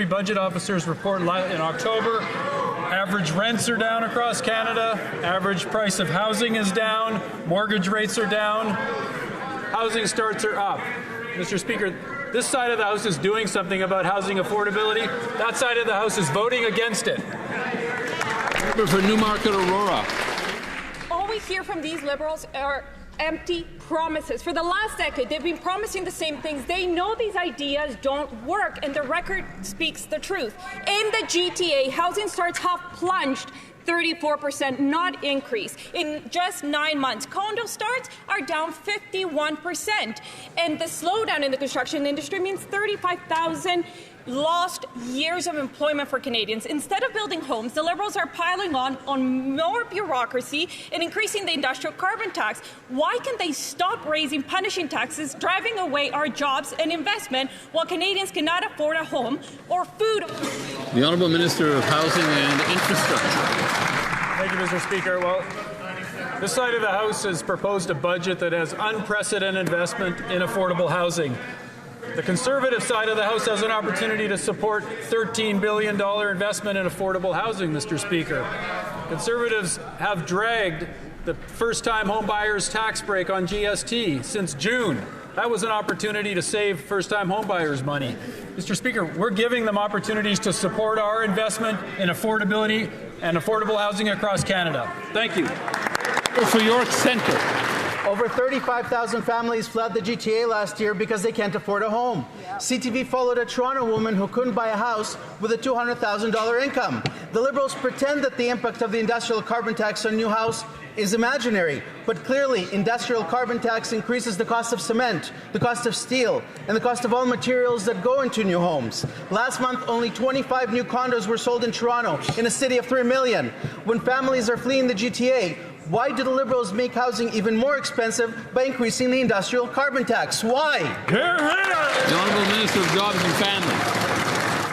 Budget Officer's report in October, average rents are down across Canada, average price of housing is down, mortgage rates are down, housing starts are up. Mr. Speaker, this side of the House is doing something about housing affordability. That side of the House is voting against it. For Newmarket Aurora. All we hear from these Liberals are empty promises. For the last decade, they've been promising the same things. They know these ideas don't work, and the record speaks the truth. In the GTA, housing starts have plunged 34%, not increase. In just 9 months, condo starts are down 51%. And the slowdown in the construction industry means 35,000 lost years of employment for Canadians. Instead of building homes, the Liberals are piling on more bureaucracy and increasing the industrial carbon tax. Why can they stop raising punishing taxes, driving away our jobs and investment while Canadians cannot afford a home or food? The Honourable Minister of Housing and Infrastructure. Thank you, Mr. Speaker. Well, this side of the House has proposed a budget that has unprecedented investment in affordable housing. The Conservative side of the House has an opportunity to support $13 billion investment in affordable housing, Mr. Speaker. Conservatives have dragged the first-time homebuyers tax break on GST since June. That was an opportunity to save first-time homebuyers money. Mr. Speaker, we're giving them opportunities to support our investment in affordability and affordable housing across Canada. Thank you. For York Centre. Over 35,000 families fled the GTA last year because they can't afford a home. CTV followed a Toronto woman who couldn't buy a house with a $200,000 income. The Liberals pretend that the impact of the industrial carbon tax on new house is imaginary, but clearly industrial carbon tax increases the cost of cement, the cost of steel, and the cost of all materials that go into new homes. Last month, only 25 new condos were sold in Toronto, in a city of 3 million. When families are fleeing the GTA, why do the Liberals make housing even more expensive by increasing the industrial carbon tax? Why? The Honourable Minister of Jobs and Family.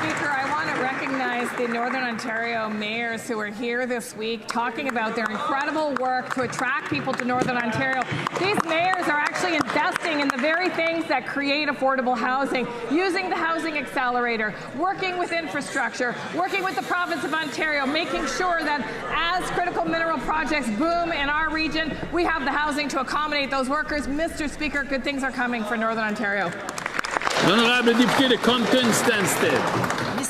Speaker, I want to recognize the Northern Ontario mayors who are here this week talking about their incredible work to attract people to Northern Ontario. These mayors are actually investing in the very things that create affordable housing, using the Housing Accelerator, working with infrastructure, working with the province of Ontario, making sure that as critical mineral projects boom in our region, we have the housing to accommodate those workers. Mr. Speaker, good things are coming for Northern Ontario. L'Honorable Député de Compton Stansted.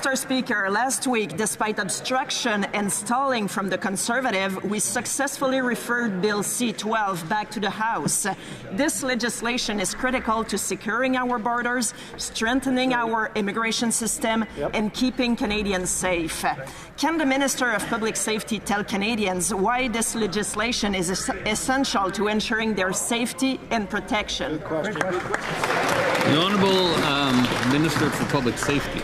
Mr. Speaker, last week, despite obstruction and stalling from the Conservative, we successfully referred Bill C-12 back to the House. This legislation is critical to securing our borders, strengthening our immigration system, and keeping Canadians safe. Can the Minister of Public Safety tell Canadians why this legislation is essential to ensuring their safety and protection? The Honourable Minister for Public Safety.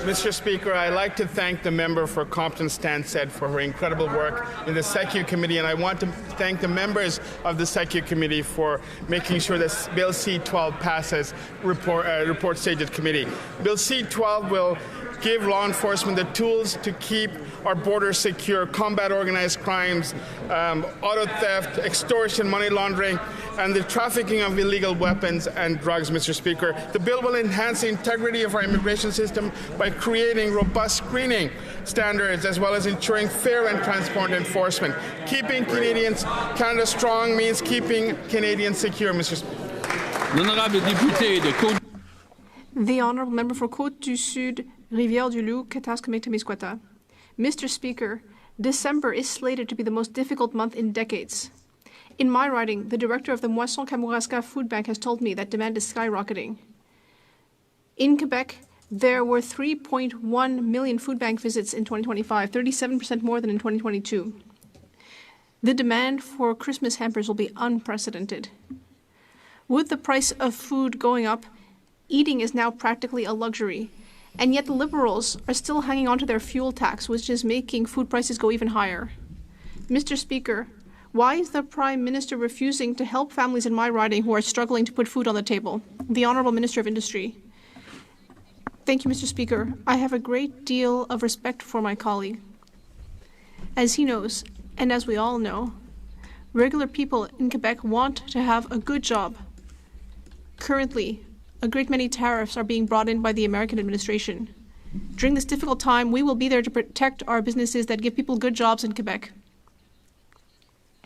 Mr. Speaker, I'd like to thank the member for Compton Stansted for her incredible work in the SECU Committee, and I want to thank the members of the SECU Committee for making sure that Bill C-12 passes report stage at committee. Bill C-12 will give law enforcement the tools to keep our borders secure, combat organized crimes, auto theft, extortion, money laundering, and the trafficking of illegal weapons and drugs, Mr. Speaker. The bill will enhance the integrity of our immigration system by creating robust screening standards as well as ensuring fair and transparent enforcement. Keeping Canada strong means keeping Canadians secure, Mr. Speaker. The Honourable Member for Côte-du-Sud, Rivière-du-Loup, Kataskamekw-Témiscouata. Mr. Speaker, December is slated to be the most difficult month in decades. In my riding, the director of the Moisson Kamouraska Food Bank has told me that demand is skyrocketing. In Quebec, there were 3.1 million food bank visits in 2025, 37% more than in 2022. The demand for Christmas hampers will be unprecedented. With the price of food going up, eating is now practically a luxury, and yet the Liberals are still hanging on to their fuel tax, which is making food prices go even higher. Mr. Speaker, why is the Prime Minister refusing to help families in my riding who are struggling to put food on the table? The Honourable Minister of Industry. Thank you, Mr. Speaker. I have a great deal of respect for my colleague. As he knows, and as we all know, regular people in Quebec want to have a good job. Currently, a great many tariffs are being brought in by the American administration. During this difficult time, we will be there to protect our businesses that give people good jobs in Quebec.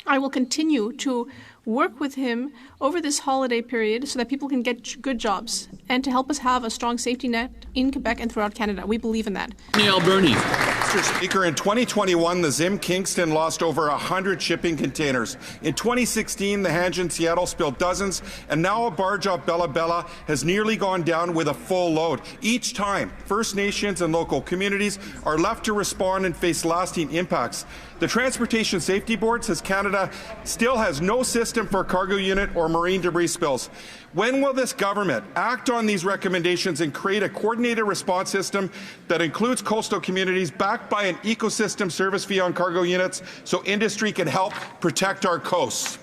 I will continue to work with him over this holiday period so that people can get good jobs and to help us have a strong safety net in Quebec and throughout Canada. We believe in that. Neil Bernie. Mr. Speaker, in 2021, the Zim Kingston lost over 100 shipping containers. In 2016, the Hanjin Seattle spilled dozens, and now a barge off Bella Bella has nearly gone down with a full load. Each time, First Nations and local communities are left to respond and face lasting impacts. The Transportation Safety Board says Canada still has no system for cargo unit or marine debris spills. When will this government act on these recommendations and create a coordinated response system that includes coastal communities backed by an ecosystem service fee on cargo units so industry can help protect our coasts?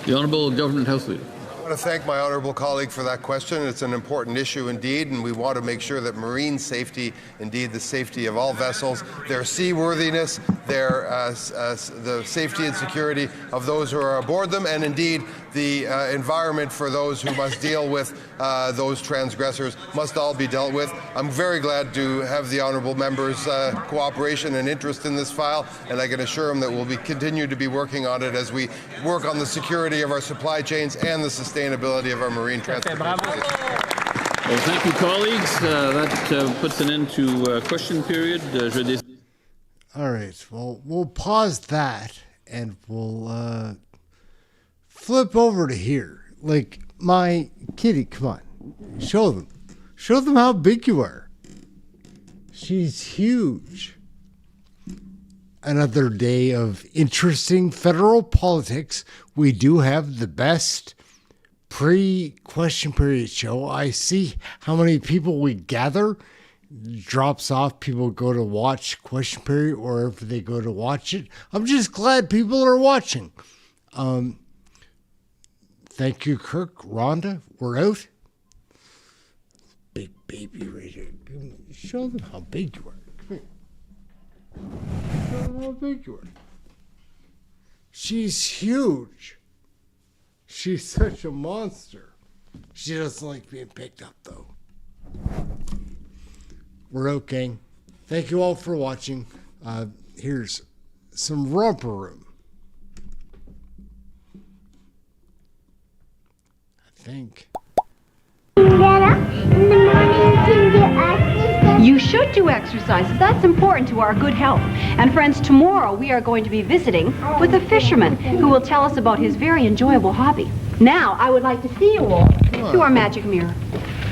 The Honourable Government House Leader. I want to thank my honourable colleague for that question. It's an important issue indeed, and we want to make sure that marine safety, indeed the safety of all vessels, their seaworthiness, the safety and security of those who are aboard them, and indeed the environment for those who must deal with those transgressors must all be dealt with. I'm very glad to have the honourable members' cooperation and interest in this file, and I can assure them that we'll continue to be working on it as we work on the security of our supply chains and the sustainability of our marine transportation system. Well, thank you, colleagues. That puts an end to question period. All right. Well, we'll pause that and we'll flip over to here. Like, my kitty, come on. Show them. Show them how big you are. She's huge. Another day of interesting federal politics. We do have the best pre-question period show. I see how many people we gather. Drops off. People go to watch question period, or if they go to watch it. I'm just glad people are watching. Thank you, Kirk. Rhonda, we're out. Big baby right here. Show them how big you are. Come here. Show them how big you are. She's huge. She's such a monster. She doesn't like being picked up, though. We're out, gang. Thank you all for watching. Here's some romper room. I think. In the morning, can you ask me You should do exercises. That's important to our good health. And friends, tomorrow we are going to be visiting with a fisherman who will tell us about his very enjoyable hobby. Now, I would like to see you all through our magic mirror.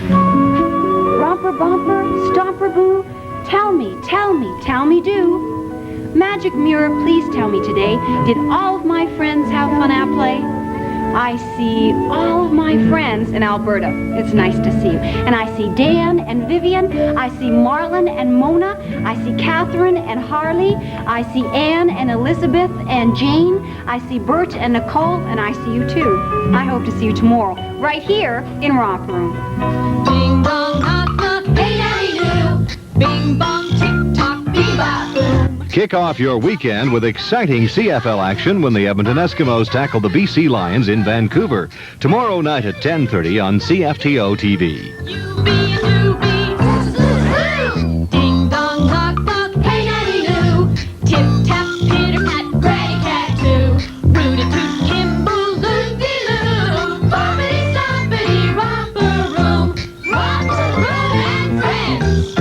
Romper bumper, stomper boo, tell me, do. Magic mirror, please tell me today, did all of my friends have fun at play? I see all of my friends in Alberta. It's nice to see you. And I see Dan and Vivian. I see Marlon and Mona. I see Catherine and Harley. I see Anne and Elizabeth and Jane. I see Bert and Nicole, and I see you too. I hope to see you tomorrow, right here in Romper Room. Ding dong, knock knock, hey daddy do. Bing bong, tick tock, bebop boom. Kick off your weekend with exciting CFL action when the Edmonton Eskimos tackle the BC Lions in Vancouver. Tomorrow night at 10:30 on CFTO TV. Ding dong, knock knock, hey daddy do. Tip tap, pitter pat, granny cat too. Rooty toot, kimble, loopy loo. Bobbity stompity, romper room and friends.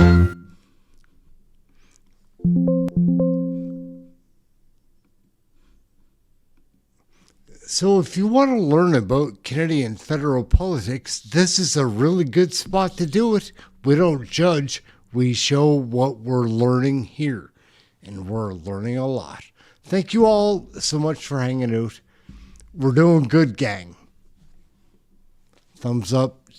So if you want to learn about Canadian federal politics, this is a really good spot to do it. We don't judge. We show what we're learning here. And we're learning a lot. Thank you all so much for hanging out. We're doing good, gang. Thumbs up.